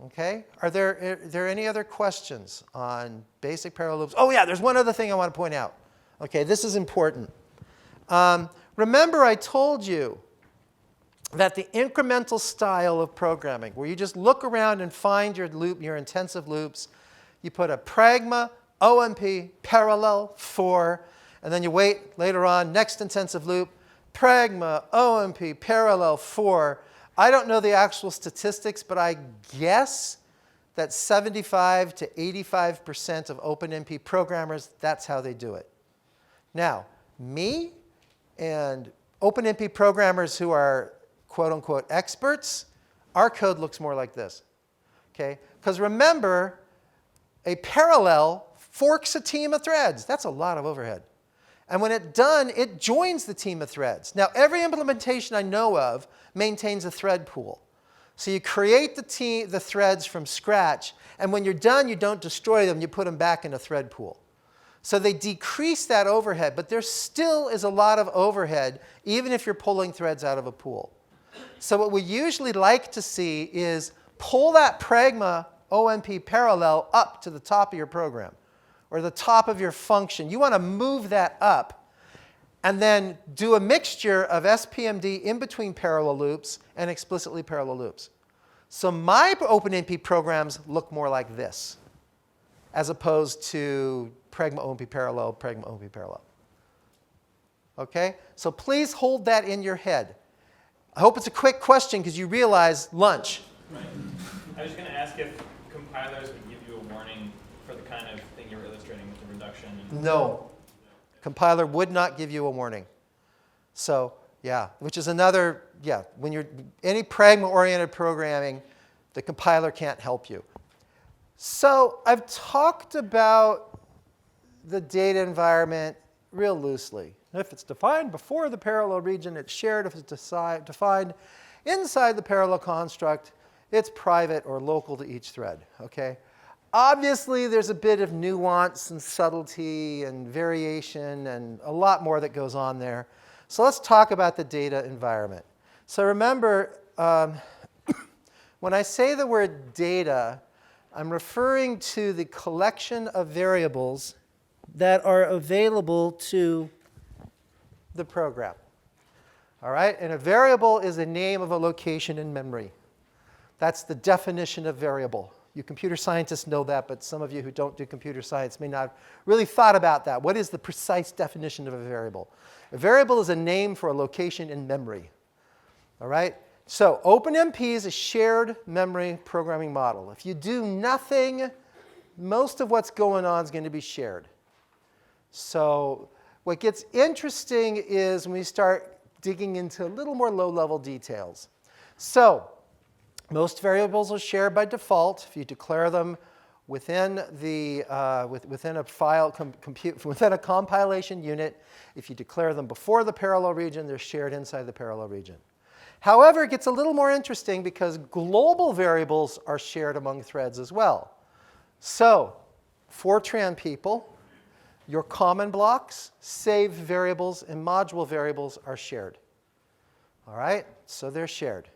Okay? Are there any other questions on basic parallel loops? Oh yeah, there's one other thing I want to point out. Okay, this is important. Remember I told you that the incremental style of programming, where you just look around and find your loop, your intensive loops, you put a pragma, OMP, parallel, for, and then you wait later on, next intensive loop, pragma, OMP, parallel, for. I don't know the actual statistics, but I guess that 75 to 85% of OpenMP programmers, that's how they do it. Now, me and OpenMP programmers who are quote-unquote experts, our code looks more like this. Okay? Because remember, a parallel forks a team of threads. That's a lot of overhead. And when it's done, it joins the team of threads. Now, every implementation I know of maintains a thread pool. So you create the threads from scratch, and when you're done, you don't destroy them. You put them back in a thread pool. So they decrease that overhead, but there still is a lot of overhead, even if you're pulling threads out of a pool. So what we usually like to see is pull that pragma OMP parallel up to the top of your program, or the top of your function. You want to move that up, and then do a mixture of SPMD in between parallel loops and explicitly parallel loops. So my OpenMP programs look more like this, as opposed to pragma OMP parallel, pragma OMP parallel. Okay? So please hold that in your head. I hope it's a quick question, because you realize lunch. Right. I was just going to ask if compilers would give you a warning for the kind of thing you were illustrating with the reduction. No. Compiler would not give you a warning. So, yeah, which is another, yeah, when you're any pragma-oriented programming, the compiler can't help you. So I've talked about the data environment real loosely. If it's defined before the parallel region, it's shared. If it's defined inside the parallel construct, it's private or local to each thread. Okay? Obviously, there's a bit of nuance and subtlety and variation and a lot more that goes on there. So let's talk about the data environment. So remember, when I say the word data, I'm referring to the collection of variables that are available to the program. All right? And a variable is a name of a location in memory. That's the definition of variable. You computer scientists know that, but some of you who don't do computer science may not have really thought about that. What is the precise definition of a variable? A variable is a name for a location in memory. All right? So OpenMP is a shared memory programming model. If you do nothing, most of what's going on is going to be shared. So what gets interesting is when we start digging into a little more low-level details. So most variables are shared by default if you declare them within a file within a compilation unit. If you declare them before the parallel region, they're shared inside the parallel region. However, it gets a little more interesting because global variables are shared among threads as well. So, Fortran people, your common blocks, save variables, and module variables are shared. All right? So they're shared.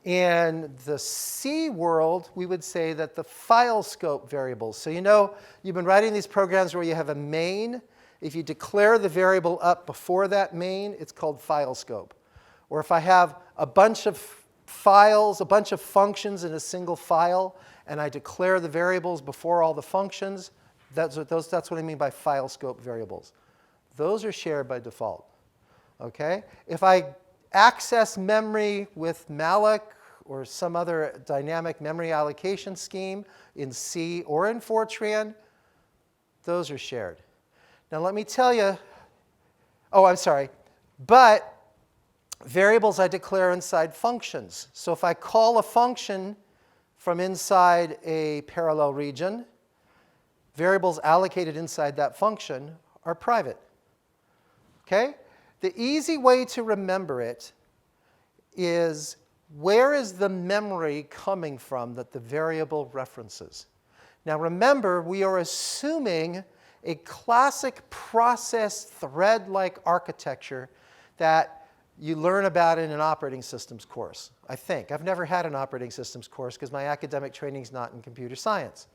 In the C world, we would say that the file scope variables. So you know, you've been writing these programs where you have a main if you declare the variable up before that main, it's called file scope. Or if I have a bunch of files, a bunch of functions in a single file, and I declare the variables before all the functions, that's what I mean by file scope variables. Those are shared by default. Okay? If I access memory with malloc or some other dynamic memory allocation scheme in C or in Fortran, those are shared. Now let me tell you, oh, I'm sorry, but variables I declare inside functions. So if I call a function from inside a parallel region, variables allocated inside that function are private. Okay? The easy way to remember it is, where is the memory coming from that the variable references? Now remember, we are assuming a classic process thread-like architecture that you learn about in an operating systems course, I think. I've never had an operating systems course because my academic training is not in computer science.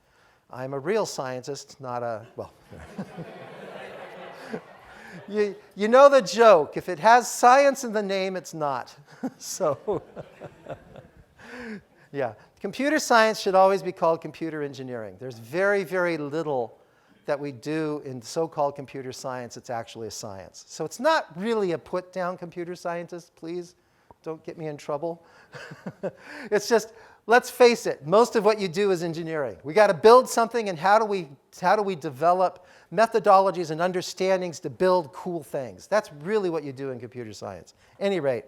I'm a real scientist, not a, well. You know the joke. If it has science in the name, it's not. So, yeah. Computer science should always be called computer engineering. There's very, very little that we do in so-called computer science that's actually a science. So it's not really a put-down computer scientist. Please don't get me in trouble. It's just, let's face it, most of what you do is engineering. We got to build something, and how do we develop methodologies and understandings to build cool things? That's really what you do in computer science. Any rate.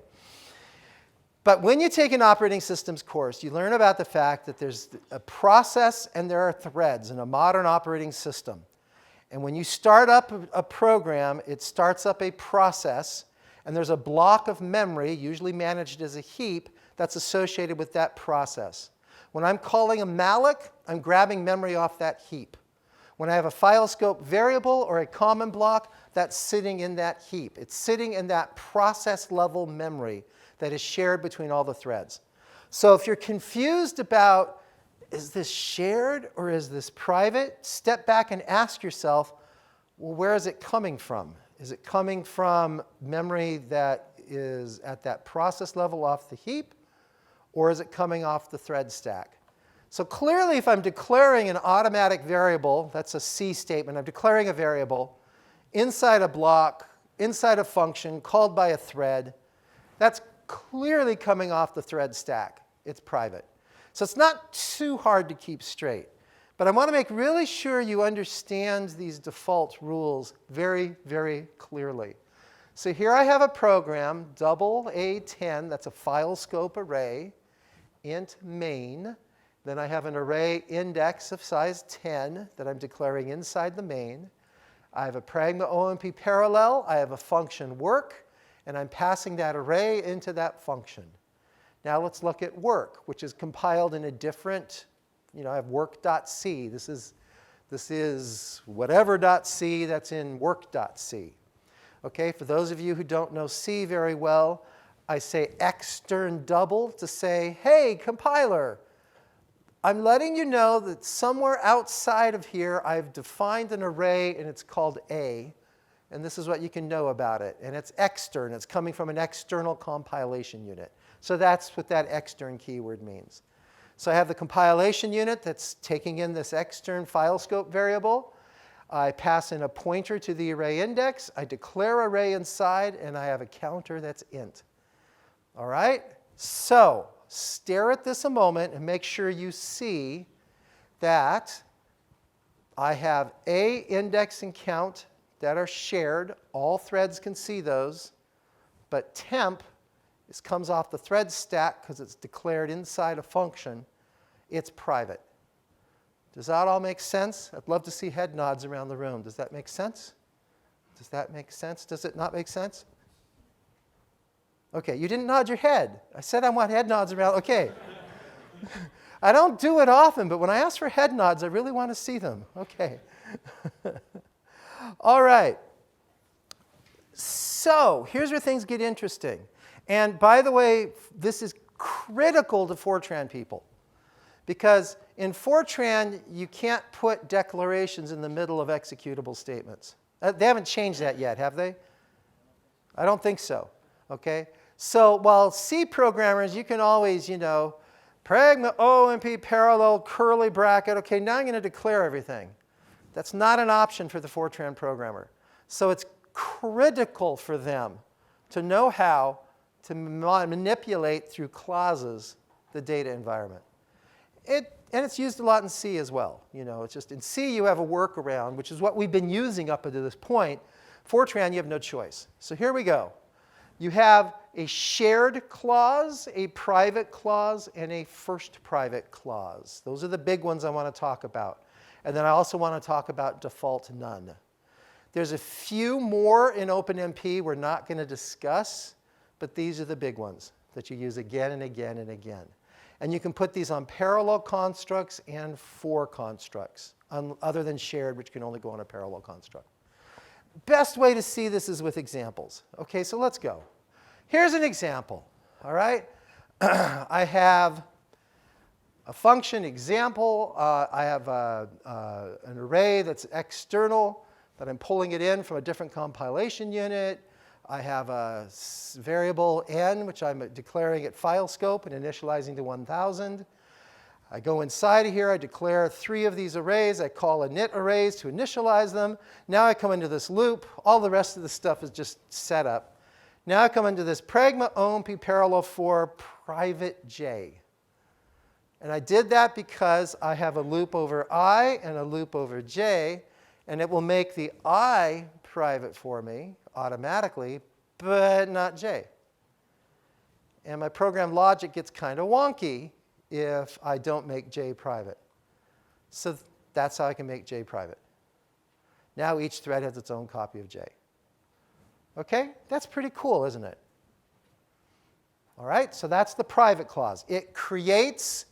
But when you take an operating systems course, you learn about the fact that there's a process and there are threads in a modern operating system. And when you start up a program, it starts up a process, and there's a block of memory, usually managed as a heap, that's associated with that process. When I'm calling a malloc, I'm grabbing memory off that heap. When I have a file scope variable or a common block, that's sitting in that heap. It's sitting in that process level memory that is shared between all the threads. So if you're confused about, is this shared or is this private, step back and ask yourself, well, where is it coming from? Is it coming from memory that is at that process level off the heap, or is it coming off the thread stack? So clearly, if I'm declaring an automatic variable, that's a C statement, I'm declaring a variable inside a block, inside a function called by a thread, that's clearly coming off the thread stack. It's private. So it's not too hard to keep straight. But I want to make really sure you understand these default rules very, very clearly. So here I have a program, double A10, that's a file scope array, int main. Then I have an array index of size 10 that I'm declaring inside the main. I have a pragma OMP parallel. I have a function work. And I'm passing that array into that function. Now let's look at work, which is compiled in a different, I have work.c. This is whatever.c that's in work.c. Okay, for those of you who don't know C very well, I say extern double to say, hey, compiler, I'm letting you know that somewhere outside of here I've defined an array and it's called A. And this is what you can know about it. And it's extern. It's coming from an external compilation unit. So that's what that extern keyword means. So I have the compilation unit that's taking in this extern file scope variable. I pass in a pointer to the array index. I declare array inside, and I have a counter that's int. All right? So stare at this a moment and make sure you see that I have a index and count that are shared. All threads can see those. But temp comes off the thread stack because it's declared inside a function. It's private. Does that all make sense? I'd love to see head nods around the room. Does that make sense? Does that make sense? Does it not make sense? OK, you didn't nod your head. I said I want head nods around. OK. I don't do it often, but when I ask for head nods, I really want to see them. OK. All right. So here's where things get interesting. And by the way, this is critical to Fortran people. Because in Fortran, you can't put declarations in the middle of executable statements. They haven't changed that yet, have they? I don't think so. Okay? So while C programmers, you can always, pragma OMP parallel curly bracket. Okay, now I'm going to declare everything. That's not an option for the Fortran programmer. So it's critical for them to know how to manipulate through clauses the data environment. And it's used a lot in C as well. It's just in C you have a workaround, which is what we've been using up until this point. Fortran, you have no choice. So here we go. You have a shared clause, a private clause, and a first private clause. Those are the big ones I want to talk about. And then I also want to talk about default none. There's a few more in OpenMP we're not going to discuss, but these are the big ones that you use again and again and again. And you can put these on parallel constructs and for constructs, other than shared, which can only go on a parallel construct. Best way to see this is with examples. Okay, so let's go. Here's an example, all right? I have a function example. I have an array that's external that I'm pulling it in from a different compilation unit. I have a variable n, which I'm declaring at file scope and initializing to 1000. I go inside of here. I declare 3 of these arrays. I call init arrays to initialize them. Now I come into this loop. All the rest of the stuff is just set up. Now I come into this pragma OMP parallel for private j. And I did that because I have a loop over I and a loop over j. And it will make the I private for me automatically, but not j. And my program logic gets kind of wonky if I don't make j private. So that's how I can make j private. Now each thread has its own copy of j. Okay? That's pretty cool, isn't it? All right, so that's the private clause. It creates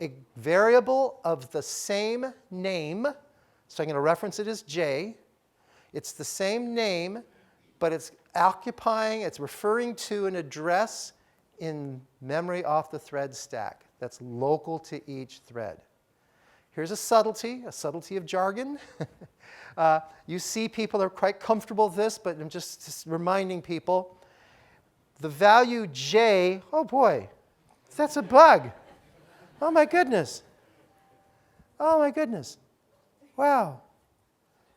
a variable of the same name. So I'm going to reference it as j. It's the same name, but it's referring to an address in memory off the thread stack that's local to each thread. Here's a subtlety of jargon. You see people are quite comfortable with this, but I'm just reminding people. The value j, oh boy, that's a bug. Oh my goodness. Oh my goodness. Wow.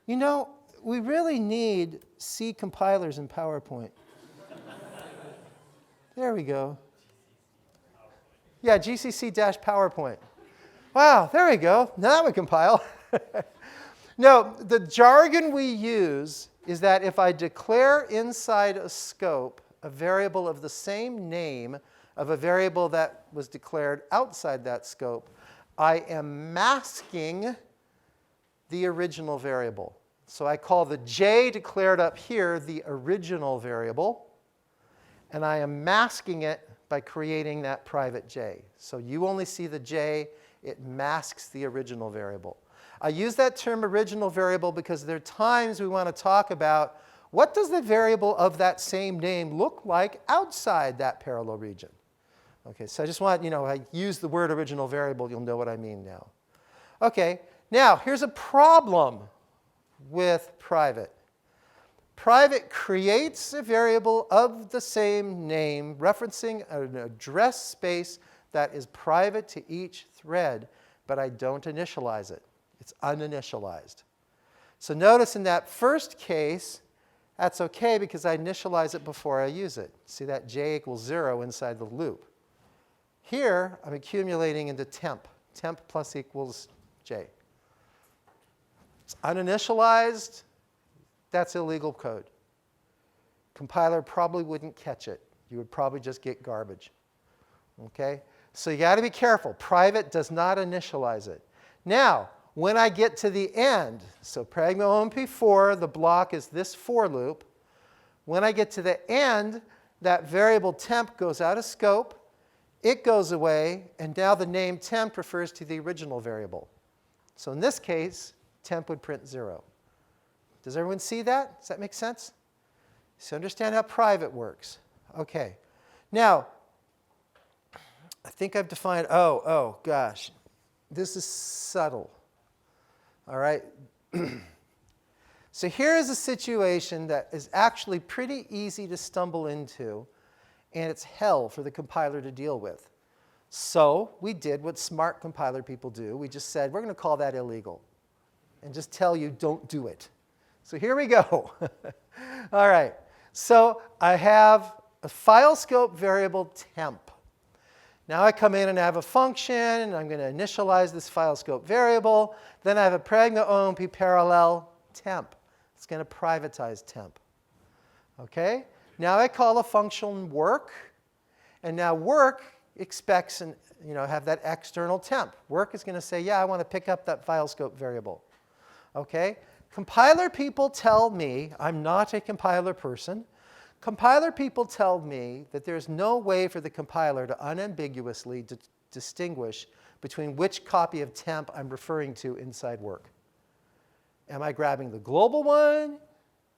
We really need C compilers in PowerPoint. There we go. Yeah, GCC-PowerPoint. Wow, there we go. Now that would compile. No, the jargon we use is that if I declare inside a scope a variable of the same name of a variable that was declared outside that scope, I am masking the original variable. So I call the j declared up here the original variable, and I am masking it by creating that private j. So you only see the j. It masks the original variable. I use that term original variable because there are times we want to talk about what does the variable of that same name look like outside that parallel region. Okay, so I just want, I use the word original variable, you'll know what I mean now. Okay, now here's a problem with private. Private creates a variable of the same name, referencing an address space that is private to each thread, but I don't initialize it. It's uninitialized. So notice in that first case, that's OK because I initialize it before I use it. See that j equals 0 inside the loop. Here, I'm accumulating into temp. Temp plus equals j. It's uninitialized. That's illegal code. Compiler probably wouldn't catch it. You would probably just get garbage. Okay? So you got to be careful. Private does not initialize it. Now, when I get to the end, so pragma OMP4, the block is this for loop. When I get to the end, that variable temp goes out of scope. It goes away, and now the name temp refers to the original variable. So in this case, temp would print 0. Does everyone see that? Does that make sense? So understand how private works. OK. Now, I think I've defined, oh gosh. This is subtle. All right? So here is a situation that is actually pretty easy to stumble into, and it's hell for the compiler to deal with. So we did what smart compiler people do. We just said, we're going to call that illegal, and just tell you, don't do it. So here we go. All right. So I have a file scope variable temp. Now I come in and I have a function, and I'm going to initialize this file scope variable. Then I have a pragma OMP parallel temp. It's going to privatize temp. Okay? Now I call a function work, and now work expects and have that external temp. Work is going to say, yeah, I want to pick up that file scope variable. Okay? Compiler people tell me, I'm not a compiler person, compiler people tell me that there's no way for the compiler to unambiguously distinguish between which copy of temp I'm referring to inside work. Am I grabbing the global one?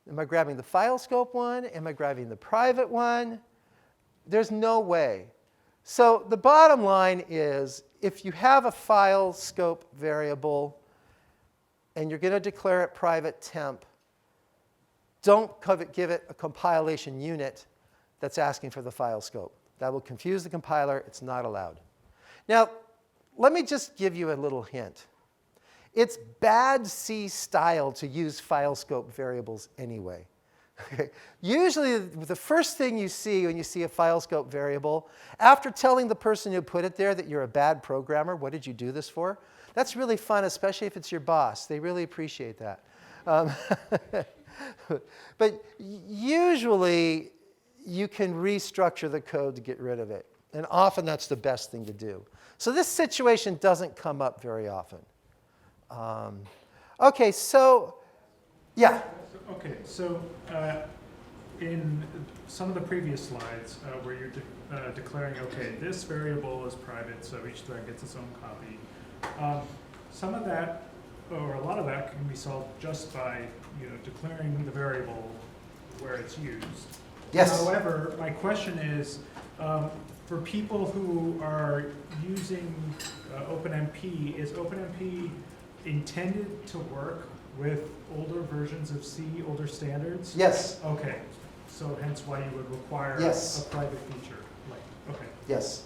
Am I grabbing the file scope one? Am I grabbing the private one? There's no way. So the bottom line is, if you have a file scope variable and you're going to declare it private temp, don't give it a compilation unit that's asking for the file scope. That will confuse the compiler. It's not allowed. Now, let me just give you a little hint. It's bad C style to use file scope variables anyway. Usually, the first thing you see when you see a file scope variable, after telling the person who put it there that you're a bad programmer, what did you do this for? That's really fun, especially if it's your boss. They really appreciate that. But usually, you can restructure the code to get rid of it. And often, that's the best thing to do. So this situation doesn't come up very often. OK, so yeah. OK, so in some of the previous slides where you're declaring, OK, this variable is private, so each thread gets its own copy. Some of that, or a lot of that, can be solved just by declaring the variable where it's used. Yes. However, my question is, for people who are using OpenMP, is OpenMP intended to work with older versions of C, older standards? Yes. OK. So hence why you would require yes. a private feature. OK. Yes.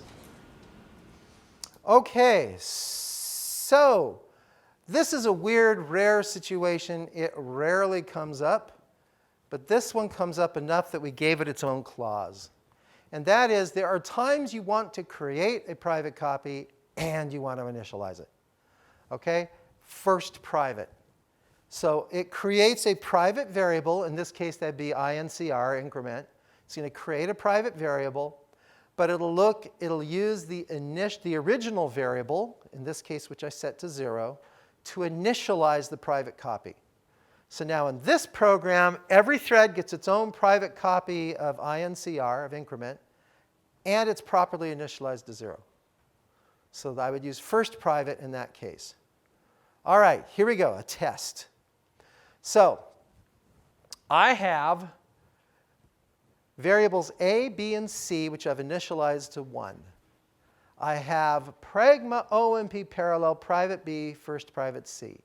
OK. So this is a weird, rare situation. It rarely comes up. But this one comes up enough that we gave it its own clause. And that is, there are times you want to create a private copy and you want to initialize it. OK? First private. So it creates a private variable. In this case, that'd be INCR, increment. It's going to create a private variable. But it'll use the original variable, in this case, which I set to 0, to initialize the private copy. So now in this program, every thread gets its own private copy of INCR, of increment, and it's properly initialized to 0. So I would use first private in that case. All right, here we go, a test. So I have variables A, B, and C, which I've initialized to 1. I have pragma OMP parallel private B, first private C.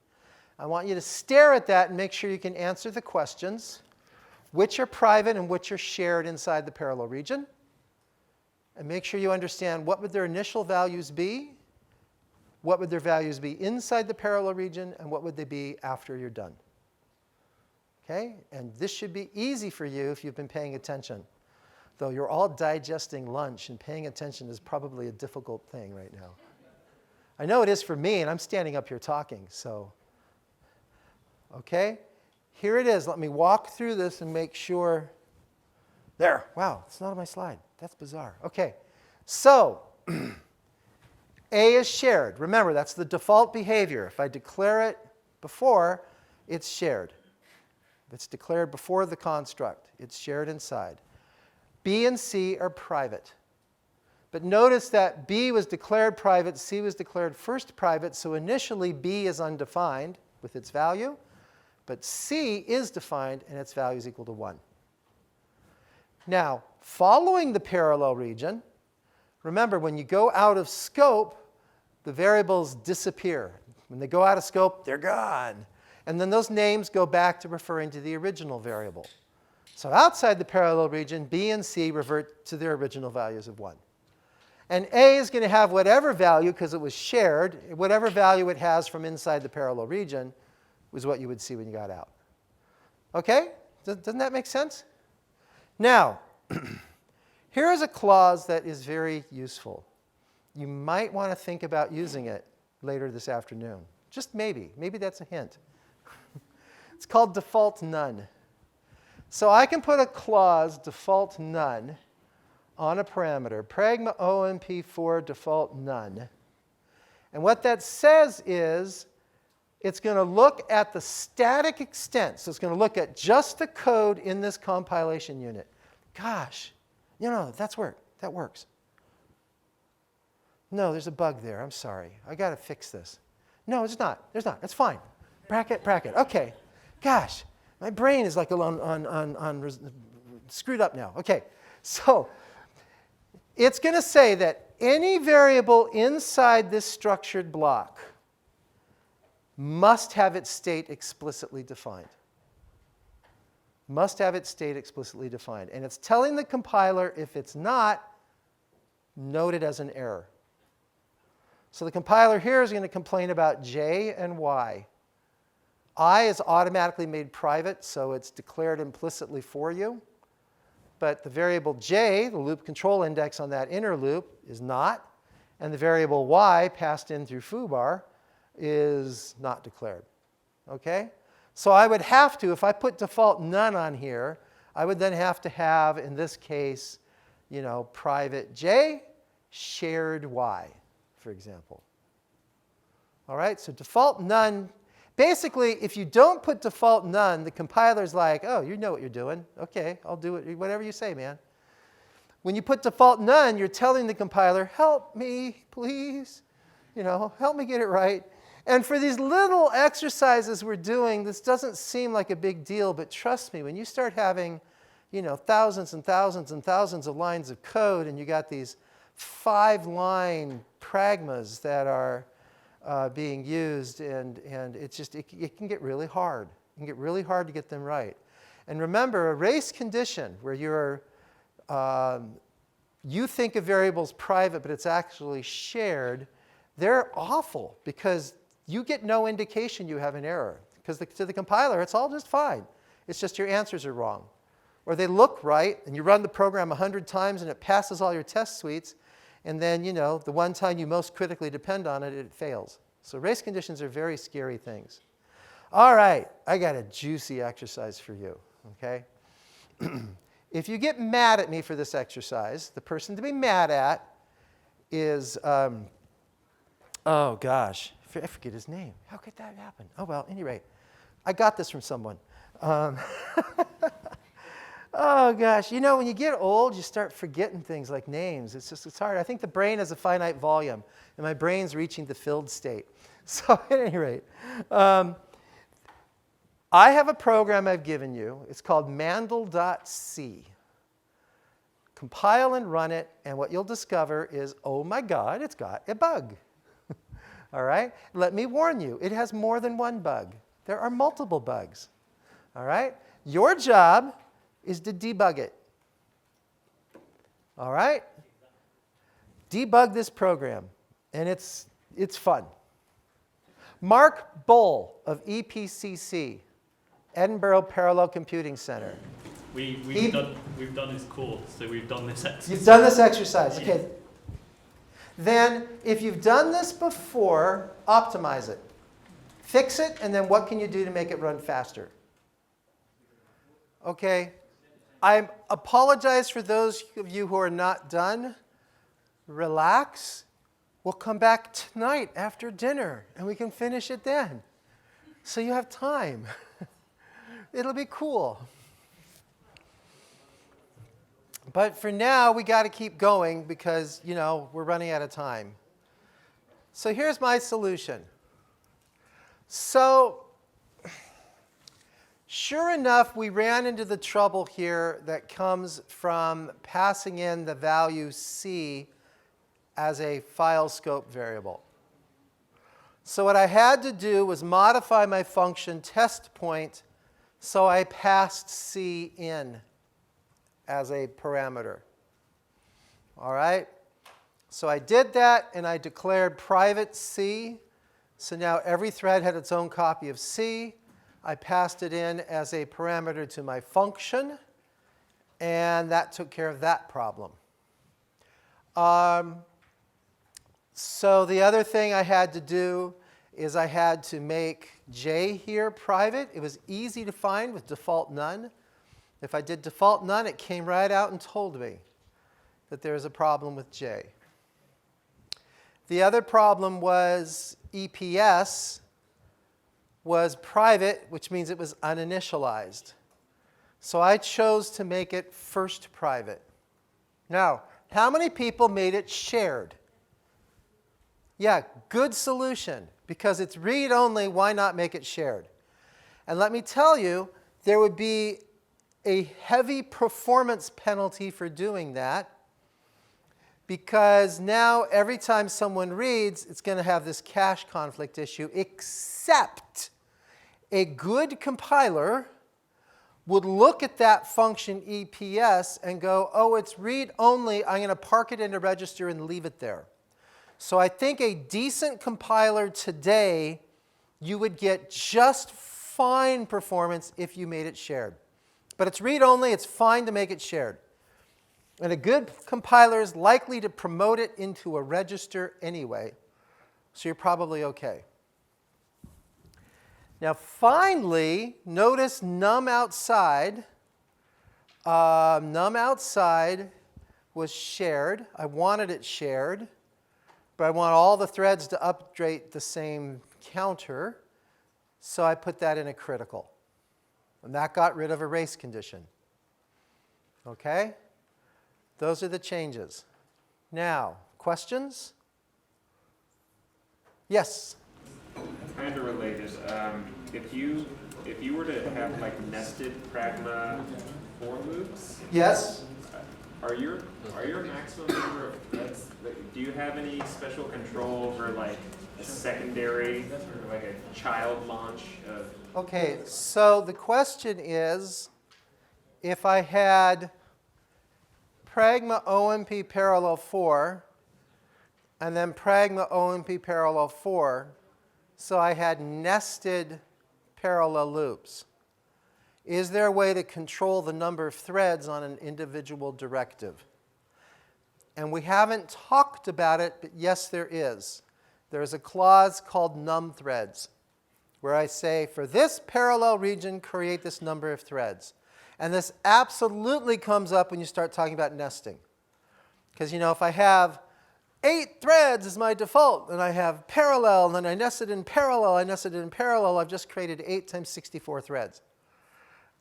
I want you to stare at that and make sure you can answer the questions. Which are private and which are shared inside the parallel region? And make sure you understand what would their initial values be, what would their values be inside the parallel region, and what would they be after you're done. OK? And this should be easy for you if you've been paying attention. Though you're all digesting lunch, and paying attention is probably a difficult thing right now. I know it is for me, and I'm standing up here talking, so. OK? Here it is. Let me walk through this and make sure. There. Wow, it's not on my slide. That's bizarre. OK. So A is shared. Remember, that's the default behavior. If I declare it before, it's shared. If it's declared before the construct, it's shared inside. B and C are private. But notice that B was declared private, C was declared first private, so initially B is undefined with its value. But C is defined, and its value is equal to 1. Now, following the parallel region, remember, when you go out of scope, the variables disappear. When they go out of scope, they're gone. And then those names go back to referring to the original variable. So outside the parallel region, B and C revert to their original values of 1. And A is going to have whatever value, because it was shared, whatever value it has from inside the parallel region was what you would see when you got out. OK? Doesn't that make sense? Now, here is a clause that is very useful. You might want to think about using it later this afternoon. Just maybe. Maybe that's a hint. It's called default none. So I can put a clause default none on a parameter, pragma OMP4 default none. And what that says is it's going to look at the static extent. So it's going to look at just the code in this compilation unit. Gosh, that works. No, there's a bug there. I'm sorry. I got to fix this. No, it's not. There's not. It's fine. Bracket. OK. Gosh, my brain is like screwed up now. OK, so it's going to say that any variable inside this structured block must have its state explicitly defined. Must have its state explicitly defined. And it's telling the compiler if it's not, note it as an error. So the compiler here is going to complain about J and Y. I is automatically made private, so it's declared implicitly for you. But the variable J, the loop control index on that inner loop, is not. And the variable Y passed in through foobar is not declared. OK? So I would have to, if I put default none on here, I would then have to have, in this case, private J, shared Y, for example. All right, so default none. Basically, if you don't put default none, the compiler's like, oh, you know what you're doing. OK, I'll do it, whatever you say, man. When you put default none, you're telling the compiler, help me, please. Help me get it right. And for these little exercises we're doing, this doesn't seem like a big deal. But trust me, when you start having thousands and thousands and thousands of lines of code, and you got these 5-line pragmas that are being used, and it can get really hard. It can get really hard to get them right. And remember, a race condition where you think a variable's private, but it's actually shared, they're awful because you get no indication you have an error. Because to the compiler, it's all just fine. It's just your answers are wrong. Or they look right, and you run the program 100 times, and it passes all your test suites. And then, the one time you most critically depend on it, it fails. So race conditions are very scary things. All right, I got a juicy exercise for you. OK? If you get mad at me for this exercise, the person to be mad at is, oh gosh, I forget his name. How could that happen? Oh, well, at any rate, I got this from someone. Oh gosh, when you get old, you start forgetting things like names. It's hard. I think the brain has a finite volume, and my brain's reaching the filled state. So at any rate, I have a program I've given you. It's called mandel.c. Compile and run it, and what you'll discover is, oh my God, it's got a bug. All right? Let me warn you, it has more than one bug. There are multiple bugs. All right? Your job is to debug it. All right? Debug this program, and it's fun. Mark Bull of EPCC, Edinburgh Parallel Computing Center. We've done this course, so we've done this exercise. You've done this exercise. OK. Then, if you've done this before, optimize it. Fix it, and then what can you do to make it run faster? OK. I apologize for those of you who are not done. Relax. We'll come back tonight after dinner, and we can finish it then. So you have time. It'll be cool. But for now, we got to keep going because, we're running out of time. So here's my solution. So sure enough, we ran into the trouble here that comes from passing in the value C as a file scope variable. So what I had to do was modify my function test point so I passed C in as a parameter. All right? So I did that, and I declared private C. So now every thread had its own copy of C. I passed it in as a parameter to my function, and that took care of that problem. So the other thing I had to do is I had to make J here private. It was easy to find with default none. If I did default none, it came right out and told me that there was a problem with J. The other problem was EPS was private, which means it was uninitialized. So I chose to make it first private. Now, how many people made it shared? Yeah, good solution. Because it's read-only, why not make it shared? And let me tell you, there would be a heavy performance penalty for doing that, because now every time someone reads, it's going to have this cache conflict issue, except a good compiler would look at that function EPS and go, oh, it's read-only, I'm going to park it in a register and leave it there. So I think a decent compiler today, you would get just fine performance if you made it shared. But it's read-only, it's fine to make it shared. And a good compiler is likely to promote it into a register anyway, so you're probably OK. Now finally, notice num outside. Num outside was shared. I wanted it shared. But I want all the threads to update the same counter, so I put that in a critical. And that got rid of a race condition. OK? Those are the changes. Now, questions? Yes? Kind of related. If you were to have like nested pragma for loops, yes. Are your maximum number of threads? Do you have any special control over like a secondary or like a child launch of? OK, so the question is, if I had pragma OMP parallel 4 and then pragma OMP parallel 4, so I had nested parallel loops. Is there a way to control the number of threads on an individual directive? And we haven't talked about it, but yes, there is. There's a clause called num threads, where I say, for this parallel region, create this number of threads. And this absolutely comes up when you start talking about nesting. Because if I have 8 threads as my default, and I have parallel, and then I nested in parallel, I've just created 8 times 64 threads.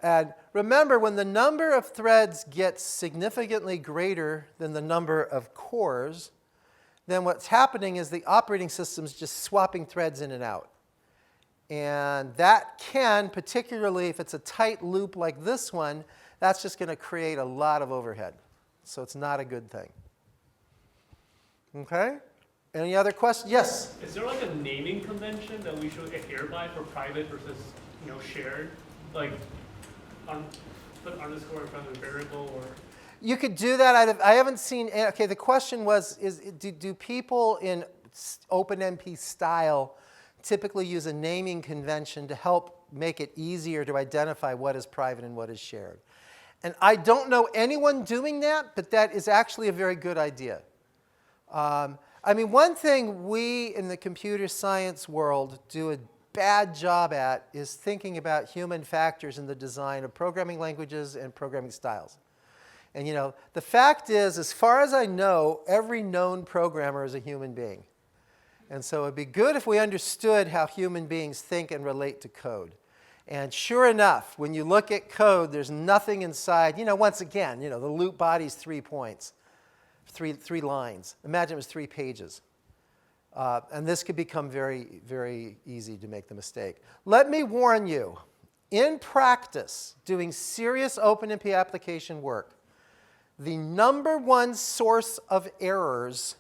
And remember, when the number of threads gets significantly greater than the number of cores, then what's happening is the operating system's just swapping threads in and out. And that can, particularly if it's a tight loop like this one, that's just going to create a lot of overhead. So it's not a good thing. OK? Any other questions? Yes? Is there like a naming convention that we should adhere by for private versus shared? Like, put underscore in front of the variable, or? You could do that. I haven't seen. OK, the question was, do people in OpenMP style typically use a naming convention to help make it easier to identify what is private and what is shared? And I don't know anyone doing that, but that is actually a very good idea. I mean, one thing we in the computer science world do a bad job at is thinking about human factors in the design of programming languages and programming styles. And the fact is, as far as I know, every known programmer is a human being. And so it'd be good if we understood how human beings think and relate to code. And sure enough, when you look at code, there's nothing inside. Once again, the loop body's 3 points, three lines. Imagine it was 3 pages. And this could become very, very easy to make the mistake. Let me warn you, in practice, doing serious OpenMP application work, the #1 source of errors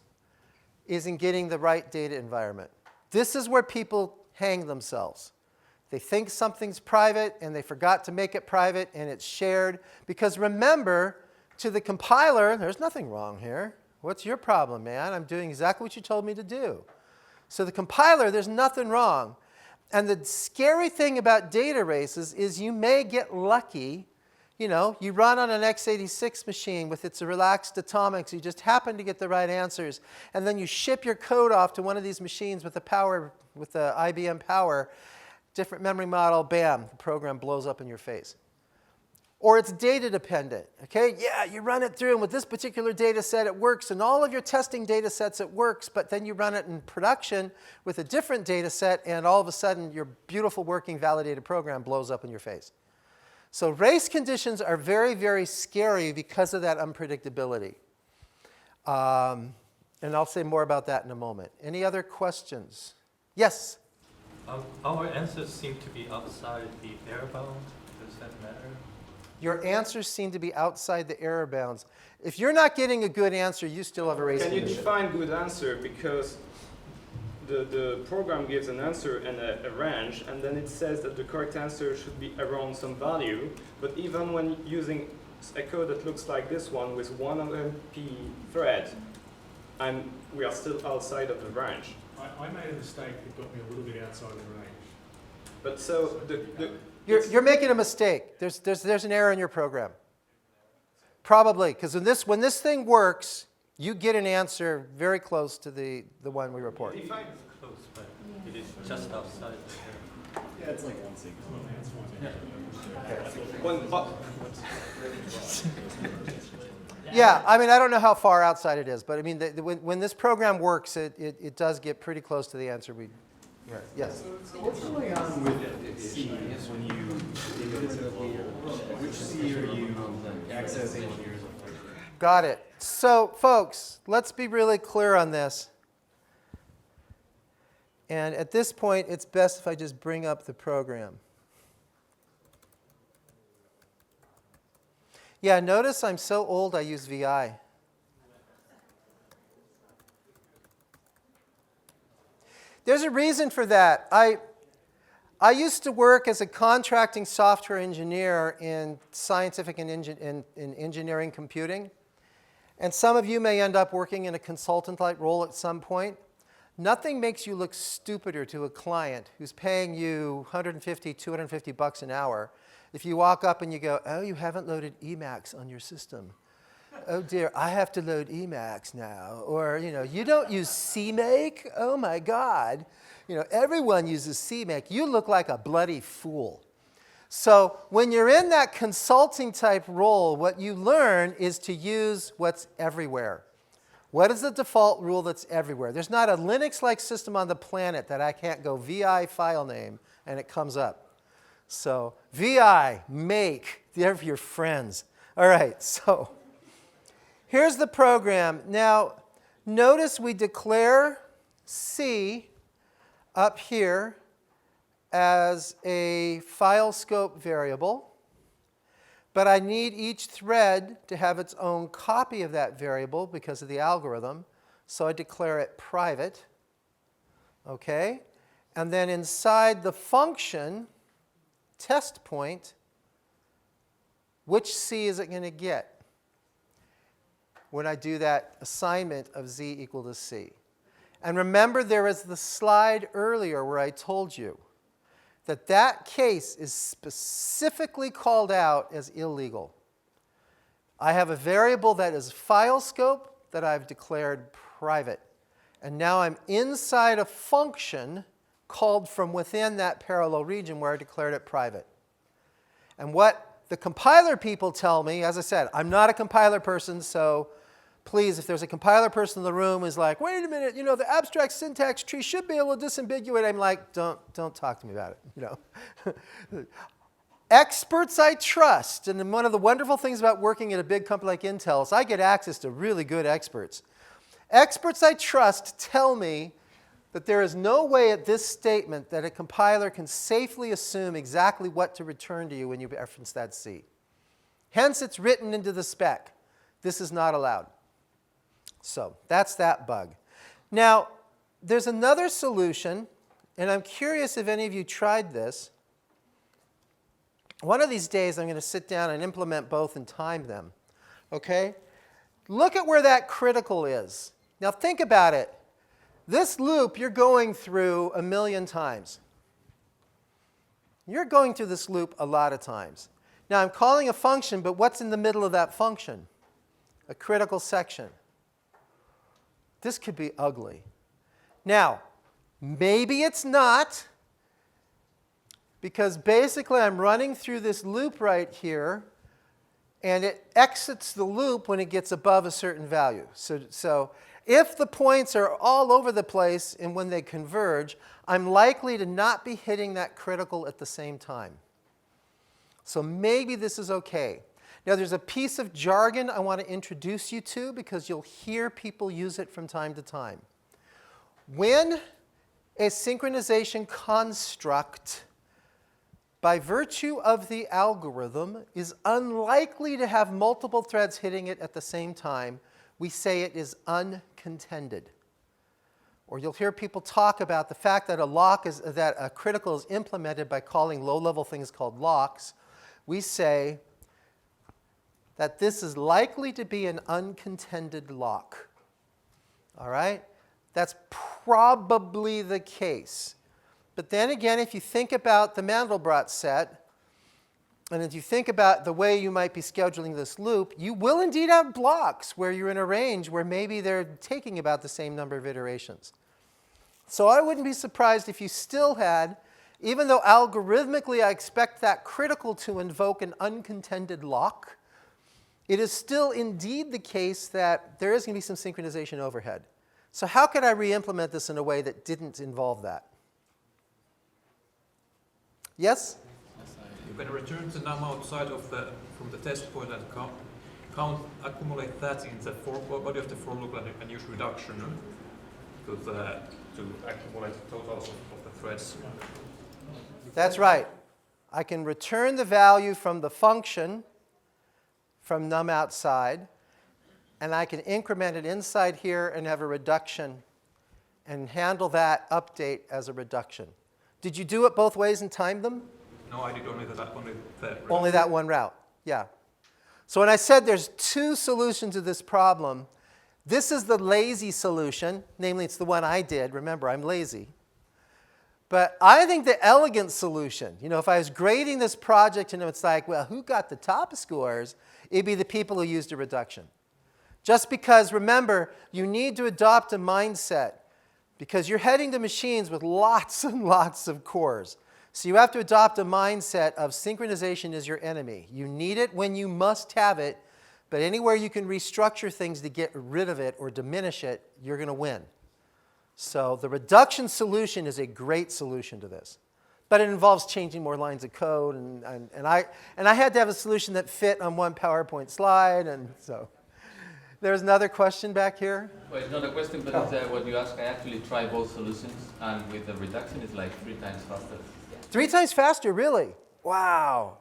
is in getting the right data environment. This is where people hang themselves. They think something's private, and they forgot to make it private, and it's shared. Because remember, to the compiler, there's nothing wrong here. What's your problem, man? I'm doing exactly what you told me to do. So the compiler, there's nothing wrong. And the scary thing about data races is you may get lucky. You know, you run on an x86 machine with its relaxed atomics. You just happen to get the right answers. And then you ship your code off to one of these machines with the IBM Power, different memory model, bam, the program blows up in your face. Or it's data dependent, okay? Yeah, you run it through, and with this particular data set, it works. And all of your testing data sets, it works. But then you run it in production with a different data set, and all of a sudden, your beautiful working validated program blows up in your face. So race conditions are very, very scary because of that unpredictability. And I'll say more about that in a moment. Any other questions? Yes? Our answers seem to be outside the error bound. Does that matter? Your answers seem to be outside the error bounds. If you're not getting a good answer, you still have a race condition. Can you define good answer? Because the program gives an answer and a range, and then it says that the correct answer should be around some value. But even when using a code that looks like this one with one OpenMP thread, we are still outside of the range. I made a mistake that got me a little bit outside the range. But so you're making a mistake. There's an error in your program. Probably, because when this thing works, you get an answer very close to the one we report. It's close, but it is just outside the error. Yeah, it's like 1 second. Yeah, I mean, I don't know how far outside it is, but I mean, when this program works, it does get pretty close to the answer we. Right. Yes. So what's going on with C when you leave it as a global? Which C are you accessing? Got it. So, folks, let's be really clear on this. And at this point, it's best if I just bring up the program. Yeah, notice I'm so old I use VI. There's a reason for that. I used to work as a contracting software engineer in scientific and in engineering computing. And some of you may end up working in a consultant-like role at some point. Nothing makes you look stupider to a client who's paying you $150, $250 an hour if you walk up and you go, oh, you haven't loaded Emacs on your system. Oh dear, I have to load Emacs now. Or, you don't use CMake? Oh my God. Everyone uses CMake. You look like a bloody fool. So when you're in that consulting type role, what you learn is to use what's everywhere. What is the default rule that's everywhere? There's not a Linux-like system on the planet that I can't go VI file name and it comes up. So VI, make, they're your friends. All right, so here's the program. Now, notice we declare C up here as a file scope variable, but I need each thread to have its own copy of that variable because of the algorithm, so I declare it private, okay? And then inside the function, test point, which C is it going to get when I do that assignment of Z equal to C? And remember, there was the slide earlier where I told you that that case is specifically called out as illegal. I have a variable that is file scope that I've declared private. And now I'm inside a function called from within that parallel region where I declared it private. And what the compiler people tell me, as I said, I'm not a compiler person, so please, if there's a compiler person in the room who's like, wait a minute, the abstract syntax tree should be able to disambiguate, I'm like, don't talk to me about it. Experts I trust, and one of the wonderful things about working at a big company like Intel is I get access to really good experts. Experts I trust tell me that there is no way at this statement that a compiler can safely assume exactly what to return to you when you reference that C. Hence, it's written into the spec. This is not allowed. So that's that bug. Now, there's another solution, and I'm curious if any of you tried this. One of these days, I'm going to sit down and implement both and time them. Okay? Look at where that critical is. Now think about it. This loop you're going through 1,000,000 times. You're going through this loop a lot of times. Now I'm calling a function, but what's in the middle of that function? A critical section. This could be ugly. Now, maybe it's not, because basically I'm running through this loop right here, and it exits the loop when it gets above a certain value. So if the points are all over the place and when they converge, I'm likely to not be hitting that critical at the same time. So maybe this is okay. Now there's a piece of jargon I want to introduce you to because you'll hear people use it from time to time. When a synchronization construct, by virtue of the algorithm, is unlikely to have multiple threads hitting it at the same time, we say it is uncontended. Or you'll hear people talk about the fact that a critical is implemented by calling low-level things called locks. We say that this is likely to be an uncontended lock. All right? That's probably the case. But then again, if you think about the Mandelbrot set, and if you think about the way you might be scheduling this loop, you will indeed have blocks where you're in a range where maybe they're taking about the same number of iterations. So I wouldn't be surprised if you still had, even though algorithmically I expect that critical to invoke an uncontended lock, it is still indeed the case that there is going to be some synchronization overhead. So how could I re-implement this in a way that didn't involve that? Yes? You can return the num outside of from the test point and accumulate that in the body of the for loop and use reduction to accumulate the totals of the threads. That's right. I can return the value from the function from num outside, and I can increment it inside here and have a reduction and handle that update as a reduction. Did you do it both ways and time them? No, I did only that route. Only that one route, yeah. So when I said there's two solutions to this problem, this is the lazy solution, namely it's the one I did. Remember, I'm lazy. But I think the elegant solution, if I was grading this project and it's like, well, who got the top scores? It'd be the people who used a reduction. Just because, remember, you need to adopt a mindset because you're heading to machines with lots and lots of cores. So you have to adopt a mindset of synchronization is your enemy. You need it when you must have it, but anywhere you can restructure things to get rid of it or diminish it, you're going to win. So the reduction solution is a great solution to this. But it involves changing more lines of code, and I had to have a solution that fit on one PowerPoint slide, and so. There's another question back here. Well, it's not a question, but it's what you asked. I actually tried both solutions, and with the reduction, it's like 3 times faster. 3 times faster, really? Wow.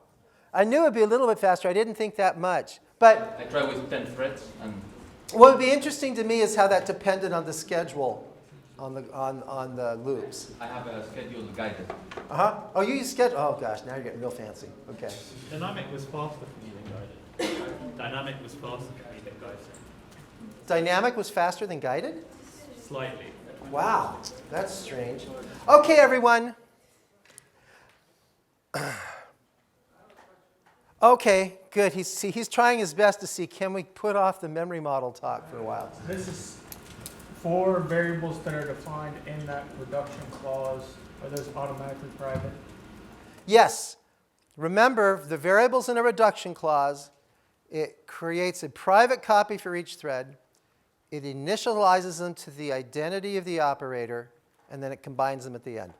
I knew it would be a little bit faster. I didn't think that much. But I tried with 10 threads. And what would be interesting to me is how that depended on the schedule on the loops. I have a schedule guided. Uh-huh. Oh, you use schedule. Oh, gosh, now you're getting real fancy. Okay. Dynamic was faster for me than guided. Dynamic was faster for me than guided. Dynamic was faster than guided? Slightly. Wow, that's strange. Okay, everyone. Okay, good. He's trying his best to see, can we put off the memory model talk for a while? This is 4 variables that are defined in that reduction clause. Are those automatically private? Yes. Remember, the variables in a reduction clause, it creates a private copy for each thread. It initializes them to the identity of the operator, and then it combines them at the end.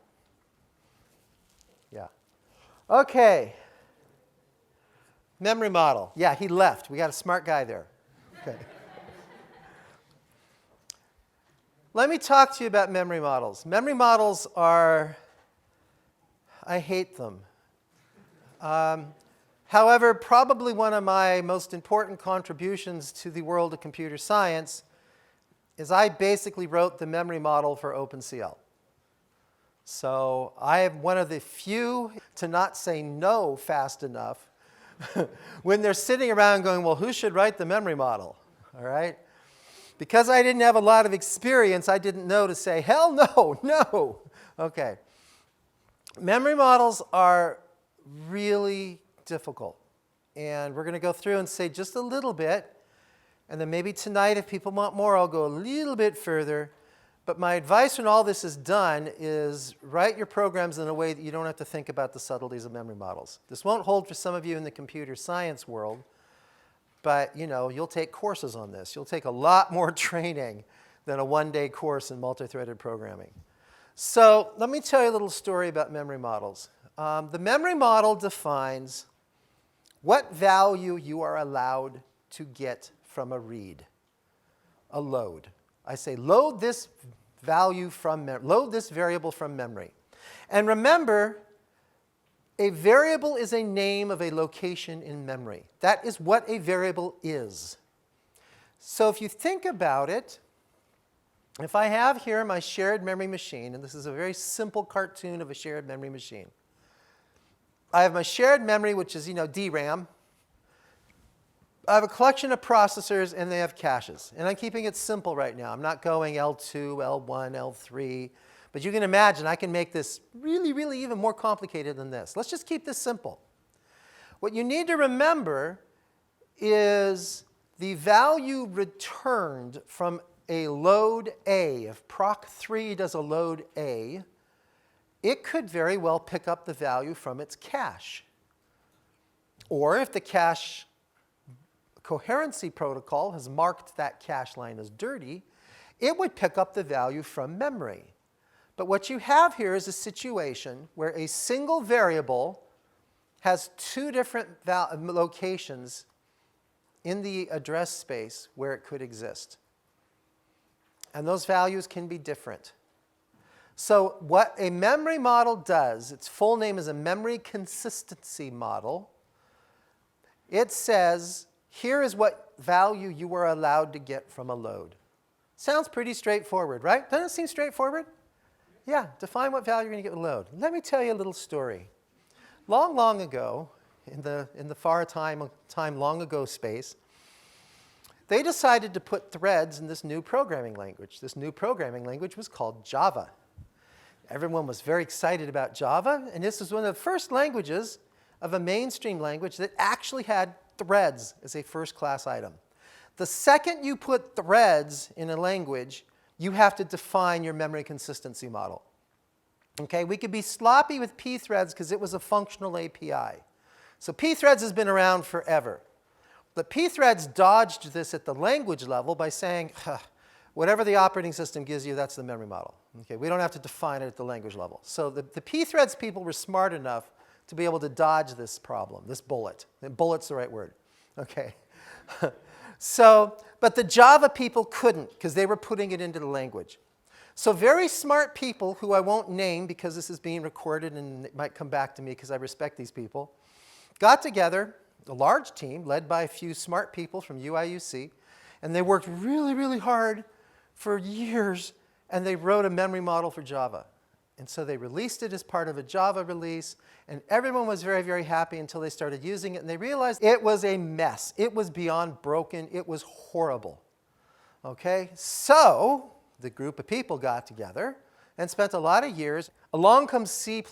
Yeah. Okay. Memory model. Yeah, he left. We got a smart guy there. Okay. Let me talk to you about memory models. Memory models are, I hate them. However, probably one of my most important contributions to the world of computer science is I basically wrote the memory model for OpenCL. So I am one of the few to not say no fast enough when they're sitting around going, well, who should write the memory model? All right? Because I didn't have a lot of experience, I didn't know to say, hell no, no. Okay. Memory models are really difficult. And we're going to go through and say just a little bit. And then maybe tonight, if people want more, I'll go a little bit further. But my advice when all this is done is write your programs in a way that you don't have to think about the subtleties of memory models. This won't hold for some of you in the computer science world. But you'll take courses on this. You'll take a lot more training than a one-day course in multi-threaded programming. So let me tell you a little story about memory models. The memory model defines what value you are allowed to get from a read, a load. I say load this value from load this variable from memory. And remember, a variable is a name of a location in memory. That is what a variable is. So if you think about it, if I have here my shared memory machine, and this is a very simple cartoon of a shared memory machine. I have my shared memory, which is, DRAM. I have a collection of processors, and they have caches. And I'm keeping it simple right now. I'm not going L2, L1, L3. But you can imagine I can make this really, really even more complicated than this. Let's just keep this simple. What you need to remember is the value returned from a load A. If proc3 does a load A, it could very well pick up the value from its cache. Or if the cache coherency protocol has marked that cache line as dirty, it would pick up the value from memory. But what you have here is a situation where a single variable has two different locations in the address space where it could exist. And those values can be different. So what a memory model does, its full name is a memory consistency model. It says, here is what value you are allowed to get from a load. Sounds pretty straightforward, right? Doesn't it seem straightforward? Yeah, define what value you're going to get with a load. Let me tell you a little story. Long, long ago, in the far time long ago space, they decided to put threads in this new programming language. This new programming language was called Java. Everyone was very excited about Java, and this was one of the first languages of a mainstream language that actually had threads as a first-class item. The second you put threads in a language, you have to define your memory consistency model. Okay, we could be sloppy with pthreads because it was a functional API. So pthreads has been around forever. But pthreads dodged this at the language level by saying, whatever the operating system gives you, that's the memory model. Okay, we don't have to define it at the language level. So the pthreads people were smart enough to be able to dodge this problem, this bullet. And bullet's the right word. Okay. But the Java people couldn't because they were putting it into the language. So very smart people, who I won't name because this is being recorded and it might come back to me because I respect these people, got together, a large team led by a few smart people from UIUC, and they worked really, really hard for years, and they wrote a memory model for Java. And so they released it as part of a Java release, and everyone was very, very happy until they started using it, and they realized it was a mess. It was beyond broken. It was horrible. Okay? So the group of people got together and spent a lot of years. Along comes C++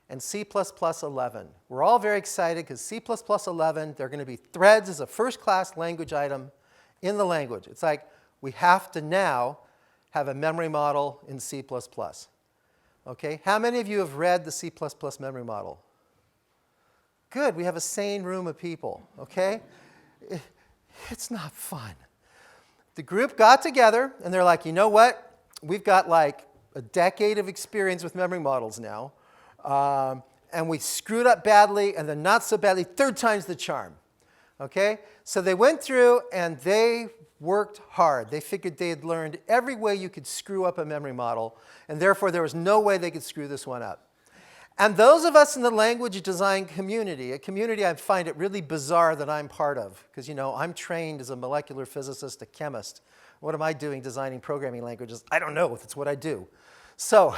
and C++11. We're all very excited because C++11, they're going to be threads as a first-class language item in the language. It's like we have to now have a memory model in C++. Okay, how many of you have read the C++ memory model? Good, we have a sane room of people, okay? It's not fun. The group got together, and they're like, you know what? We've got like a decade of experience with memory models now, and we screwed up badly, and then not so badly, third time's the charm, okay? So they went through, and they worked hard. They figured they had learned every way you could screw up a memory model, and therefore there was no way they could screw this one up. And those of us in the language design community, a community I find it really bizarre that I'm part of, because I'm trained as a molecular physicist, a chemist. What am I doing designing programming languages? I don't know. It's what I do. So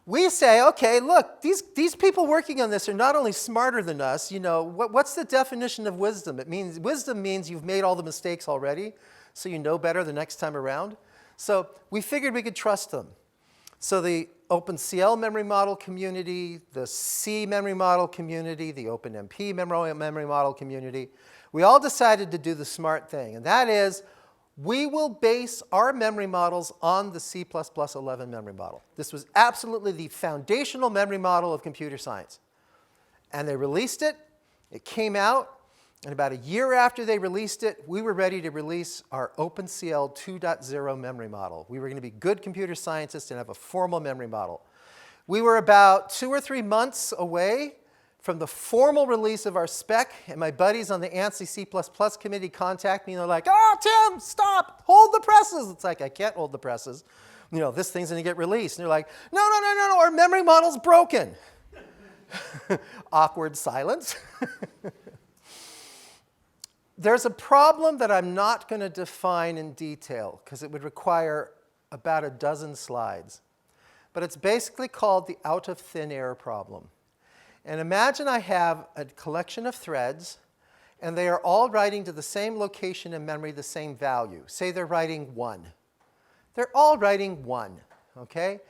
we say, okay, look, these people working on this are not only smarter than us. You know, what's the definition of wisdom? Wisdom means you've made all the mistakes already, so you know better the next time around. So we figured we could trust them. So the OpenCL memory model community, the C memory model community, the OpenMP memory model community, we all decided to do the smart thing, and that is we will base our memory models on the C++11 memory model. This was absolutely the foundational memory model of computer science. And they released it. It came out. And about a year after they released it, we were ready to release our OpenCL 2.0 memory model. We were going to be good computer scientists and have a formal memory model. We were about 2 or 3 months away from the formal release of our spec, and my buddies on the ANSI C++ committee contact me, and they're like, oh, Tim, stop, hold the presses. It's like, I can't hold the presses. You know, this thing's going to get released. And they're like, no, our memory model's broken. Awkward silence. There's a problem that I'm not going to define in detail, because it would require about a dozen slides. But it's basically called the out of thin air problem. And imagine I have a collection of threads, and they are all writing to the same location in memory the same value. Say they're writing 1. They're all writing 1, okay?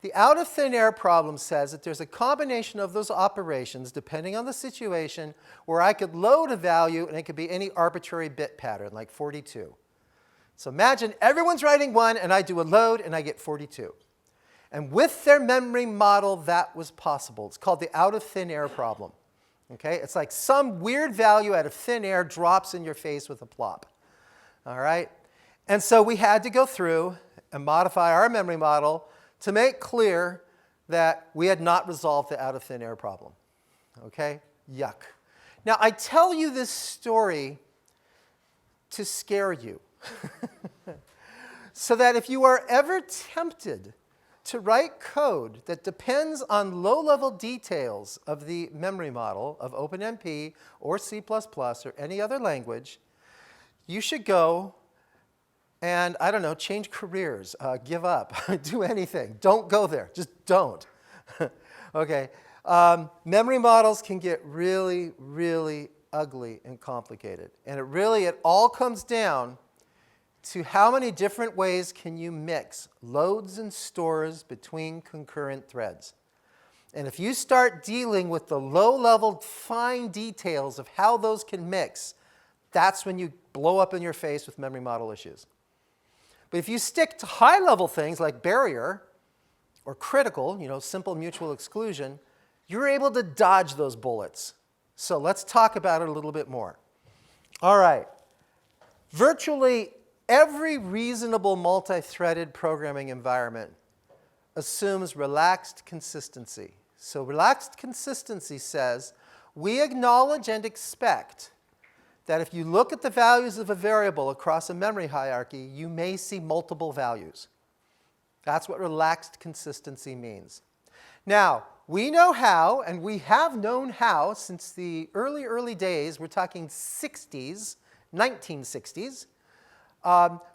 The out of thin air problem says that there's a combination of those operations, depending on the situation, where I could load a value, and it could be any arbitrary bit pattern, like 42. So imagine everyone's writing 1, and I do a load, and I get 42. And with their memory model, that was possible. It's called the out of thin air problem. Okay? It's like some weird value out of thin air drops in your face with a plop. All right? And so we had to go through and modify our memory model to make clear that we had not resolved the out of thin air problem. Okay? Yuck. Now, I tell you this story to scare you. So that if you are ever tempted to write code that depends on low-level details of the memory model of OpenMP or C++ or any other language, you should go and, I don't know, change careers, give up, do anything. Don't go there. Just don't. Okay. Memory models can get really, really ugly and complicated. And it all comes down to how many different ways can you mix loads and stores between concurrent threads. And if you start dealing with the low-level fine details of how those can mix, that's when you blow up in your face with memory model issues. But if you stick to high-level things like barrier or critical, simple mutual exclusion, you're able to dodge those bullets. So let's talk about it a little bit more. All right. Virtually every reasonable multi-threaded programming environment assumes relaxed consistency. So relaxed consistency says we acknowledge and expect that if you look at the values of a variable across a memory hierarchy, you may see multiple values. That's what relaxed consistency means. Now, we know how, and we have known how since the early days, we're talking 1960s,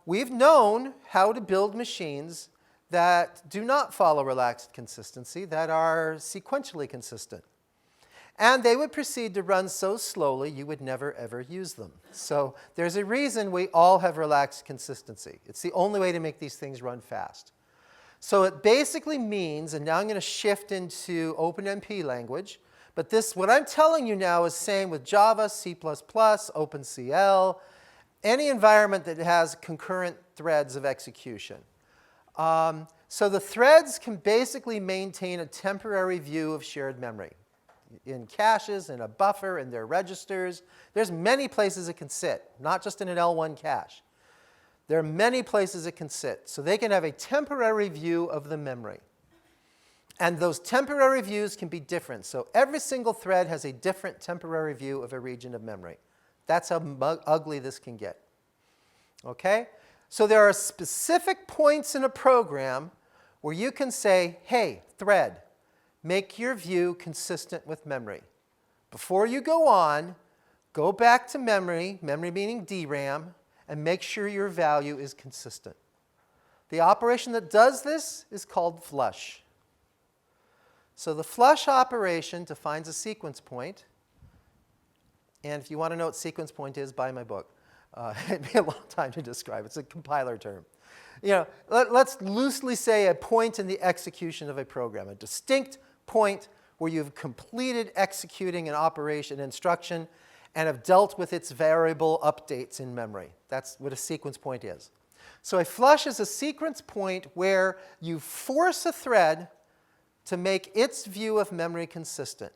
we've known how to build machines that do not follow relaxed consistency, that are sequentially consistent. And they would proceed to run so slowly you would never, ever use them. So there's a reason we all have relaxed consistency. It's the only way to make these things run fast. So it basically means, and now I'm going to shift into OpenMP language, but what I'm telling you now is same with Java, C++, OpenCL, any environment that has concurrent threads of execution. So the threads can basically maintain a temporary view of shared memory in caches, in a buffer, in their registers. There's many places it can sit, not just in an L1 cache. There are many places it can sit. So they can have a temporary view of the memory. And those temporary views can be different. So every single thread has a different temporary view of a region of memory. That's how ugly this can get. Okay? So there are specific points in a program where you can say, hey, thread, make your view consistent with memory. Before you go on, go back to memory, memory meaning DRAM, and make sure your value is consistent. The operation that does this is called flush. So the flush operation defines a sequence point. And if you want to know what sequence point is, buy my book. It'd be a long time to describe. It's a compiler term. You know, let's loosely say a point in the execution of a program, a distinct point where you've completed executing an operation instruction and have dealt with its variable updates in memory. That's what a sequence point is. So a flush is a sequence point where you force a thread to make its view of memory consistent.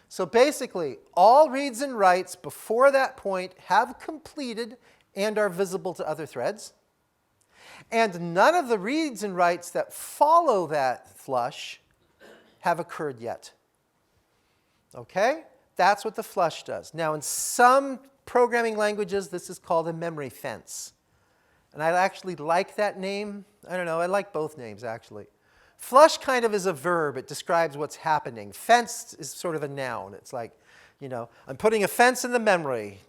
So basically, all reads and writes before that point have completed and are visible to other threads. And none of the reads and writes that follow that flush have occurred yet. Okay? That's what the flush does. Now, in some programming languages, this is called a memory fence. And I actually like that name. I don't know, I like both names, actually. Flush kind of is a verb. It describes what's happening. Fence is sort of a noun. It's like, you know, I'm putting a fence in the memory.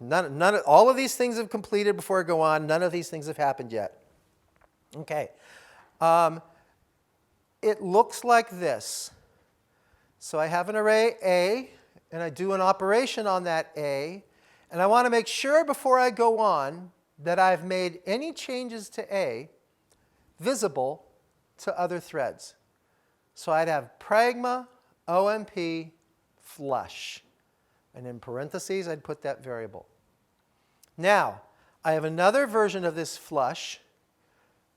All of these things have completed before I go on. None of these things have happened yet. Okay. It looks like this. So I have an array A, and I do an operation on that A. And I want to make sure before I go on that I've made any changes to A visible to other threads. So I'd have pragma, OMP, flush. And in parentheses, I'd put that variable. Now, I have another version of this flush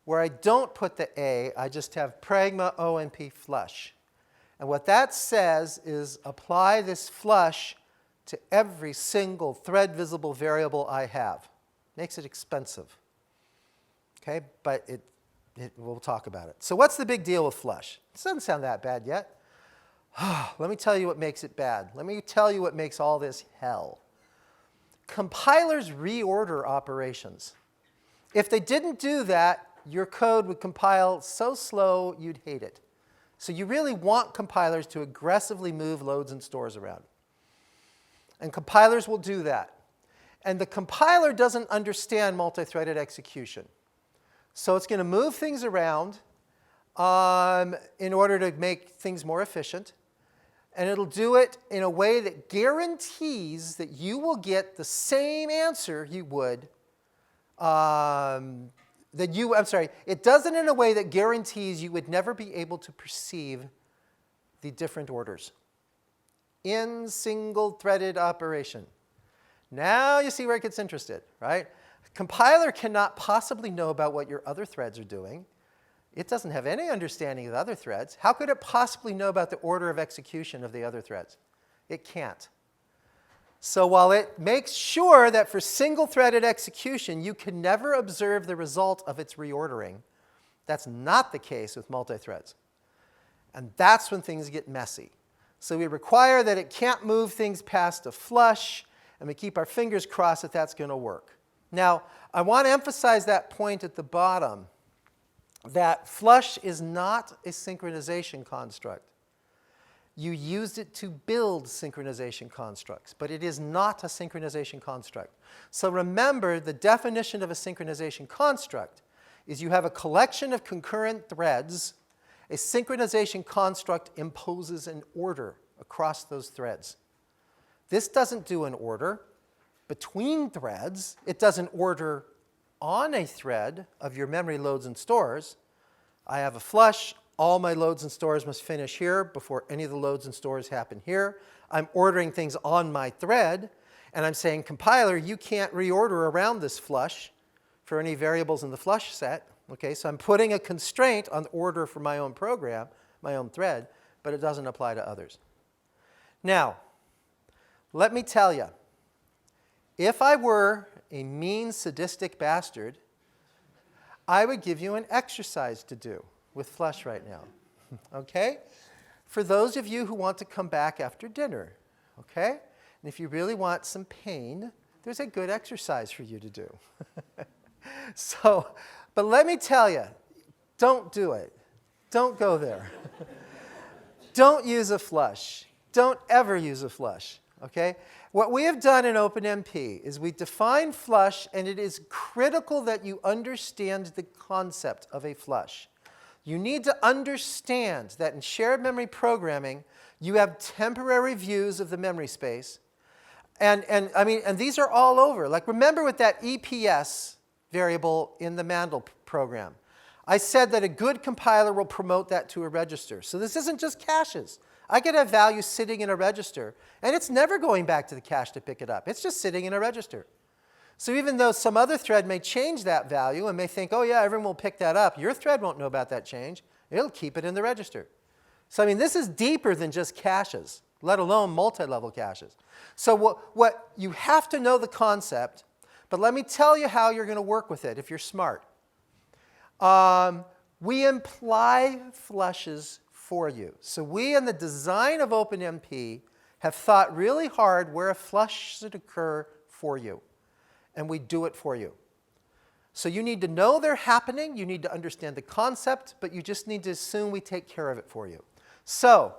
where I don't put the A, I just have pragma, OMP, flush. And what that says is apply this flush to every single thread visible variable I have. Makes it expensive. Okay, but we'll talk about it. So what's the big deal with flush? It doesn't sound that bad yet. Let me tell you what makes it bad. Let me tell you what makes all this hell. Compilers reorder operations. If they didn't do that, your code would compile so slow you'd hate it. So you really want compilers to aggressively move loads and stores around. And compilers will do that. And the compiler doesn't understand multi-threaded execution. So it's going to move things around in order to make things more efficient. And it'll do it in a way that guarantees that you will get the same answer you would. It does it in a way that guarantees you would never be able to perceive the different orders in single-threaded operation. Now you see where it gets interested, right? Compiler cannot possibly know about what your other threads are doing. It doesn't have any understanding of the other threads. How could it possibly know about the order of execution of the other threads? It can't. So while it makes sure that for single-threaded execution, you can never observe the result of its reordering, that's not the case with multi-threads. And that's when things get messy. So we require that it can't move things past a flush, and we keep our fingers crossed that that's going to work. Now, I want to emphasize that point at the bottom, that flush is not a synchronization construct. You used it to build synchronization constructs, but it is not a synchronization construct. So remember, the definition of a synchronization construct is you have a collection of concurrent threads. A synchronization construct imposes an order across those threads. This doesn't do an order between threads. It does an order on a thread of your memory loads and stores. I have a flush. All my loads and stores must finish here before any of the loads and stores happen here. I'm ordering things on my thread, and I'm saying, compiler, you can't reorder around this flush for any variables in the flush set. Okay, so I'm putting a constraint on the order for my own program, my own thread, but it doesn't apply to others. Now, let me tell you, if I were a mean, sadistic bastard, I would give you an exercise to do with flush right now, okay? For those of you who want to come back after dinner, okay? And if you really want some pain, there's a good exercise for you to do. But let me tell you, don't do it. Don't go there. Don't use a flush. Don't ever use a flush, Okay? What we have done in OpenMP is we define flush, and it is critical that you understand the concept of a flush. You need to understand that in shared memory programming, you have temporary views of the memory space. And these are all over. Like, remember with that EPS variable in the Mandel program. I said that a good compiler will promote that to a register. So this isn't just caches. I could have value sitting in a register, and it's never going back to the cache to pick it up. It's just sitting in a register. So even though some other thread may change that value and may think, oh yeah, everyone will pick that up, your thread won't know about that change. It'll keep it in the register. So this is deeper than just caches, let alone multi-level caches. So what you have to know the concept, but let me tell you how you're going to work with it if you're smart. We imply flushes for you. So we, in the design of OpenMP, have thought really hard where a flush should occur for you. And we do it for you. So you need to know they're happening. You need to understand the concept, but you just need to assume we take care of it for you. So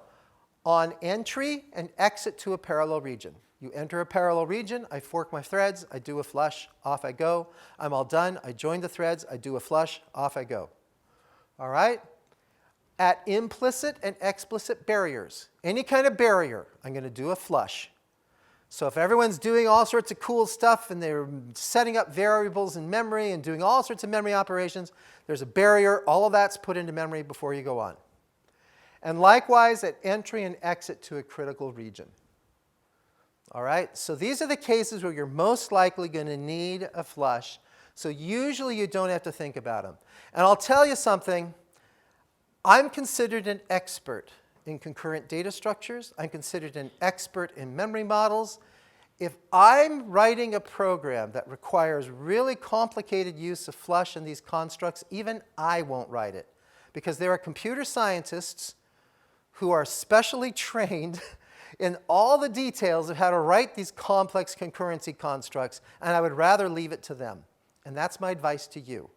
on entry and exit to a parallel region, you enter a parallel region, I fork my threads, I do a flush, off I go. I'm all done. I join the threads, I do a flush, off I go. All right? At implicit and explicit barriers, any kind of barrier, I'm going to do a flush. So if everyone's doing all sorts of cool stuff and they're setting up variables in memory and doing all sorts of memory operations, there's a barrier. All of that's put into memory before you go on. And likewise at entry and exit to a critical region. All right? So these are the cases where you're most likely going to need a flush. So usually you don't have to think about them. And I'll tell you something. I'm considered an expert in concurrent data structures. I'm considered an expert in memory models. If I'm writing a program that requires really complicated use of flush in these constructs, even I won't write it. Because there are computer scientists who are specially trained in all the details of how to write these complex concurrency constructs, and I would rather leave it to them. And that's my advice to you.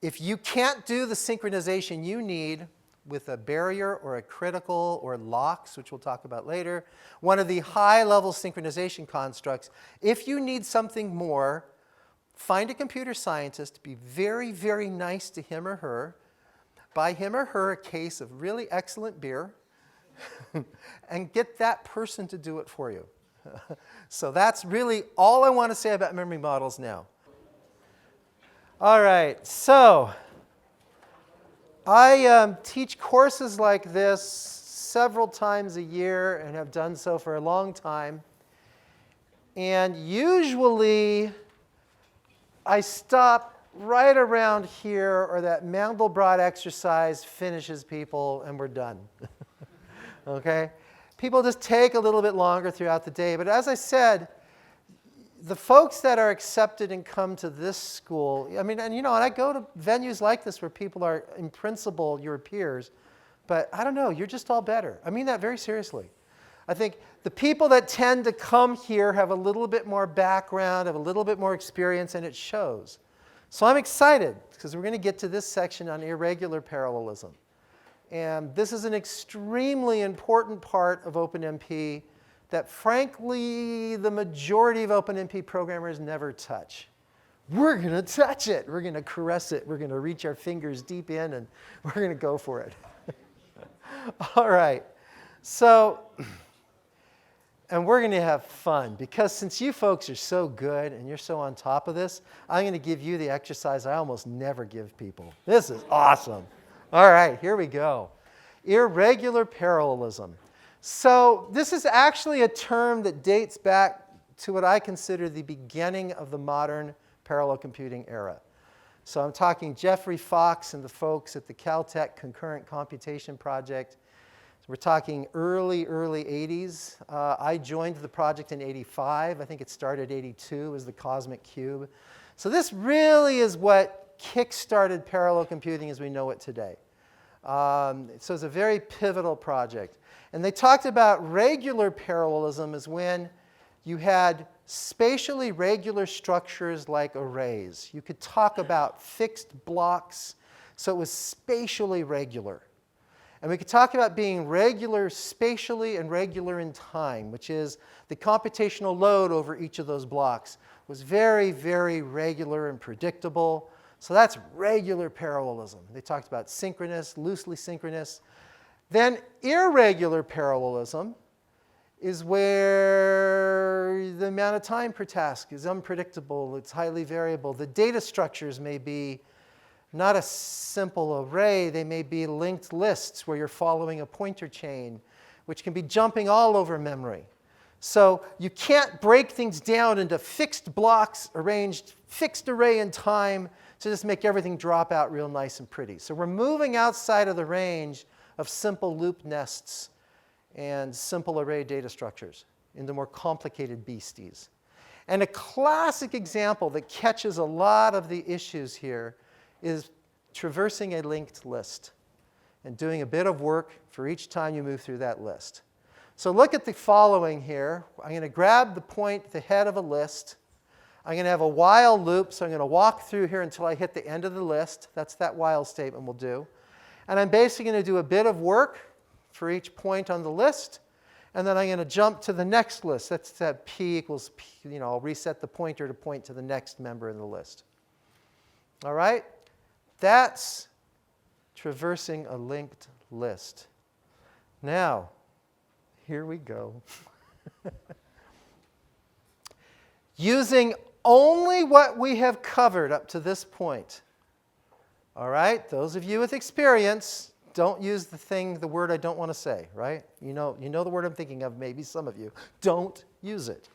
If you can't do the synchronization you need with a barrier or a critical or locks, which we'll talk about later, one of the high-level synchronization constructs, if you need something more, find a computer scientist, be very, very nice to him or her, buy him or her a case of really excellent beer, and get that person to do it for you. So that's really all I want to say about memory models now. All right, so I teach courses like this several times a year and have done so for a long time. And usually I stop right around here, or that Mandelbrot exercise finishes people and we're done. Okay? People just take a little bit longer throughout the day. But as I said, the folks that are accepted and come to this school, and I go to venues like this where people are, in principle, your peers, but I don't know, you're just all better. I mean that very seriously. I think the people that tend to come here have a little bit more background, have a little bit more experience, and it shows. So I'm excited, because we're going to get to this section on irregular parallelism. And this is an extremely important part of OpenMP that, frankly, the majority of OpenMP programmers never touch. We're going to touch it. We're going to caress it. We're going to reach our fingers deep in, and we're going to go for it. All right. So, and we're going to have fun, because since you folks are so good and you're so on top of this, I'm going to give you the exercise I almost never give people. This is awesome. All right, here we go. Irregular parallelism. So this is actually a term that dates back to what I consider the beginning of the modern parallel computing era. So I'm talking Jeffrey Fox and the folks at the Caltech Concurrent Computation Project. We're talking early 80s. I joined the project in 85. I think it started 82 as the Cosmic Cube. So this really is what kick-started parallel computing as we know it today. So it's a very pivotal project. And they talked about regular parallelism as when you had spatially regular structures like arrays. You could talk about fixed blocks, so it was spatially regular. And we could talk about being regular spatially and regular in time, which is the computational load over each of those blocks was very, very regular and predictable. So that's regular parallelism. They talked about synchronous, loosely synchronous. Then irregular parallelism is where the amount of time per task is unpredictable, it's highly variable. The data structures may be not a simple array, they may be linked lists where you're following a pointer chain, which can be jumping all over memory. So you can't break things down into fixed blocks arranged, fixed array in time to just make everything drop out real nice and pretty. So we're moving outside of the range of simple loop nests and simple array data structures into more complicated beasties. And a classic example that catches a lot of the issues here is traversing a linked list and doing a bit of work for each time you move through that list. So look at the following here. I'm going to grab the point, the head of a list. I'm going to have a while loop, so I'm going to walk through here until I hit the end of the list. That's that while statement we'll do. And I'm basically going to do a bit of work for each point on the list, and then I'm going to jump to the next list. That's that p equals p, I'll reset the pointer to point to the next member in the list. All right? That's traversing a linked list. Now, here we go. Using only what we have covered up to this point. All right? Those of you with experience, don't use the word I don't want to say, right? You know the word I'm thinking of, maybe some of you. Don't use it.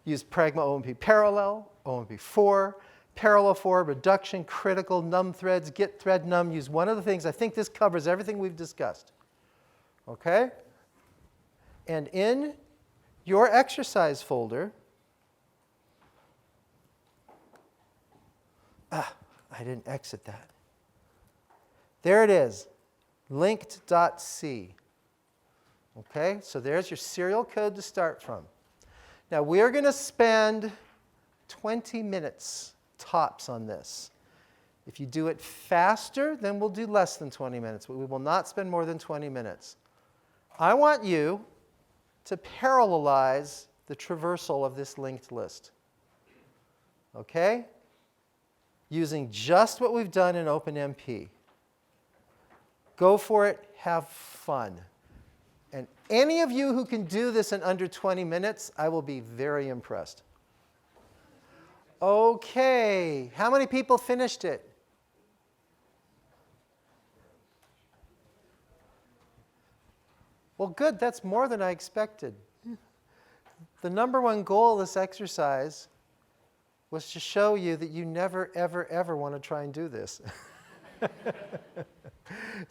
Use pragma OMP parallel, OMP 4, parallel 4, reduction, critical, num threads, get thread num. Use one of the things. I think this covers everything we've discussed. Okay? And in your exercise folder, I didn't exit that. There it is, linked.c. Okay, so there's your serial code to start from. Now we're going to spend 20 minutes tops on this. If you do it faster, then we'll do less than 20 minutes, but we will not spend more than 20 minutes. I want you to parallelize the traversal of this linked list. Okay? Using just what we've done in OpenMP. Go for it, have fun. And any of you who can do this in under 20 minutes, I will be very impressed. Okay, how many people finished it? Well, good, that's more than I expected. The number one goal of this exercise was to show you that you never, ever, ever want to try and do this.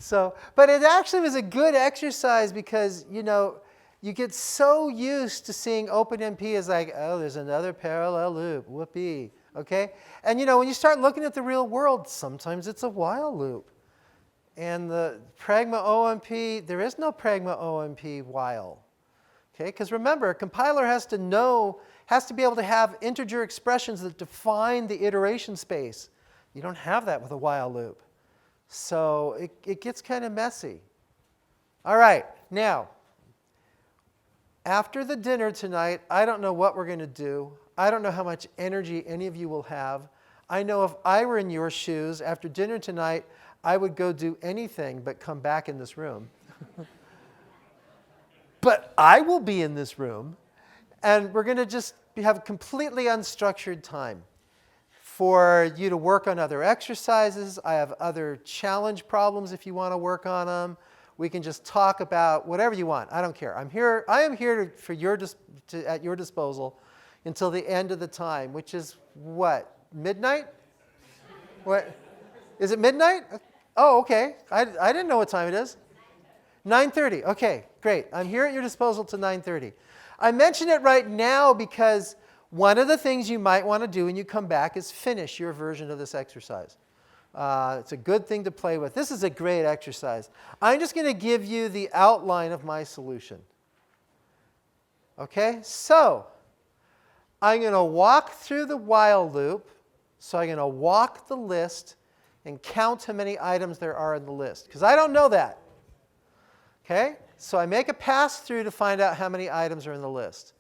But it actually was a good exercise because, you get so used to seeing OpenMP as like, oh, there's another parallel loop, whoopee, okay? And when you start looking at the real world, sometimes it's a while loop. And the pragma OMP, there is no pragma OMP while, okay? Because remember, a compiler has to be able to have integer expressions that define the iteration space. You don't have that with a while loop. So it gets kind of messy. All right, now, after the dinner tonight, I don't know what we're going to do. I don't know how much energy any of you will have. I know if I were in your shoes after dinner tonight, I would go do anything but come back in this room. But I will be in this room, and we're going to just have completely unstructured time for you to work on other exercises. I have other challenge problems if you want to work on them. We can just talk about whatever you want. I don't care. I am here at your disposal until the end of the time, which is what? Midnight? What? Is it midnight? Oh, okay. I didn't know what time it is. 9:30. Okay, great. I'm here at your disposal till 9:30. I mention it right now because one of the things you might want to do when you come back is finish your version of this exercise. It's a good thing to play with. This is a great exercise. I'm just going to give you the outline of my solution. Okay, so I'm going to walk through the while loop. So I'm going to walk the list and count how many items there are in the list, because I don't know that. Okay? So I make a pass-through to find out how many items are in the list.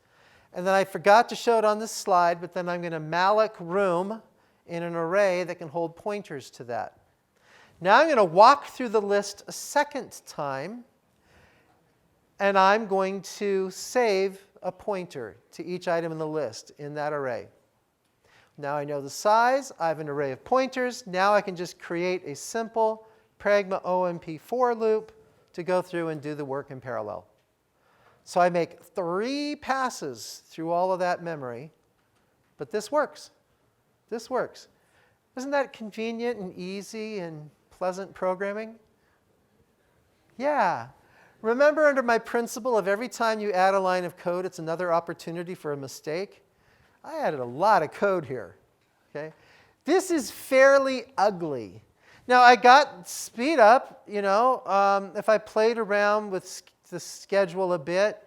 And then I forgot to show it on this slide, but then I'm going to malloc room in an array that can hold pointers to that. Now I'm going to walk through the list a second time, and I'm going to save a pointer to each item in the list in that array. Now I know the size. I have an array of pointers. Now I can just create a simple pragma OMP for loop to go through and do the work in parallel. So I make 3 passes through all of that memory, but this works. This works. Isn't that convenient and easy and pleasant programming? Yeah. Remember under my principle of every time you add a line of code, it's another opportunity for a mistake? I added a lot of code here. Okay? This is fairly ugly. Now, I got speed up, you know. If I played around with the schedule a bit,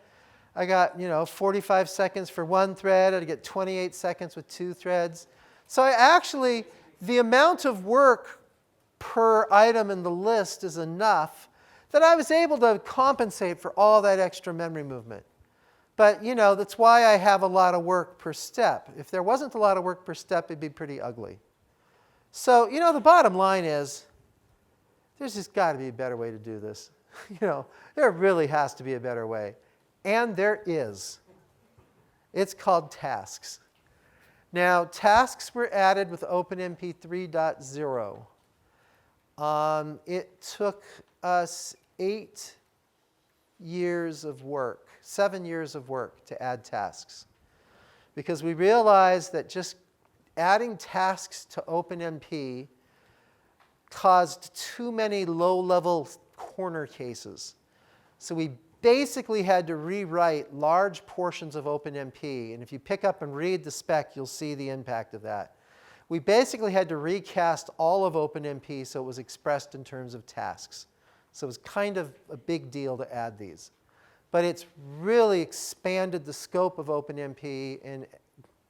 I got, 45 seconds for one thread. I'd get 28 seconds with 2 threads. So I actually, the amount of work per item in the list is enough that I was able to compensate for all that extra memory movement. But, that's why I have a lot of work per step. If there wasn't a lot of work per step, it'd be pretty ugly. So, the bottom line is, there's just got to be a better way to do this. There really has to be a better way. And there is. It's called tasks. Now, tasks were added with OpenMP 3.0. It took us 8 years of work, 7 years of work to add tasks. Because we realized that just adding tasks to OpenMP caused too many low-level corner cases. So we basically had to rewrite large portions of OpenMP. And if you pick up and read the spec, you'll see the impact of that. We basically had to recast all of OpenMP so it was expressed in terms of tasks. So it was kind of a big deal to add these. But it's really expanded the scope of OpenMP and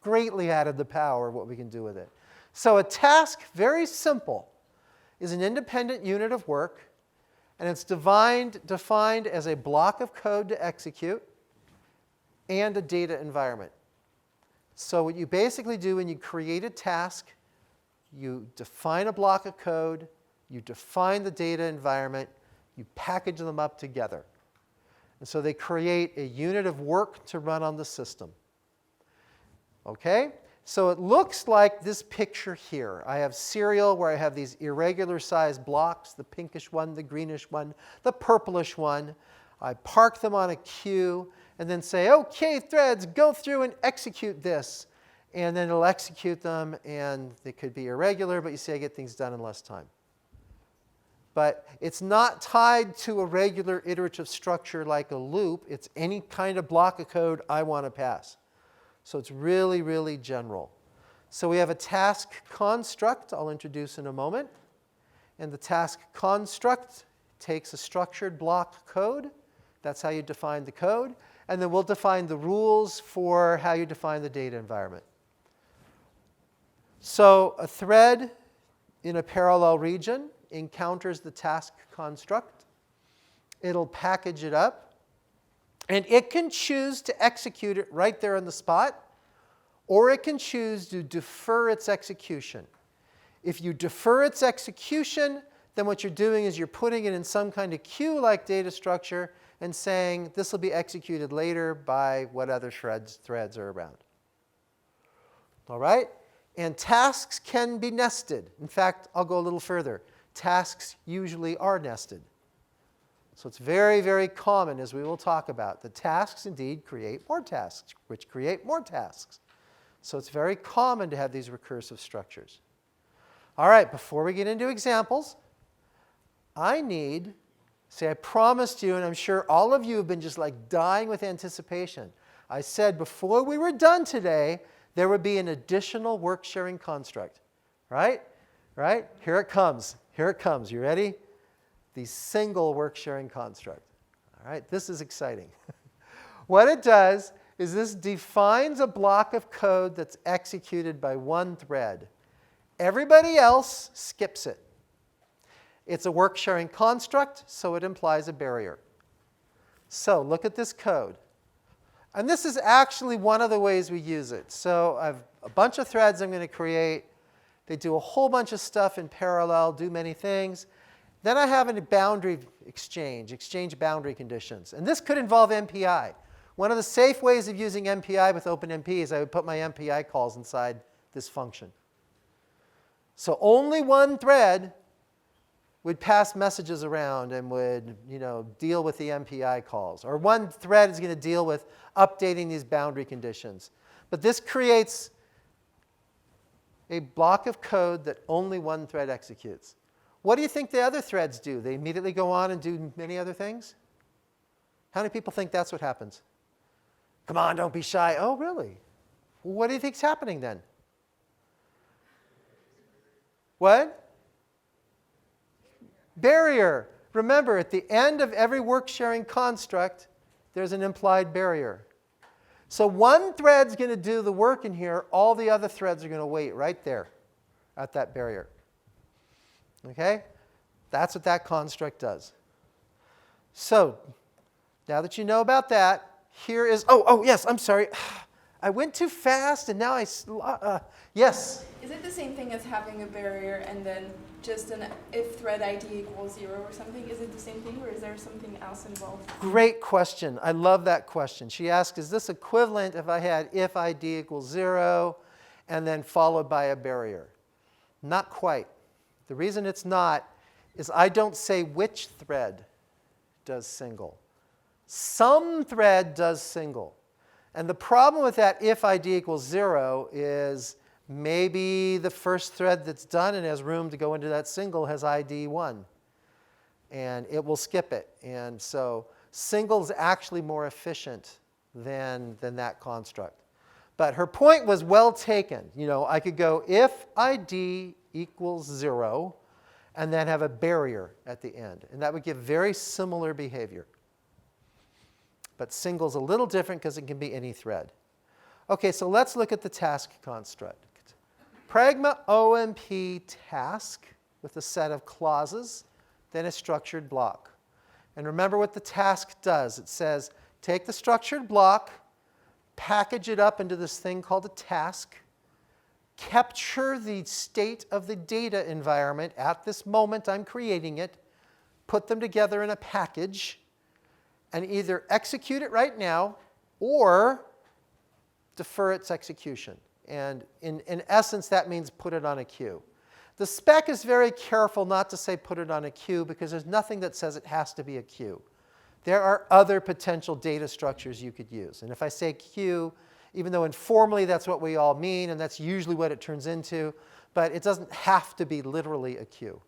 greatly added the power of what we can do with it. So a task, very simple, is an independent unit of work, and it's defined as a block of code to execute and a data environment. So what you basically do when you create a task, you define a block of code, you define the data environment, you package them up together. And so they create a unit of work to run on the system. Okay? So it looks like this picture here. I have serial where I have these irregular sized blocks, the pinkish one, the greenish one, the purplish one. I park them on a queue and then say, OK, threads, go through and execute this. And then it'll execute them, and they could be irregular, but you see I get things done in less time. But it's not tied to a regular iterative structure like a loop. It's any kind of block of code I want to pass. So it's really, really general. So we have a task construct I'll introduce in a moment. And the task construct takes a structured block code. That's how you define the code. And then we'll define the rules for how you define the data environment. So a thread in a parallel region encounters the task construct. It'll package it up. And it can choose to execute it right there on the spot, or it can choose to defer its execution. If you defer its execution, then what you're doing is you're putting it in some kind of queue-like data structure and saying this will be executed later by what other threads are around. All right? And tasks can be nested. In fact, I'll go a little further. Tasks usually are nested. So it's very, very common, as we will talk about. The tasks indeed create more tasks, which create more tasks. So it's very common to have these recursive structures. All right, before we get into examples, I promised you, and I'm sure all of you have been just like dying with anticipation. I said before we were done today, there would be an additional work sharing construct. Right? Right? Here it comes. Here it comes. You ready? The single work sharing construct. All right, this is exciting. What it does is this defines a block of code that's executed by one thread. Everybody else skips it. It's a work sharing construct, so it implies a barrier. So look at this code. And this is actually one of the ways we use it. So I have a bunch of threads I'm going to create. They do a whole bunch of stuff in parallel, do many things. Then I have a boundary exchange boundary conditions. And this could involve MPI. One of the safe ways of using MPI with OpenMP is I would put my MPI calls inside this function. So only one thread would pass messages around and would deal with the MPI calls. Or one thread is going to deal with updating these boundary conditions. But this creates a block of code that only one thread executes. What do you think the other threads do? They immediately go on and do many other things? How many people think that's what happens? Come on, don't be shy. Oh, really? Well, what do you think's happening then? What? Barrier. Remember, at the end of every work-sharing construct, there's an implied barrier. So one thread's going to do the work in here. All the other threads are going to wait right there at that barrier. OK? That's what that construct does. So now that you know about that, here is, oh, yes, I'm sorry. I went too fast, and now yes? Is it the same thing as having a barrier and then just an if thread ID equals 0 or something? Is it the same thing, or is there something else involved? Great question. I love that question. She asked, is this equivalent if I had if ID equals 0 and then followed by a barrier? Not quite. The reason it's not is I don't say which thread does single. Some thread does single. And the problem with that if ID equals 0 is maybe the first thread that's done and has room to go into that single has ID 1. And it will skip it. And so single is actually more efficient than that construct. But her point was well taken. I could go if ID equals 0 and then have a barrier at the end. And that would give very similar behavior. But single's a little different because it can be any thread. OK, so let's look at the task construct. Pragma OMP task with a set of clauses, then a structured block. And remember what the task does. It says, take the structured block, package it up into this thing called a task, capture the state of the data environment at this moment I'm creating it, put them together in a package, and either execute it right now or defer its execution. And in essence, that means put it on a queue. The spec is very careful not to say put it on a queue because there's nothing that says it has to be a queue. There are other potential data structures you could use. And if I say queue, even though informally that's what we all mean, and that's usually what it turns into, but it doesn't have to be literally a queue.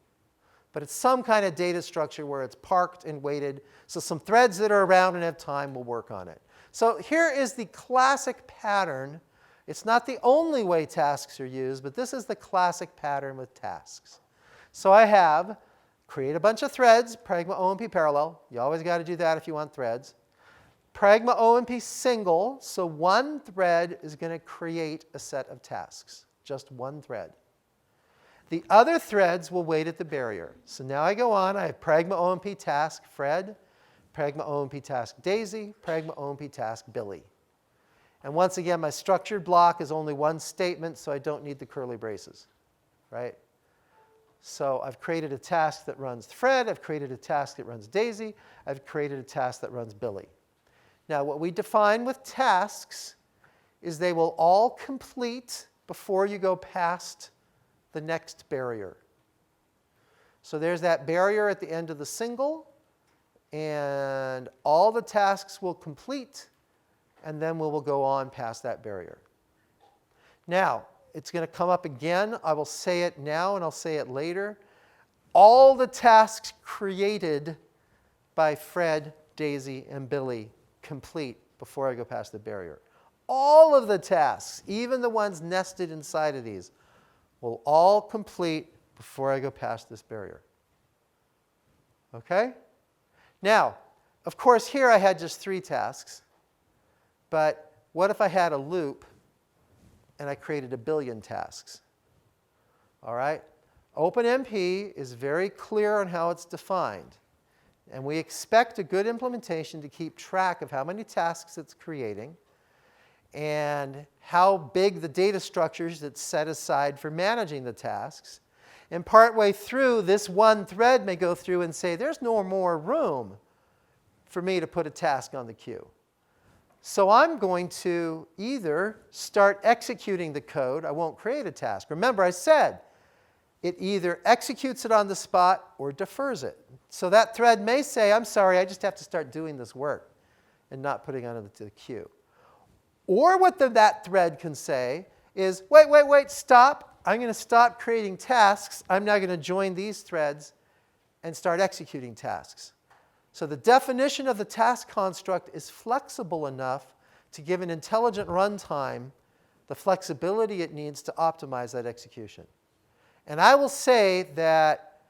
But it's some kind of data structure where it's parked and waited. So some threads that are around and have time will work on it. So here is the classic pattern. It's not the only way tasks are used, but this is the classic pattern with tasks. So I have create a bunch of threads, Pragma OMP parallel. You always got to do that if you want threads. Pragma OMP single. So one thread is going to create a set of tasks, just one thread. The other threads will wait at the barrier. So now I go on. I have Pragma OMP task Fred, Pragma OMP task Daisy, Pragma OMP task Billy. And once again, my structured block is only one statement, so I don't need the curly braces, right? So I've created a task that runs Fred. I've created a task that runs Daisy. I've created a task that runs Billy. Now, what we define with tasks is they will all complete before you go past the next barrier. So there's that barrier at the end of the single, and all the tasks will complete, and then we will go on past that barrier. Now, it's going to come up again. I will say it now, and I'll say it later. All the tasks created by Fred, Daisy, and Billy complete before I go past the barrier. All of the tasks, even the ones nested inside of these, will all complete before I go past this barrier. OK? Now, of course, here I had just 3 tasks. But what if I had a loop and I created 1 billion tasks? All right? OpenMP is very clear on how it's defined. And we expect a good implementation to keep track of how many tasks it's creating and how big the data structures that's set aside for managing the tasks. And partway through, this one thread may go through and say, there's no more room for me to put a task on the queue. So I'm going to either start executing the code. I won't create a task. Remember, I said it either executes it on the spot or defers it. So that thread may say, I'm sorry, I just have to start doing this work and not putting it onto the queue. Or what that thread can say is, wait, stop. I'm going to stop creating tasks. I'm now going to join these threads and start executing tasks. So the definition of the task construct is flexible enough to give an intelligent runtime the flexibility it needs to optimize that execution. And I will say that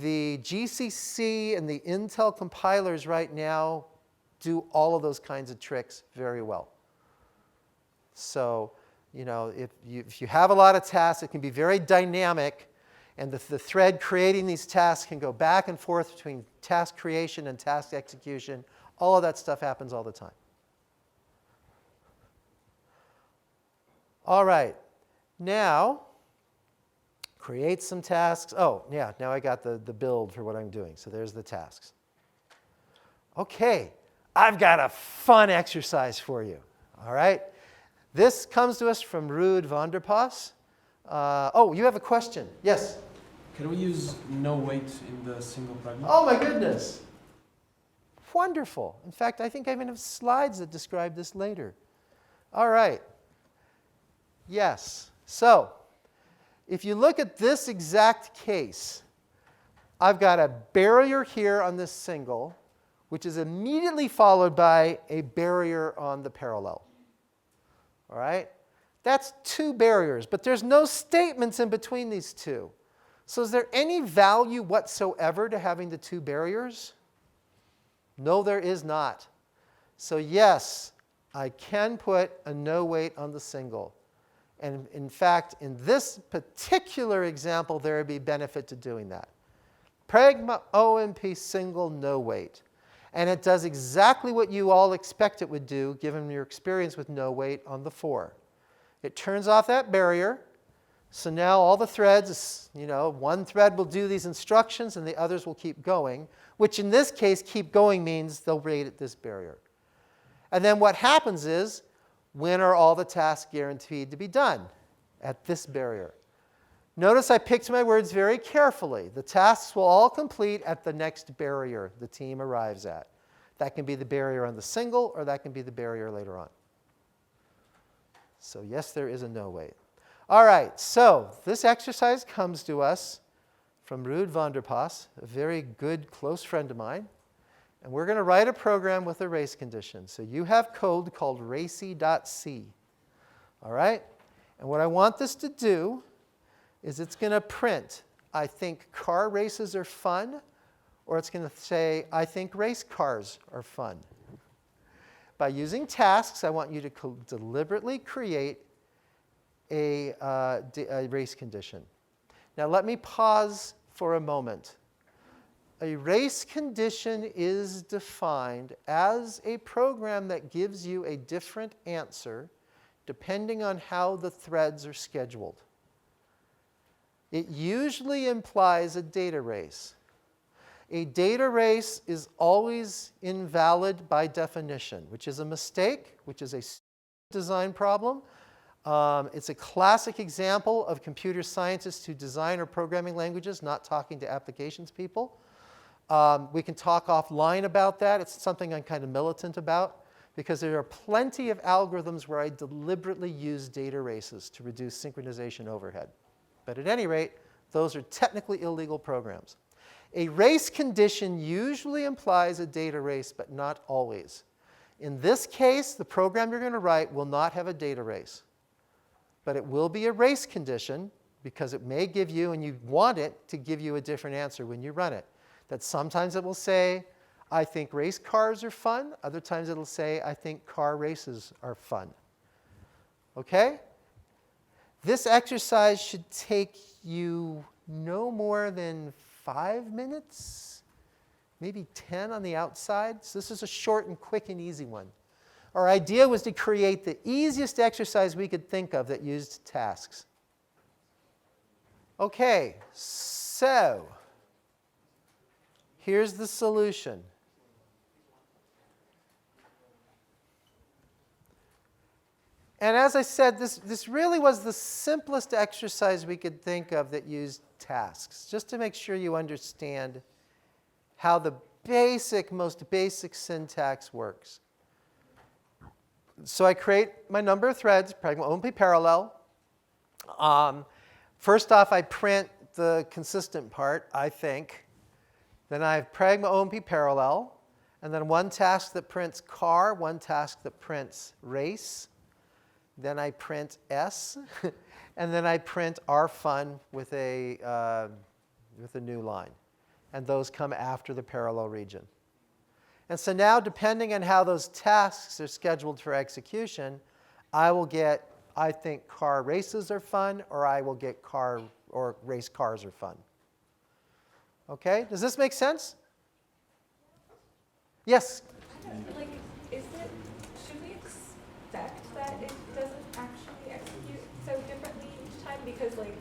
the GCC and the Intel compilers right now do all of those kinds of tricks very well. So, if you have a lot of tasks, it can be very dynamic, and the thread creating these tasks can go back and forth between task creation and task execution. All of that stuff happens all the time. All right, now create some tasks. Oh, yeah, now I got the build for what I'm doing. So there's the tasks. Okay, I've got a fun exercise for you. All right, this comes to us from Ruud van der Pas. Oh, you have a question. Yes? Can we use no weight in the single pragma? Oh, my goodness. Wonderful. In fact, I think I even have slides that describe this later. All right. Yes. So if you look at this exact case, I've got a barrier here on this single, which is immediately followed by a barrier on the parallel. All right? That's two barriers, but there's no statements in between these two. So is there any value whatsoever to having the two barriers? No, there is not. So yes, I can put a no weight on the single. And in fact, in this particular example, there would be benefit to doing that. Pragma OMP single no weight. And it does exactly what you all expect it would do, given your experience with no weight on the 4. It turns off that barrier. So now all the threads, one thread will do these instructions and the others will keep going, which in this case, keep going means they'll wait at this barrier. And then what happens is, when are all the tasks guaranteed to be done? At this barrier. Notice I picked my words very carefully. The tasks will all complete at the next barrier the team arrives at. That can be the barrier on the single, or that can be the barrier later on. So yes, there is a no wait. All right, so this exercise comes to us from Ruud van der Pas, a very good close friend of mine. And we're going to write a program with a race condition. So you have code called racy.c. All right? And what I want this to do is it's going to print, I think car races are fun, or it's going to say, I think race cars are fun. By using tasks, I want you to deliberately create a race condition. Now let me pause for a moment. A race condition is defined as a program that gives you a different answer depending on how the threads are scheduled. It usually implies a data race. A data race is always invalid by definition, which is a mistake, which is a design problem. It's a classic example of computer scientists who design or programming languages not talking to applications people. We can talk offline about that. It's something I'm kind of militant about, because there are plenty of algorithms where I deliberately use data races to reduce synchronization overhead. But at any rate, those are technically illegal programs. A race condition usually implies a data race, but not always. In this case, the program you're going to write will not have a data race. But it will be a race condition, because it may give you, and you want it to give you a different answer when you run it. That sometimes it will say, I think race cars are fun. Other times it'll say, I think car races are fun. Okay? This exercise should take you no more than 5 minutes. maybe 10 on the outside. So this is a short and quick and easy one. Our idea was to create the easiest exercise we could think of that used tasks. Okay, so here's the solution. And as I said, this really was the simplest exercise we could think of that used tasks, just to make sure you understand how the most basic syntax works. So I create my number of threads, OpenMP parallel. First off, I print the consistent part, I think. Then I have pragma OpenMP parallel, and then one task that prints car, one task that prints race. Then I print S, and then I print rfun with a new line. And those come after the parallel region. And so now, depending on how those tasks are scheduled for execution, I will get, I think, car races are fun, or I will get car or race cars are fun. Okay? Does this make sense? Yes? Like, should we expect that it doesn't actually execute so differently each time? Because, like,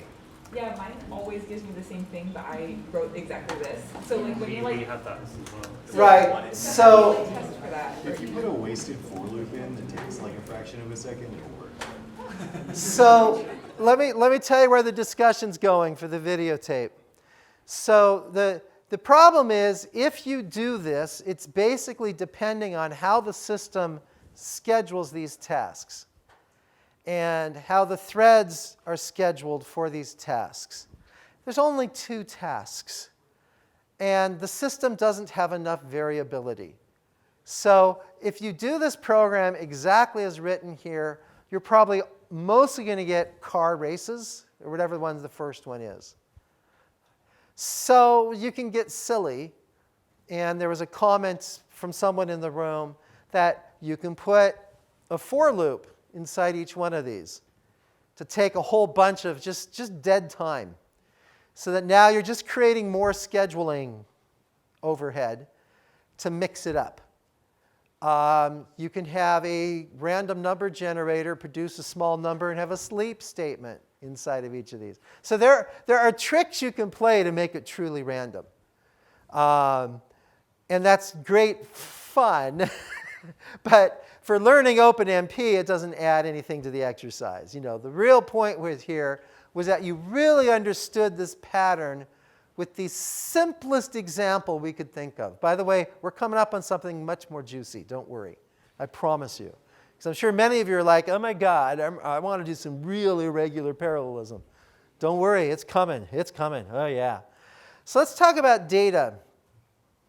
yeah, mine always gives me the same thing, but I wrote exactly this. So, like, when you're like, we have that as well. Right. So test for that. If you put a wasted for loop in that takes like a fraction of a second, it'll work. So let me tell you where the discussion's going for the videotape. So the problem is, if you do this, it's basically depending on how the system schedules these tasks and how the threads are scheduled for these tasks. There's only 2 tasks, and the system doesn't have enough variability. So if you do this program exactly as written here, you're probably mostly going to get car races, or whatever the first one is. So you can get silly, and there was a comment from someone in the room that you can put a for loop inside each one of these to take a whole bunch of just dead time, so that now you're just creating more scheduling overhead to mix it up. You can have a random number generator produce a small number and have a sleep statement inside of each of these. So there are tricks you can play to make it truly random. And that's great fun. But for learning OpenMP, it doesn't add anything to the exercise. The real point here was that you really understood this pattern with the simplest example we could think of. By the way, we're coming up on something much more juicy. Don't worry. I promise you. Because I'm sure many of you are like, oh my God, I want to do some real irregular parallelism. Don't worry, it's coming. It's coming. Oh yeah. So let's talk about data.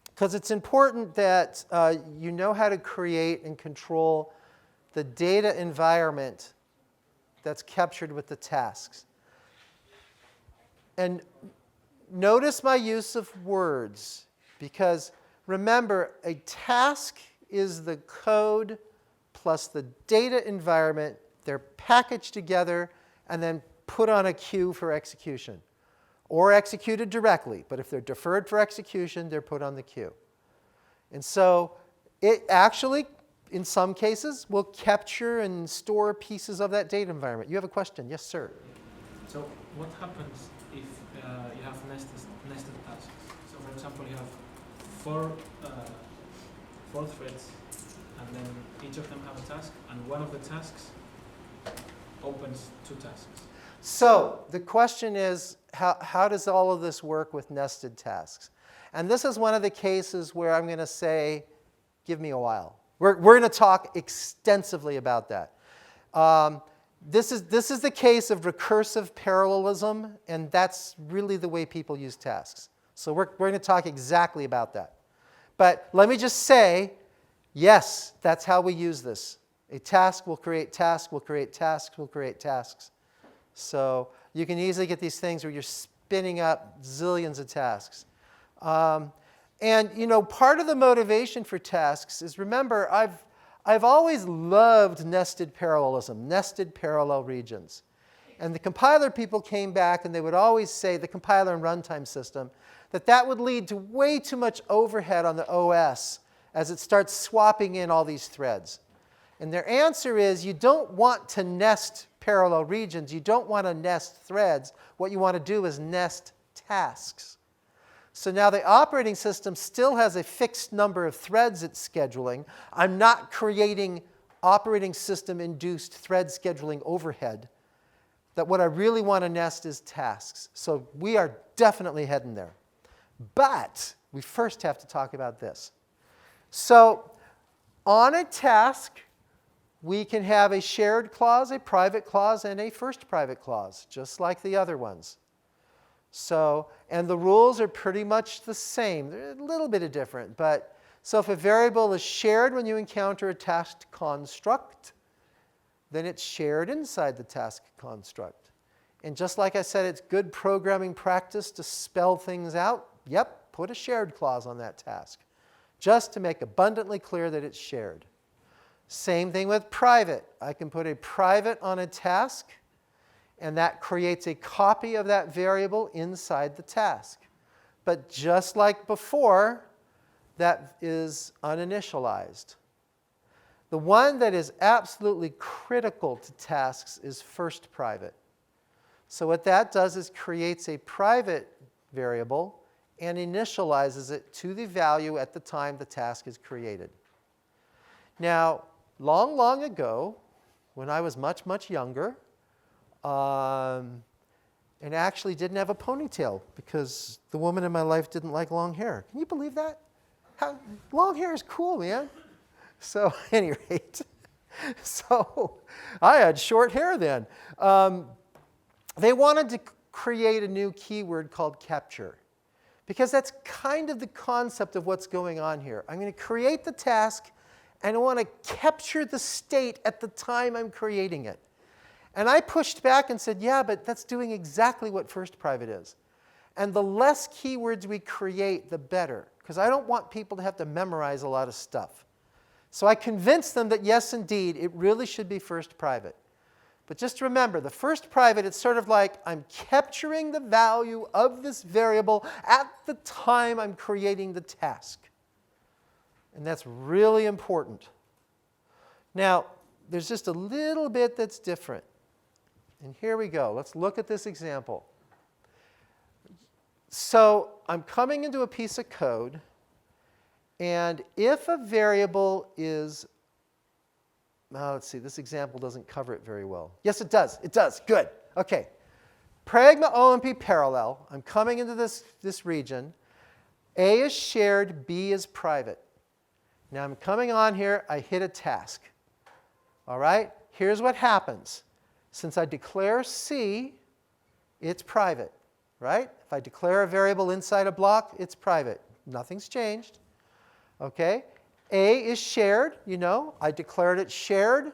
Because it's important that you know how to create and control the data environment that's captured with the tasks. And notice my use of words, because remember, a task is the code plus the data environment. They're packaged together and then put on a queue for execution, or executed directly. But if they're deferred for execution, they're put on the queue. And so it actually, in some cases, will capture and store pieces of that data environment. You have a question? Yes, sir. So what happens if you have nested tasks? So for example, you have four threads, and then each of them have a task, and one of the tasks opens 2 tasks. So the question is, how does all of this work with nested tasks? And this is one of the cases where I'm going to say, give me a while. We're going to talk extensively about that. This is the case of recursive parallelism, and that's really the way people use tasks. So we're going to talk exactly about that. But let me just say, yes, that's how we use this. A task will create tasks, will create tasks, will create tasks. So you can easily get these things where you're spinning up zillions of tasks. And part of the motivation for tasks is, remember, I've always loved nested parallelism, nested parallel regions. And the compiler people came back and they would always say, the compiler and runtime system, that would lead to way too much overhead on the OS as it starts swapping in all these threads. And their answer is you don't want to nest parallel regions. You don't want to nest threads. What you want to do is nest tasks. So now the operating system still has a fixed number of threads it's scheduling. I'm not creating operating system-induced thread scheduling overhead. That what I really want to nest is tasks. So we are definitely heading there. But we first have to talk about this. So on a task, we can have a shared clause, a private clause, and a first private clause, just like the other ones. So, and the rules are pretty much the same. They're a little bit different. But so if a variable is shared when you encounter a task construct, then it's shared inside the task construct. And just like I said, it's good programming practice to spell things out. Yep, put a shared clause on that task, just to make abundantly clear that it's shared. Same thing with private. I can put a private on a task, and that creates a copy of that variable inside the task. But just like before, that is uninitialized. The one that is absolutely critical to tasks is first private. So what that does is creates a private variable and initializes it to the value at the time the task is created. Now, long, long ago, when I was much, much younger, and actually didn't have a ponytail because the woman in my life didn't like long hair. Can you believe that? Long hair is cool, man. So, at any rate, so I had short hair then. They wanted to create a new keyword called capture, because that's kind of the concept of what's going on here. I'm going to create the task, and I want to capture the state at the time I'm creating it. And I pushed back and said, yeah, but that's doing exactly what first private is. And the less keywords we create, the better, because I don't want people to have to memorize a lot of stuff. So I convinced them that, yes, indeed, it really should be first private. But just remember, the first private, it's sort of like I'm capturing the value of this variable at the time I'm creating the task. And that's really important. Now, there's just a little bit that's different. And here we go. Let's look at this example. So I'm coming into a piece of code, and if a variable is, let's see, this example doesn't cover it very well. Yes, it does. It does. Good. OK. Pragma OMP parallel. I'm coming into this region. A is shared. B is private. Now I'm coming on here. I hit a task. All right? Here's what happens. Since I declare C, it's private. Right? If I declare a variable inside a block, it's private. Nothing's changed. OK? A is shared. You know, I declared it shared.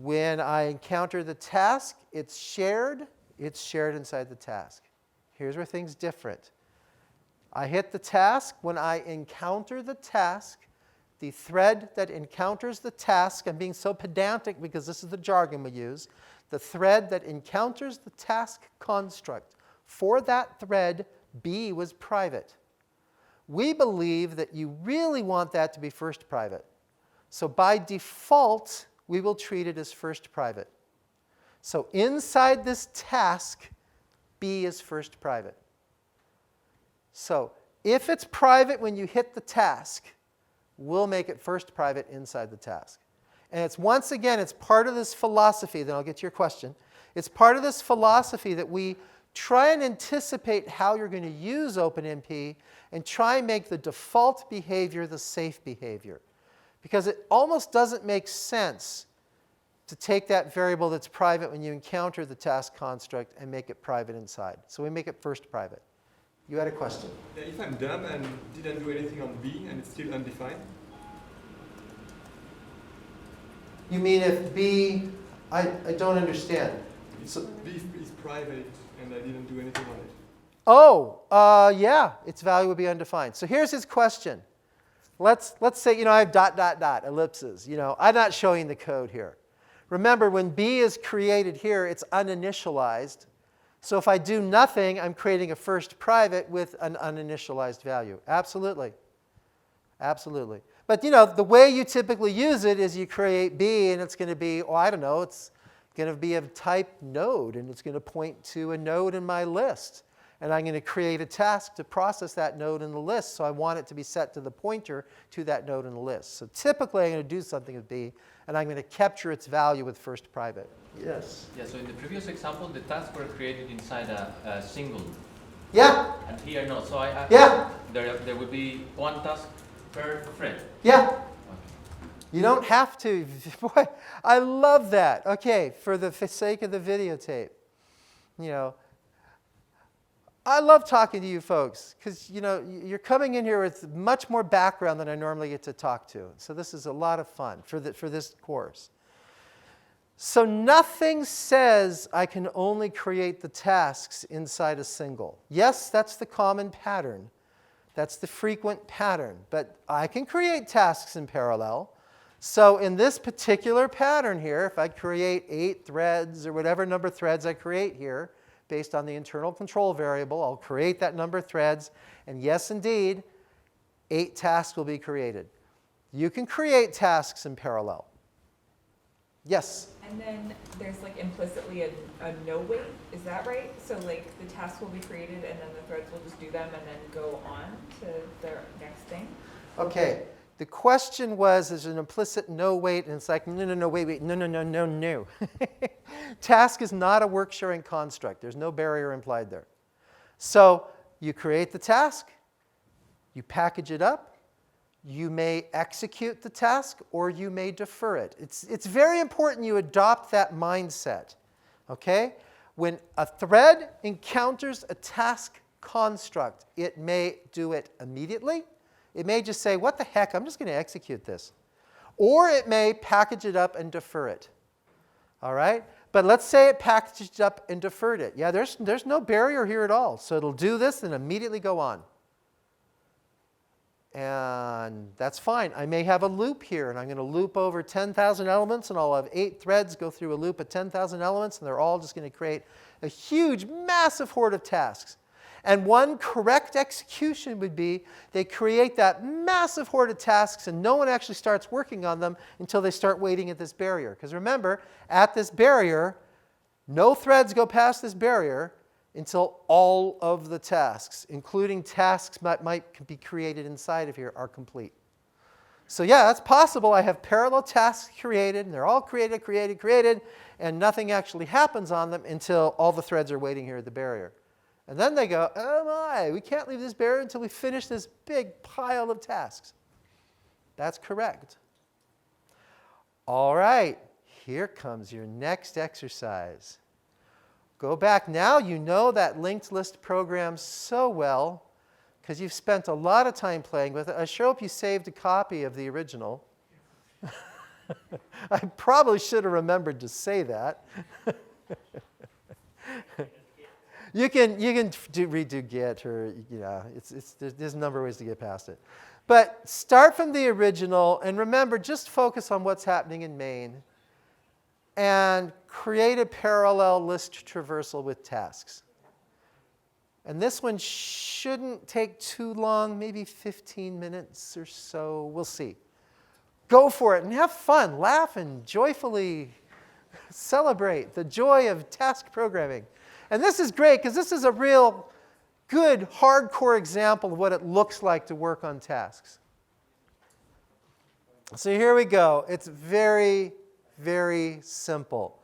When I encounter the task, it's shared. It's shared inside the task. Here's where things different. I hit the task. When I encounter the task, the thread that encounters the task, I'm being so pedantic because this is the jargon we use, the thread that encounters the task construct, for that thread, B was private. We believe that you really want that to be first private. So by default, we will treat it as first private. So inside this task, B is first private. So if it's private when you hit the task, we'll make it first private inside the task. And it's, once again, it's part of this philosophy, then I'll get to your question. It's part of this philosophy that we try and anticipate how you're going to use OpenMP and try and make the default behavior the safe behavior. Because it almost doesn't make sense to take that variable that's private when you encounter the task construct and make it private inside. So we make it first private. You had a question? Yeah, if I'm dumb and didn't do anything on B and it's still undefined? You mean if B, I don't understand. So B is private and I didn't do anything on it. Oh, yeah, its value would be undefined. So here's his question. Let's say, you know, I have ... ellipses. You know, I'm not showing the code here. Remember, when B is created here, it's uninitialized. So if I do nothing, I'm creating a first private with an uninitialized value. Absolutely. Absolutely. But you know, the way you typically use it is you create B, and it's going to be, oh, I don't know, it's going to be of type node, and it's going to point to a node in my list. And I'm going to create a task to process that node in the list, so I want it to be set to the pointer to that node in the list. So typically, I'm going to do something with B, and I'm going to capture its value with first private. Yes? Yeah, so in the previous example, the tasks were created inside a single. Yeah. And here, no. So yeah. There would be one task per thread. Yeah. You don't have to. Boy, I love that. Okay, for the sake of the videotape, you know, I love talking to you folks because, you know, you're coming in here with much more background than I normally get to talk to. So this is a lot of fun for this course. So nothing says I can only create the tasks inside a single. Yes, that's the common pattern. That's the frequent pattern. But I can create tasks in parallel. So in this particular pattern here, if I create 8 threads or whatever number of threads I create here, based on the internal control variable, I'll create that number of threads. And yes, indeed, 8 tasks will be created. You can create tasks in parallel. Yes? And then there's like implicitly a no wait, is that right? So like the tasks will be created and then the threads will just do them and then go on to their next thing? Okay. The question was, is an implicit no wait, and it's like, no, wait, no. Task is not a work sharing construct. There's no barrier implied there. So you create the task, you package it up, you may execute the task, or you may defer it. It's very important you adopt that mindset, okay? When a thread encounters a task construct, it may do it immediately. It may just say, what the heck, I'm just going to execute this. Or it may package it up and defer it. All right? But let's say it packaged up and deferred it. Yeah, there's no barrier here at all. So it'll do this and immediately go on. And that's fine. I may have a loop here, and I'm going to loop over 10,000 elements, and I'll have 8 threads go through a loop of 10,000 elements, and they're all just going to create a huge, massive horde of tasks. And one correct execution would be they create that massive horde of tasks and no one actually starts working on them until they start waiting at this barrier. Because remember, at this barrier, no threads go past this barrier until all of the tasks, including tasks that might be created inside of here, are complete. So yeah, that's possible. I have parallel tasks created, and they're all created, and nothing actually happens on them until all the threads are waiting here at the barrier. And then they go, oh my, we can't leave this barrier until we finish this big pile of tasks. That's correct. All right, here comes your next exercise. Go back. Now you know that linked list program so well because you've spent a lot of time playing with it. I sure hope you saved a copy of the original. I probably should have remembered to say that. You can redo Git, or there's a number of ways to get past it. But start from the original, and remember, just focus on what's happening in main, and create a parallel list traversal with tasks. And this one shouldn't take too long, maybe 15 minutes or so. We'll see. Go for it and have fun, laugh, and joyfully celebrate the joy of task programming. And this is great because this is a real good, hardcore example of what it looks like to work on tasks. So here we go. It's very, very simple.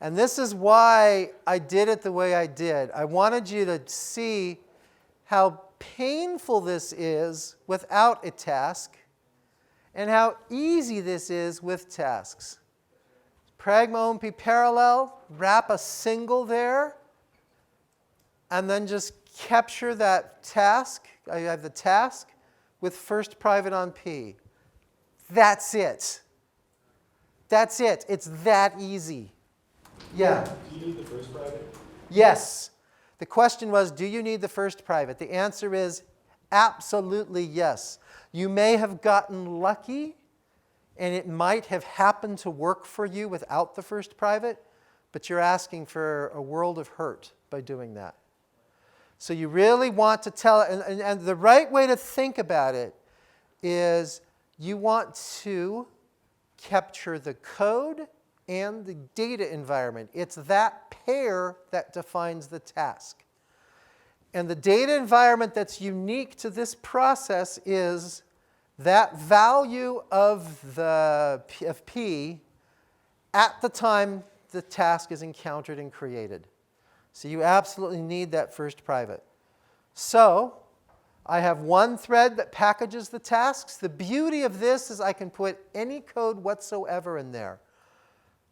And this is why I did it the way I did. I wanted you to see how painful this is without a task and how easy this is with tasks. Pragma OMP parallel, wrap a single there, and then just capture that task. I have the task with first private on P. That's it. That's it. It's that easy. Yeah? Do you need the first private? Yes. The question was, do you need the first private? The answer is absolutely yes. You may have gotten lucky, and it might have happened to work for you without the first private, but you're asking for a world of hurt by doing that. So you really want to tell, and the right way to think about it is you want to capture the code and the data environment. It's that pair that defines the task. And the data environment that's unique to this process is that value of P at the time the task is encountered and created. So you absolutely need that first private. So I have one thread that packages the tasks. The beauty of this is I can put any code whatsoever in there.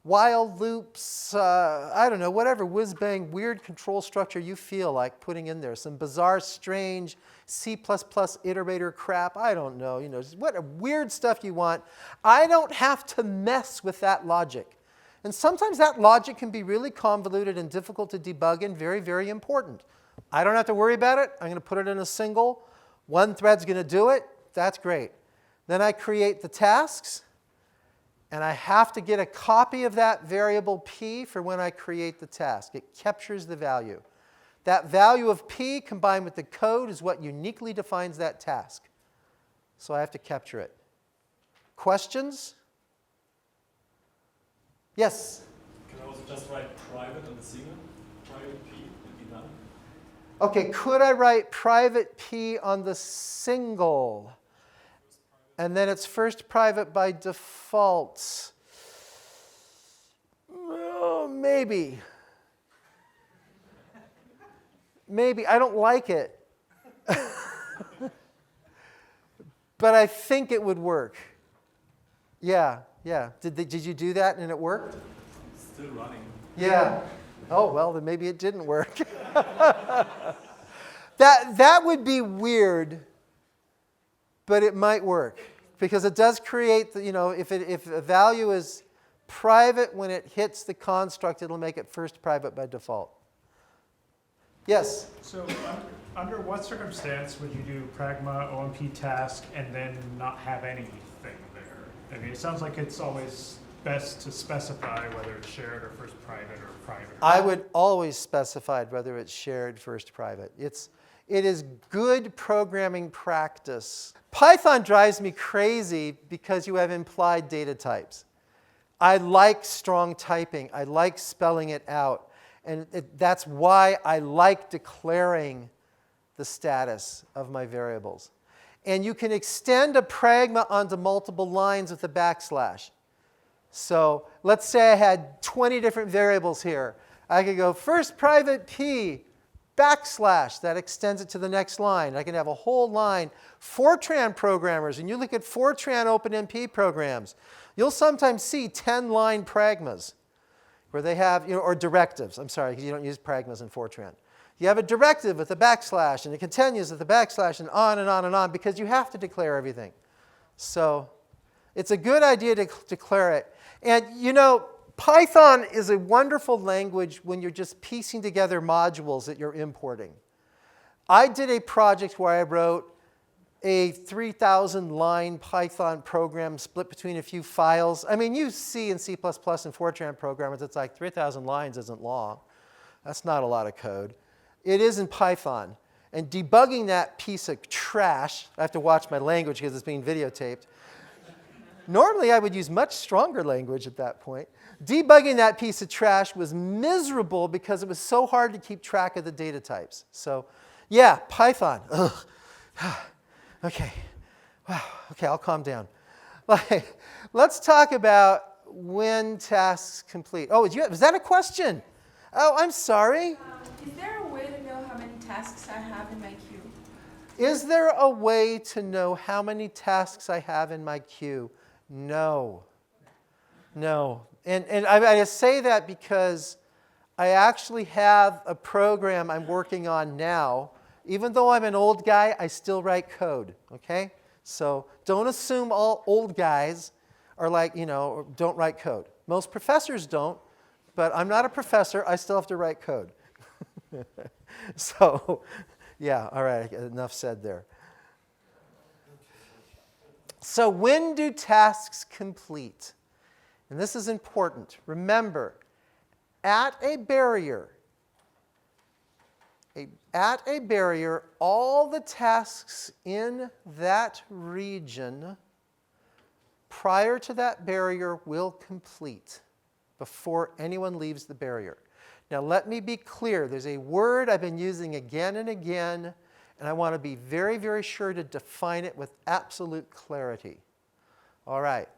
While loops, I don't know, whatever whiz-bang weird control structure you feel like putting in there. Some bizarre, strange C++ iterator crap, I don't know, you know, just what weird stuff you want. I don't have to mess with that logic. And sometimes that logic can be really convoluted and difficult to debug and very, very important. I don't have to worry about it. I'm going to put it in a single. One thread's going to do it. That's great. Then I create the tasks. And I have to get a copy of that variable P for when I create the task. It captures the value. That value of P combined with the code is what uniquely defines that task. So I have to capture it. Questions? Yes? Can I also just write private on the single? Private P would be done. OK, could I write private P on the single? And then it's first private by default. Oh, maybe. Maybe. I don't like it. But I think it would work. Yeah, yeah. Did you do that and it worked? Still running. Yeah. Oh, well, then maybe it didn't work. That would be weird. But it might work because it does create, the, you know, if a value is private when it hits the construct, it'll make it first private by default. Yes? So under what circumstance would you do pragma OMP task and then not have anything there? I mean, it sounds like it's always best to specify whether it's shared or first private or private. I would always specify whether it's shared first private. It is good programming practice. Python drives me crazy because you have implied data types. I like strong typing. I like spelling it out. And that's why I like declaring the status of my variables. And you can extend a pragma onto multiple lines with a backslash. So let's say I had 20 different variables here. I could go first private P, backslash, that extends it to the next line. I can have a whole line. Fortran programmers, and you look at Fortran OpenMP programs, you'll sometimes see 10-line pragmas where they have, you know, or directives. I'm sorry, because you don't use pragmas in Fortran. You have a directive with a backslash, and it continues with a backslash, and on and on and on, because you have to declare everything. So it's a good idea to declare it. And, you know, Python is a wonderful language when you're just piecing together modules that you're importing. I did a project where I wrote a 3,000-line Python program split between a few files. I mean, you see in C++ and Fortran programmers, it's like 3,000 lines isn't long. That's not a lot of code. It is in Python. And debugging that piece of trash, I have to watch my language because it's being videotaped. Normally, I would use much stronger language at that point. Debugging that piece of trash was miserable because it was so hard to keep track of the data types. So, yeah, Python. Ugh. Okay. Wow. Okay, I'll calm down. Let's talk about when tasks complete. Oh, was that a question? Oh, I'm sorry. Is there a way to know how many tasks I have in my queue? Is there a way to know how many tasks I have in my queue? No. No. And I say that because I actually have a program I'm working on now. Even though I'm an old guy, I still write code, okay? So don't assume all old guys are like, you know, don't write code. Most professors don't, but I'm not a professor. I still have to write code. So, yeah, all right, enough said there. So when do tasks complete? And this is important. Remember, at a barrier, all the tasks in that region prior to that barrier will complete before anyone leaves the barrier. Now let me be clear. There's a word I've been using again and again, and I want to be very, very sure to define it with absolute clarity. All right.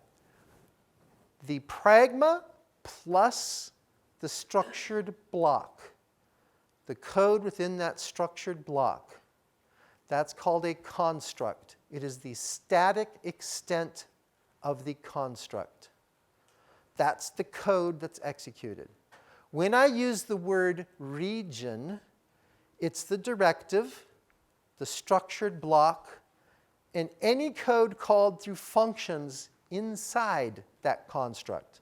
The pragma plus the structured block, the code within that structured block, that's called a construct. It is the static extent of the construct. That's the code that's executed. When I use the word region, it's the directive, the structured block, and any code called through functions inside that construct.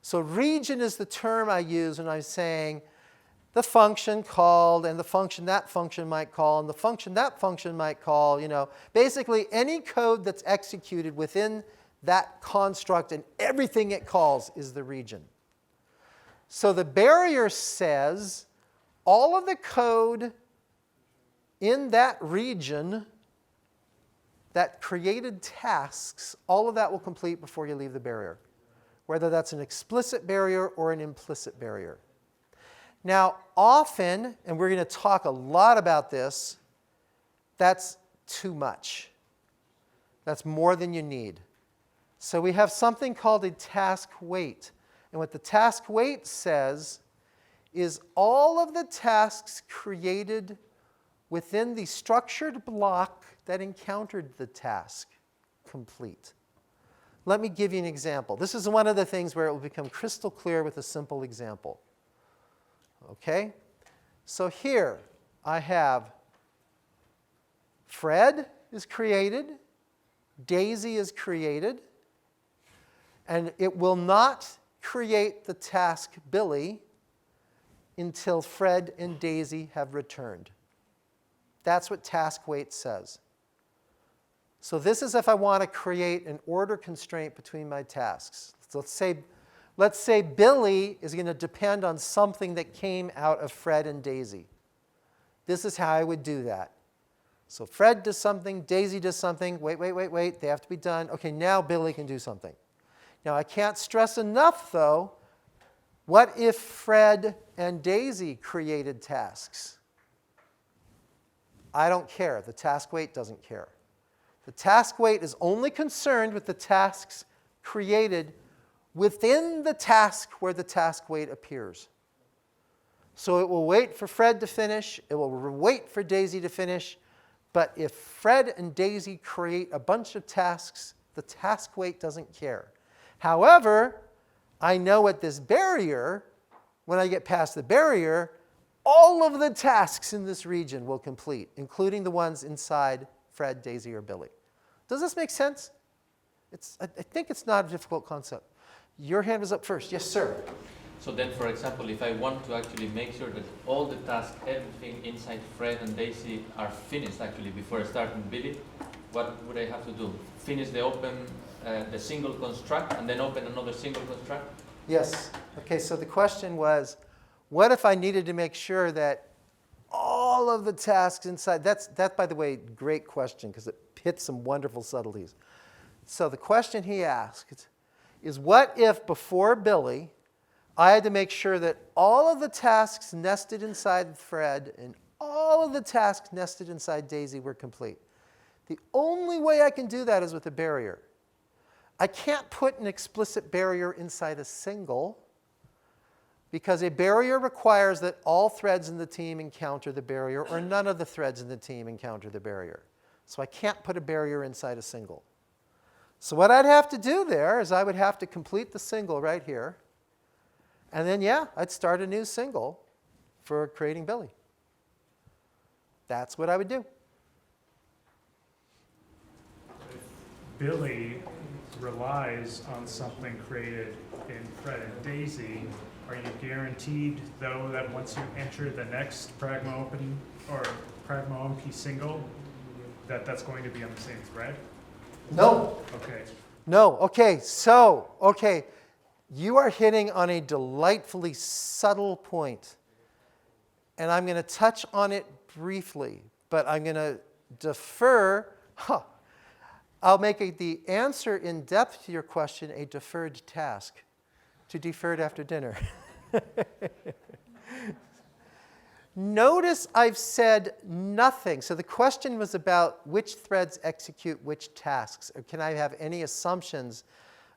So region is the term I use when I'm saying the function called, and the function that function might call, and the function that function might call. You know, basically any code that's executed within that construct and everything it calls is the region. So the barrier says all of the code in that region that created tasks, all of that will complete before you leave the barrier, whether that's an explicit barrier or an implicit barrier. Now, often, and we're going to talk a lot about this, that's too much. That's more than you need. So we have something called a task wait. And what the task wait says is all of the tasks created within the structured block that encountered the task complete. Let me give you an example. This is one of the things where it will become crystal clear with a simple example. Okay? So here I have Fred is created, Daisy is created, and it will not create the task Billy until Fred and Daisy have returned. That's what task wait says. So this is if I want to create an order constraint between my tasks. So let's say Billy is going to depend on something that came out of Fred and Daisy. This is how I would do that. So Fred does something, Daisy does something, wait, they have to be done. Okay, now Billy can do something. Now I can't stress enough though, what if Fred and Daisy created tasks? I don't care. The task wait doesn't care. The task wait is only concerned with the tasks created within the task where the task wait appears. So it will wait for Fred to finish. It will wait for Daisy to finish. But if Fred and Daisy create a bunch of tasks, the task wait doesn't care. However, I know at this barrier, when I get past the barrier, all of the tasks in this region will complete, including the ones inside Fred, Daisy, or Billy. Does this make sense? I think it's not a difficult concept. Your hand was up first. Yes, sir. So then, for example, if I want to actually make sure that all the tasks, everything inside Fred and Daisy are finished actually before starting Billy, what would I have to do? Finish the single construct and then open another single construct? Yes. Okay, so the question was, what if I needed to make sure that all of the tasks inside, that's by the way, great question because it hits some wonderful subtleties. So the question he asked is, what if before Billy, I had to make sure that all of the tasks nested inside Fred and all of the tasks nested inside Daisy were complete? The only way I can do that is with a barrier. I can't put an explicit barrier inside a single because a barrier requires that all threads in the team encounter the barrier or none of the threads in the team encounter the barrier. So I can't put a barrier inside a single. So what I'd have to do there is I would have to complete the single right here. And then, yeah, I'd start a new single for creating Billy. That's what I would do. Billy relies on something created in Fred and Daisy. Are you guaranteed, though, that once you enter the next Pragma Open or Pragma OMP single, that that's going to be on the same thread? No. Okay. No. Okay. So, okay. You are hitting on a delightfully subtle point. And I'm going to touch on it briefly, but I'm going to defer. I'll make the answer in depth to your question a deferred task, to deferred after dinner. Notice I've said nothing. So the question was about which threads execute which tasks. Or can I have any assumptions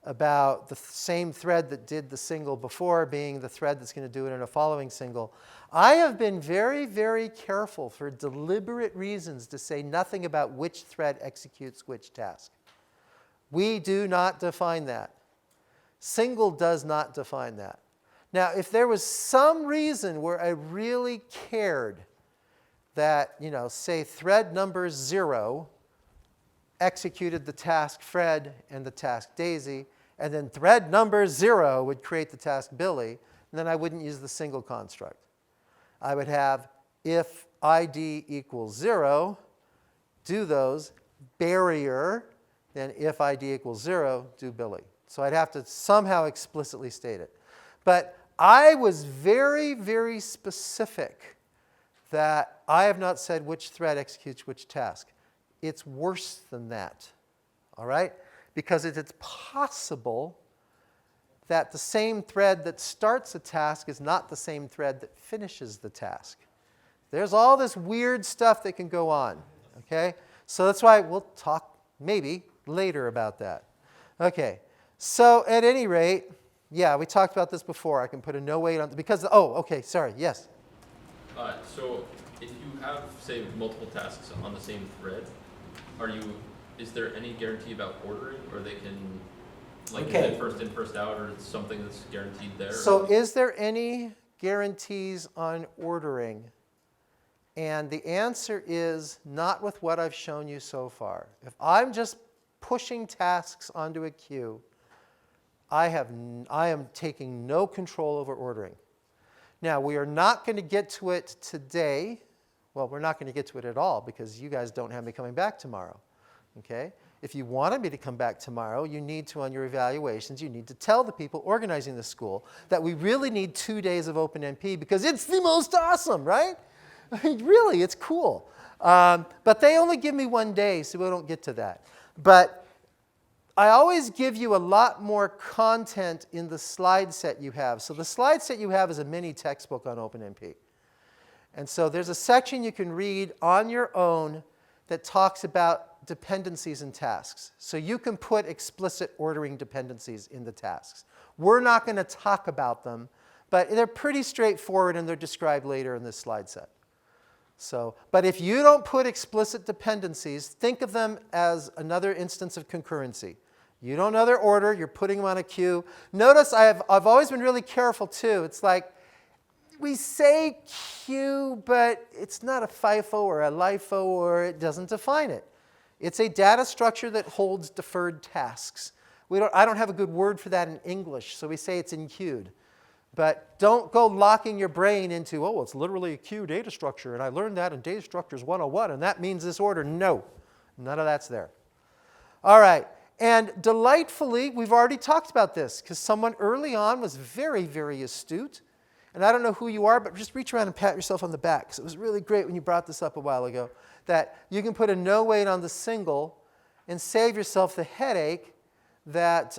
about the same thread that did the single before being the thread that's going to do it in a following single? I have been very, very careful for deliberate reasons to say nothing about which thread executes which task. We do not define that. Single does not define that. Now, if there was some reason where I really cared that, say thread number 0 executed the task Fred and the task Daisy, and then thread number 0 would create the task Billy, then I wouldn't use the single construct. I would have if ID equals 0, do those, barrier, then if ID equals 0, do Billy. So I'd have to somehow explicitly state it. But I was very, very specific that I have not said which thread executes which task. It's worse than that, all right? Because it's possible that the same thread that starts a task is not the same thread that finishes the task. There's all this weird stuff that can go on, okay? So that's why we'll talk maybe later about that. Okay, so at any rate, yeah, we talked about this before. I can put a no wait on, because, okay, sorry, yes? So if you have, say, multiple tasks on the same thread, is there any guarantee about ordering, or they can, like, is it first in, first out, or it's something that's guaranteed there? So is there any guarantees on ordering? And the answer is not with what I've shown you so far. If I'm just pushing tasks onto a queue, I am taking no control over ordering. Now, we are not going to get to it today. Well, we're not going to get to it at all because you guys don't have me coming back tomorrow. Okay? If you wanted me to come back tomorrow, you need to, on your evaluations, you need to tell the people organizing the school that we really need 2 days of OpenMP because it's the most awesome, right? I mean, really, it's cool. But they only give me 1 day, so we don't get to that. But I always give you a lot more content in the slide set you have. So the slide set you have is a mini textbook on OpenMP. And so there's a section you can read on your own that talks about dependencies and tasks. So you can put explicit ordering dependencies in the tasks. We're not going to talk about them, but they're pretty straightforward and they're described later in this slide set. So, but if you don't put explicit dependencies, think of them as another instance of concurrency. You don't know their order, you're putting them on a queue. Notice I've always been really careful too. It's like we say queue, but it's not a FIFO or a LIFO, or it doesn't define it. It's a data structure that holds deferred tasks. I don't have a good word for that in English, so we say it's enqueued. But don't go locking your brain into, oh, it's literally a queue data structure, and I learned that in Data Structures 101, and that means this order. No, none of that's there. All right, and delightfully, we've already talked about this, because someone early on was very, very astute. And I don't know who you are, but just reach around and pat yourself on the back, because it was really great when you brought this up a while ago, that you can put a no wait on the single and save yourself the headache that,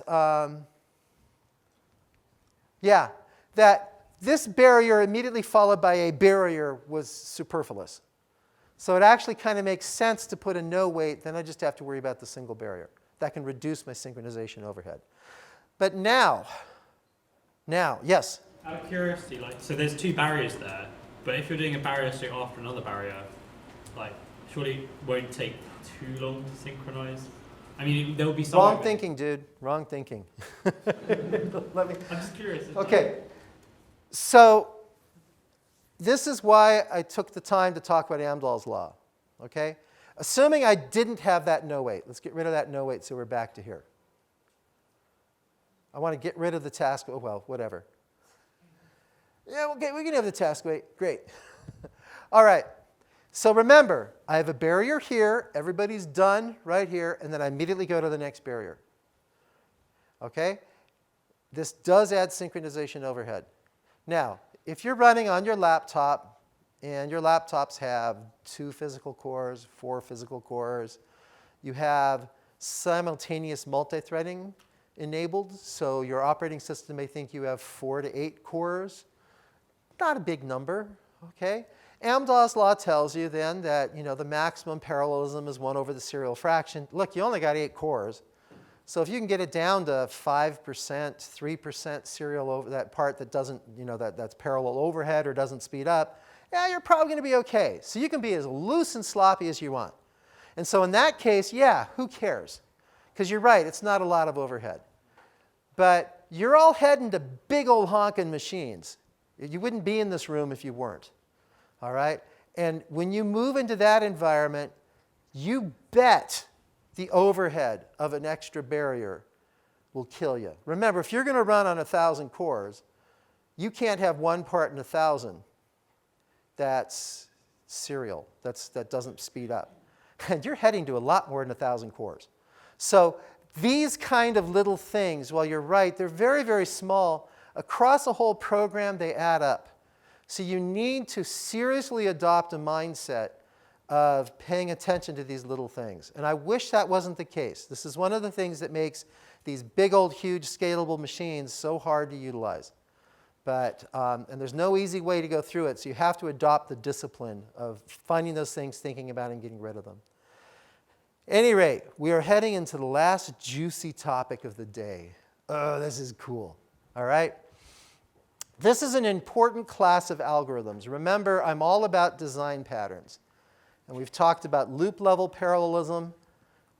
that this barrier immediately followed by a barrier was superfluous. So it actually kind of makes sense to put a no wait, then I just have to worry about the single barrier. That can reduce my synchronization overhead. But now, yes? Out of curiosity, so there's 2 barriers there, but if you're doing a barrier straight after another barrier, surely it won't take too long to synchronize? I mean, there'll be some... Wrong thinking, dude. Wrong thinking. I'm just curious. Okay. So this is why I took the time to talk about Amdahl's law. Okay? Assuming I didn't have that no wait. Let's get rid of that no wait so we're back to here. I want to get rid of the task. Oh, well, whatever. Yeah, okay, we can have the task wait. Great. All right. So remember, I have a barrier here. Everybody's done right here. And then I immediately go to the next barrier. Okay? this does add synchronization overhead. Now, if you're running on your laptop, and your laptops have 2 physical cores, 4 physical cores, you have simultaneous multi-threading enabled, so your operating system may think you have 4 to 8 cores. Not a big number, okay? Amdahl's law tells you then that the maximum parallelism is 1 over the serial fraction. Look, you only got 8 cores. So if you can get it down to 5%, 3% serial over that part that doesn't, that's parallel overhead or doesn't speed up, yeah, you're probably going to be okay. So you can be as loose and sloppy as you want. And so in that case, yeah, who cares? Because you're right, it's not a lot of overhead. But you're all heading to big old honking machines. You wouldn't be in this room if you weren't. All right? And when you move into that environment, you bet the overhead of an extra barrier will kill you. Remember, if you're going to run on 1,000 cores, you can't have one part in 1,000 that's serial, that doesn't speed up. And you're heading to a lot more than 1,000 cores. So these kind of little things, while you're right, they're very, very small. Across a whole program, they add up. So you need to seriously adopt a mindset of paying attention to these little things. And I wish that wasn't the case. This is one of the things that makes these big old huge scalable machines so hard to utilize. But, and there's no easy way to go through it, so you have to adopt the discipline of finding those things, thinking about it, and getting rid of them. At any rate, we are heading into the last juicy topic of the day. Oh, this is cool. All right? This is an important class of algorithms. Remember, I'm all about design patterns. And we've talked about loop-level parallelism,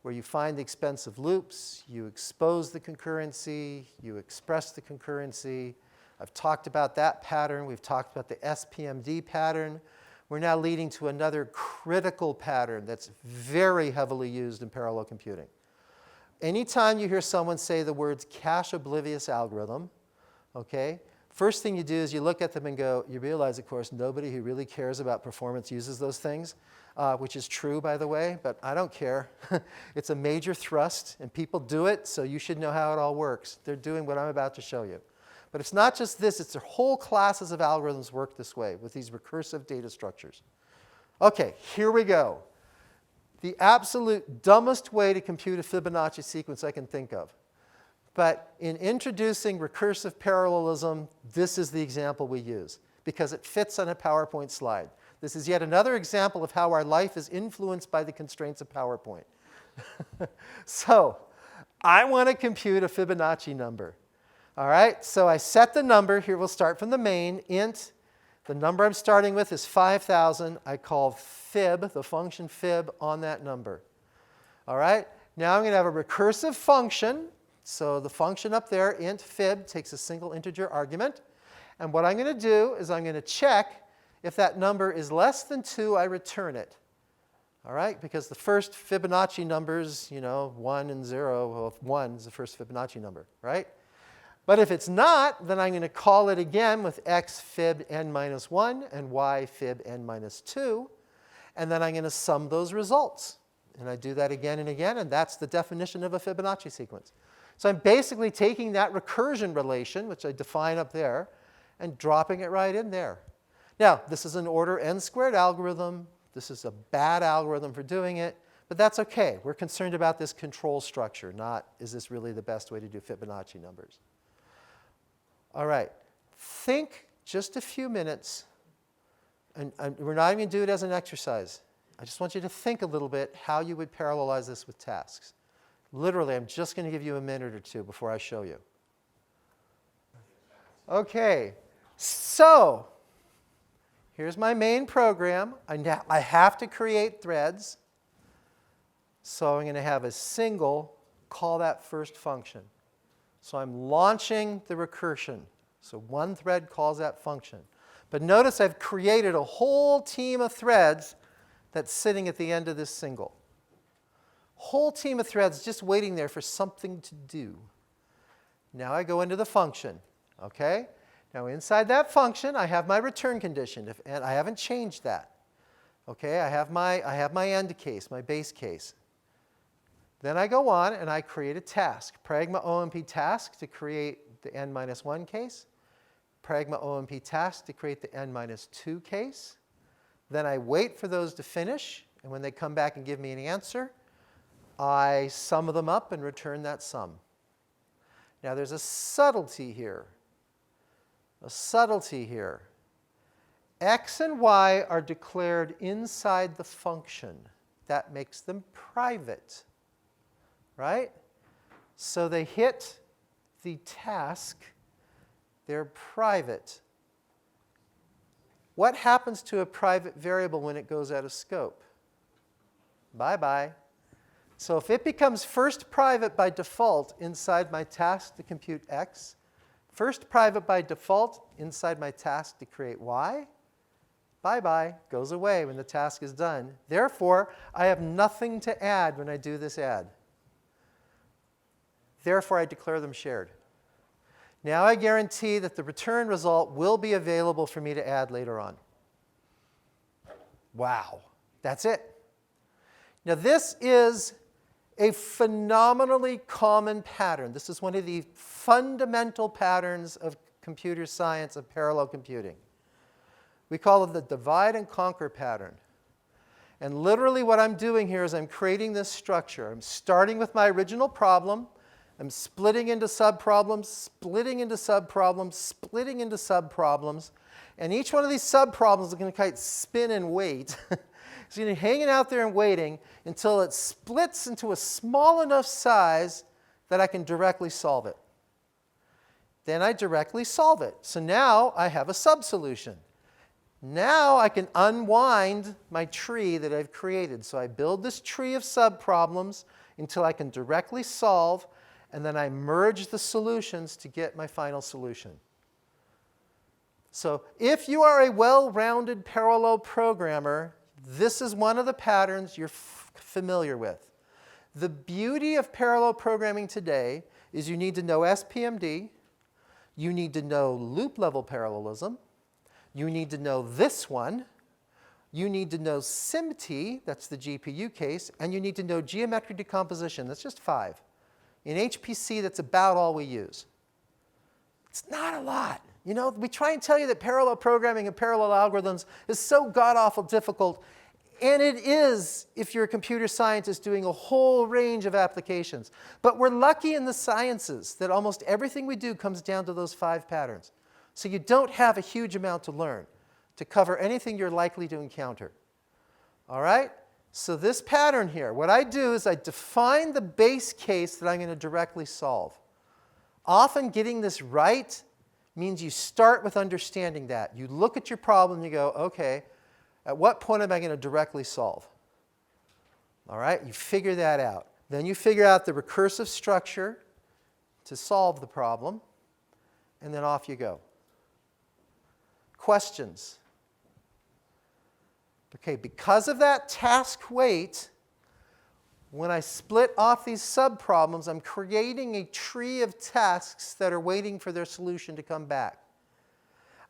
where you find the expensive loops, you expose the concurrency, you express the concurrency. I've talked about that pattern. We've talked about the SPMD pattern. We're now leading to another critical pattern that's very heavily used in parallel computing. Anytime you hear someone say the words cache-oblivious algorithm, okay, first thing you do is you look at them and go, you realize, of course, nobody who really cares about performance uses those things, which is true, by the way, but I don't care. It's a major thrust, and people do it, so you should know how it all works. They're doing what I'm about to show you. But it's not just this, it's whole classes of algorithms work this way with these recursive data structures. Okay, here we go. The absolute dumbest way to compute a Fibonacci sequence I can think of. But in introducing recursive parallelism, this is the example we use because it fits on a PowerPoint slide. This is yet another example of how our life is influenced by the constraints of PowerPoint. So I want to compute a Fibonacci number. All right, so I set the number. Here we'll start from the main, int. The number I'm starting with is 5,000. I call fib, the function fib, on that number. All right, now I'm going to have a recursive function. So the function up there, int fib, takes a single integer argument. And what I'm going to do is I'm going to check if that number is less than 2, I return it. All right, because the first Fibonacci numbers, 1 and 0, well, 1 is the first Fibonacci number, right? But if it's not, then I'm going to call it again with x fib n minus 1 and y fib n minus 2. And then I'm going to sum those results. And I do that again and again, and that's the definition of a Fibonacci sequence. So I'm basically taking that recursion relation, which I define up there, and dropping it right in there. Now, this is an order n squared algorithm. This is a bad algorithm for doing it, but that's OK. We're concerned about this control structure, not is this really the best way to do Fibonacci numbers. All right, think just a few minutes, and we're not even going to do it as an exercise. I just want you to think a little bit how you would parallelize this with tasks. Literally, I'm just going to give you a minute or two before I show you. OK, so here's my main program. I have to create threads. So I'm going to have a single call that first function. So I'm launching the recursion. So one thread calls that function. But notice I've created a whole team of threads that's sitting at the end of this single. Whole team of threads just waiting there for something to do. Now I go into the function. Okay? Now inside that function, I have my return condition, and I haven't changed that. Okay? I have my end case, my base case. Then I go on and I create a task, pragma OMP task, to create the n minus 1 case, pragma OMP task to create the n minus 2 case. Then I wait for those to finish, and when they come back and give me an answer, I sum them up and return that sum. Now there's a subtlety here. A subtlety here. X and Y are declared inside the function. That makes them private, right? So they hit the task. They're private. What happens to a private variable when it goes out of scope? Bye-bye. So if it becomes first private by default inside my task to compute X, first private by default inside my task to create Y, bye-bye, goes away when the task is done. Therefore, I have nothing to add when I do this add. Therefore, I declare them shared. Now I guarantee that the return result will be available for me to add later on. Wow, that's it. Now this is a phenomenally common pattern. This is one of the fundamental patterns of computer science, of parallel computing. We call it the divide and conquer pattern. And literally what I'm doing here is I'm creating this structure. I'm starting with my original problem. I'm splitting into subproblems, splitting into subproblems, splitting into subproblems. And each one of these subproblems is going to kind of spin and wait. It's going to be hanging out there and waiting until it splits into a small enough size that I can directly solve it. Then I directly solve it. So now I have a sub-solution. Now I can unwind my tree that I've created. So I build this tree of subproblems until I can directly solve, and then I merge the solutions to get my final solution. So if you are a well-rounded parallel programmer, this is one of the patterns you're familiar with. The beauty of parallel programming today is you need to know SPMD, you need to know loop-level parallelism, you need to know this one, you need to know SIMT, that's the GPU case, and you need to know geometric decomposition. That's just 5. In HPC, that's about all we use. It's not a lot. You know, we try and tell you that parallel programming and parallel algorithms is so god-awful difficult, and it is if you're a computer scientist doing a whole range of applications. But we're lucky in the sciences that almost everything we do comes down to those 5 patterns. So you don't have a huge amount to learn to cover anything you're likely to encounter. All right? So this pattern here, what I do is I define the base case that I'm going to directly solve. Often getting this right means you start with understanding that. You look at your problem and you go, okay, at what point am I going to directly solve? All right, you figure that out. Then you figure out the recursive structure to solve the problem, and then off you go. Questions? Okay, because of that task weight, when I split off these subproblems, I'm creating a tree of tasks that are waiting for their solution to come back.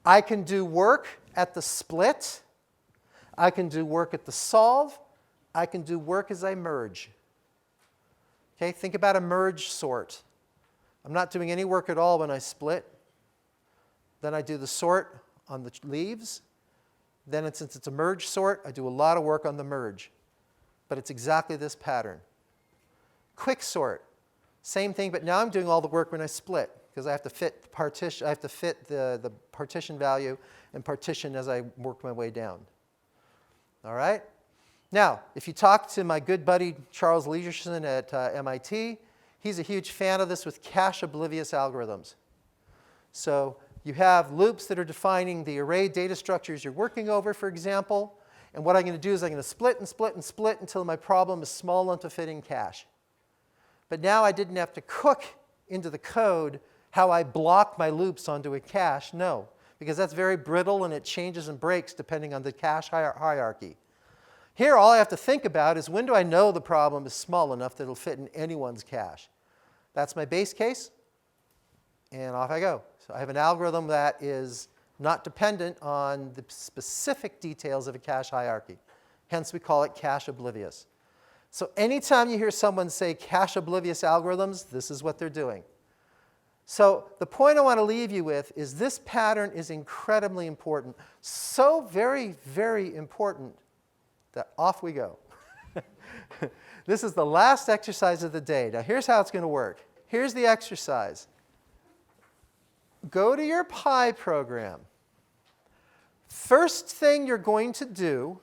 I can do work at the split. I can do work at the solve. I can do work as I merge. Okay, think about a merge sort. I'm not doing any work at all when I split. Then I do the sort on the leaves. Then, since it's a merge sort, I do a lot of work on the merge. But it's exactly this pattern. Quick sort, same thing, but now I'm doing all the work when I split, because I have to fit the partition. I have to fit the partition value and partition as I work my way down. All right? Now, if you talk to my good buddy Charles Legerson at MIT, he's a huge fan of this with cache-oblivious algorithms. So you have loops that are defining the array data structures you're working over, for example. And what I'm going to do is I'm going to split and split and split until my problem is small enough to fit in cache. But now I didn't have to cook into the code how I block my loops onto a cache. No, because that's very brittle and it changes and breaks depending on the cache hierarchy. Here, all I have to think about is when do I know the problem is small enough that it'll fit in anyone's cache. That's my base case, and off I go. So I have an algorithm that is not dependent on the specific details of a cache hierarchy. Hence, we call it cache oblivious. So anytime you hear someone say cache oblivious algorithms, this is what they're doing. So the point I want to leave you with is this pattern is incredibly important. So very, very important that off we go. This is the last exercise of the day. Now here's how it's going to work. Here's the exercise. Go to your Pi program. First thing you're going to do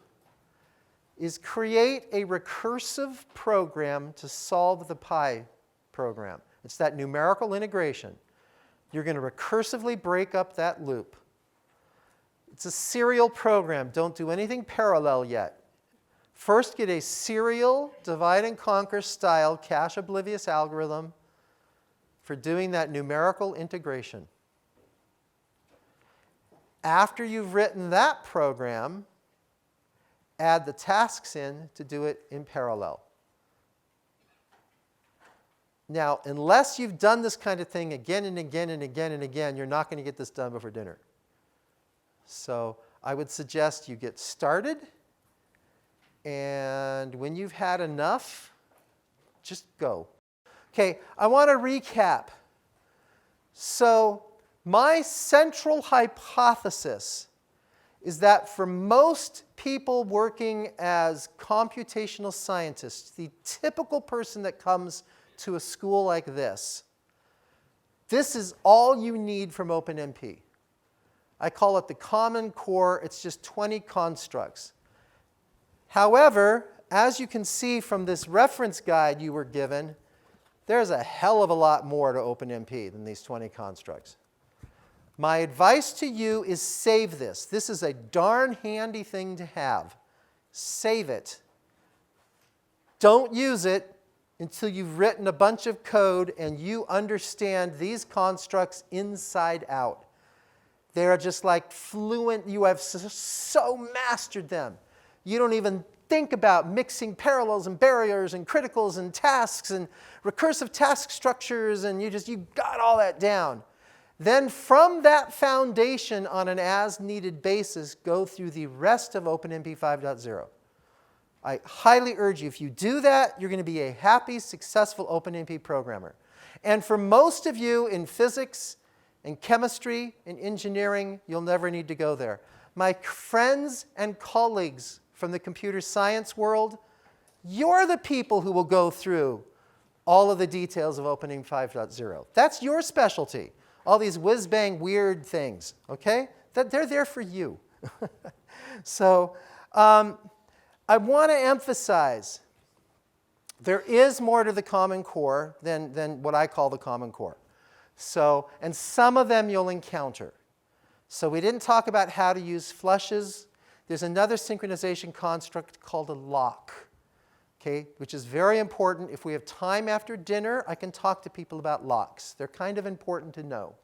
is create a recursive program to solve the Pi program. It's that numerical integration. You're going to recursively break up that loop. It's a serial program. Don't do anything parallel yet. First, get a serial divide and conquer style cache oblivious algorithm for doing that numerical integration. After you've written that program, add the tasks in to do it in parallel. Now, unless you've done this kind of thing again and again and again and again, you're not going to get this done before dinner. So I would suggest you get started, and when you've had enough, just go. Okay, I want to recap. So my central hypothesis is that for most people working as computational scientists, the typical person that comes to a school like this is all you need from OpenMP. I call it the Common Core. It's just 20 constructs. However, as you can see from this reference guide you were given, there's a hell of a lot more to OpenMP than these 20 constructs. My advice to you is save this. This is a darn handy thing to have. Save it. Don't use it until you've written a bunch of code and you understand these constructs inside out. They're just like fluent. You have so mastered them. You don't even think about mixing parallels and barriers and criticals and tasks and recursive task structures, and you got all that down. Then from that foundation on an as-needed basis, go through the rest of OpenMP 5.0. I highly urge you, if you do that, you're going to be a happy, successful OpenMP programmer. And for most of you in physics and chemistry and engineering, you'll never need to go there. My friends and colleagues from the computer science world, you're the people who will go through all of the details of OpenMP 5.0. That's your specialty. All these whiz-bang weird things, okay? They're there for you. So I want to emphasize there is more to the Common Core than what I call the Common Core. So, and some of them you'll encounter. So we didn't talk about how to use flushes. There's another synchronization construct called a lock, okay, which is very important. If we have time after dinner, I can talk to people about locks. They're kind of important to know.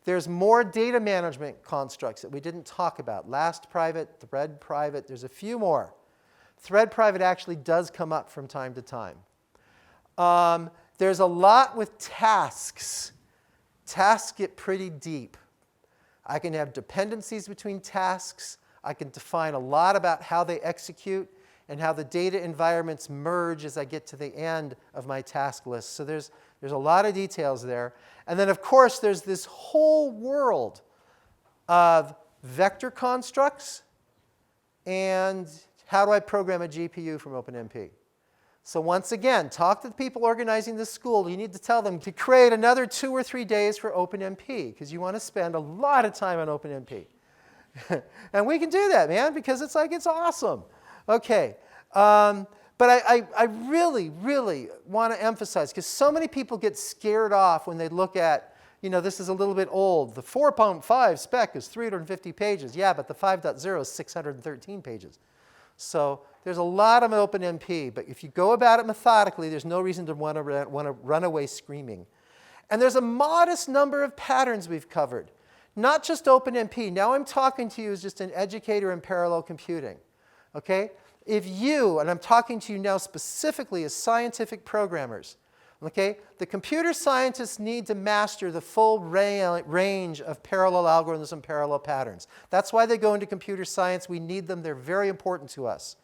There's more data management constructs that we didn't talk about. Last private, thread private, there's a few more. Thread private actually does come up from time to time. There's a lot with tasks. Tasks get pretty deep. I can have dependencies between tasks. I can define a lot about how they execute and how the data environments merge as I get to the end of my task list. So there's a lot of details there. And then, of course, there's this whole world of vector constructs and how do I program a GPU from OpenMP. So once again, talk to the people organizing this school. You need to tell them to create another 2 or 3 days for OpenMP because you want to spend a lot of time on OpenMP. And we can do that, man, because it's awesome. Okay. But I really, really want to emphasize, because so many people get scared off when they look at, this is a little bit old. The 4.5 spec is 350 pages. Yeah, but the 5.0 is 613 pages. So there's a lot of OpenMP, but if you go about it methodically, there's no reason to want to run away screaming. And there's a modest number of patterns we've covered, not just OpenMP. Now I'm talking to you as just an educator in parallel computing, okay? If you, and I'm talking to you now specifically as scientific programmers, okay, the computer scientists need to master the full range of parallel algorithms and parallel patterns. That's why they go into computer science. We need them. They're very important to us.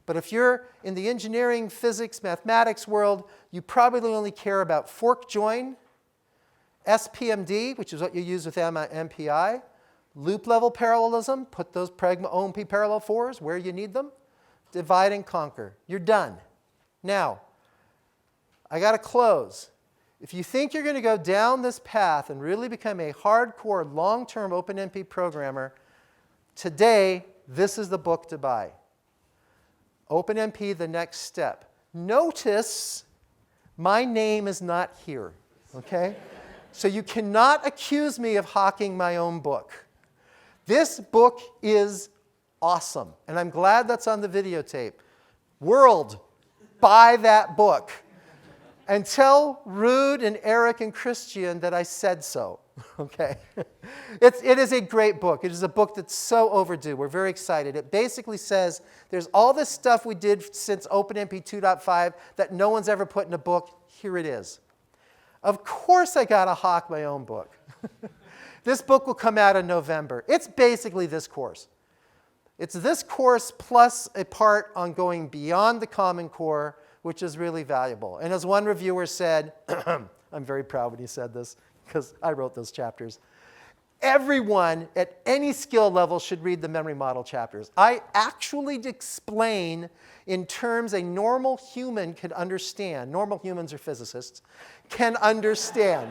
But if you're in the engineering, physics, mathematics world, you probably only care about fork join SPMD, which is what you use with MPI. Loop level parallelism, put those OMP parallel 4s where you need them. Divide and conquer. You're done. Now, I got to close. If you think you're going to go down this path and really become a hardcore, long-term OpenMP programmer, today, this is the book to buy. OpenMP, The Next Step. Notice my name is not here, okay? So you cannot accuse me of hawking my own book. This book is awesome, and I'm glad that's on the videotape. World, buy that book. And tell Rude and Eric and Christian that I said so, okay? It is a great book. It is a book that's so overdue. We're very excited. It basically says there's all this stuff we did since OpenMP 2.5 that no one's ever put in a book. Here it is. Of course I got to hawk my own book. This book will come out in November. It's basically this course. It's this course plus a part on going beyond the Common Core, which is really valuable. And as one reviewer said, I'm very proud when he said this, because I wrote those chapters. Everyone at any skill level should read the memory model chapters. I actually explain in terms a normal human can understand. Normal humans are physicists, can understand.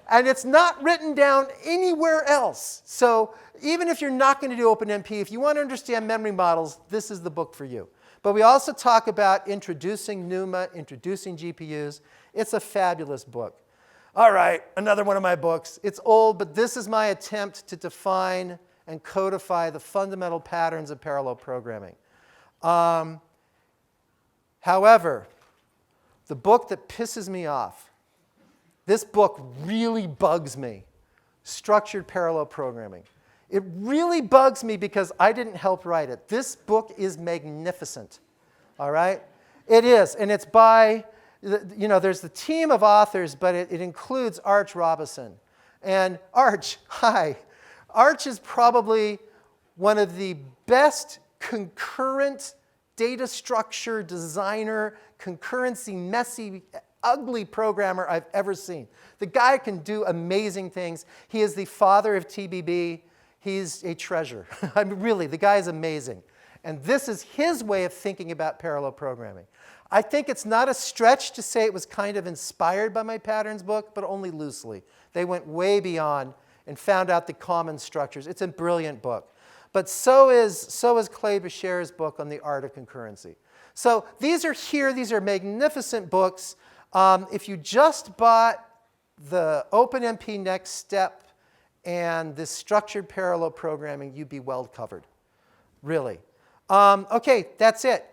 And it's not written down anywhere else. So even if you're not going to do OpenMP, if you want to understand memory models, this is the book for you. But we also talk about introducing NUMA, introducing GPUs. It's a fabulous book. All right, another one of my books. It's old, but this is my attempt to define and codify the fundamental patterns of parallel programming. However, the book that pisses me off, this book really bugs me, Structured Parallel Programming. It really bugs me because I didn't help write it. This book is magnificent, all right? It is, and it's by, there's the team of authors, but it includes Arch Robison. And Arch, hi. Arch is probably one of the best concurrent data structure designer, concurrency, messy, ugly programmer I've ever seen. The guy can do amazing things. He is the father of TBB. He's a treasure. I mean, really, the guy is amazing. And this is his way of thinking about parallel programming. I think it's not a stretch to say it was kind of inspired by my patterns book, but only loosely. They went way beyond and found out the common structures. It's a brilliant book. But so is Clay Bashir's book on the art of concurrency. So these are here. These are magnificent books. If you just bought the OpenMP Next Step and this structured parallel programming, you'd be well covered, really. OK, that's it.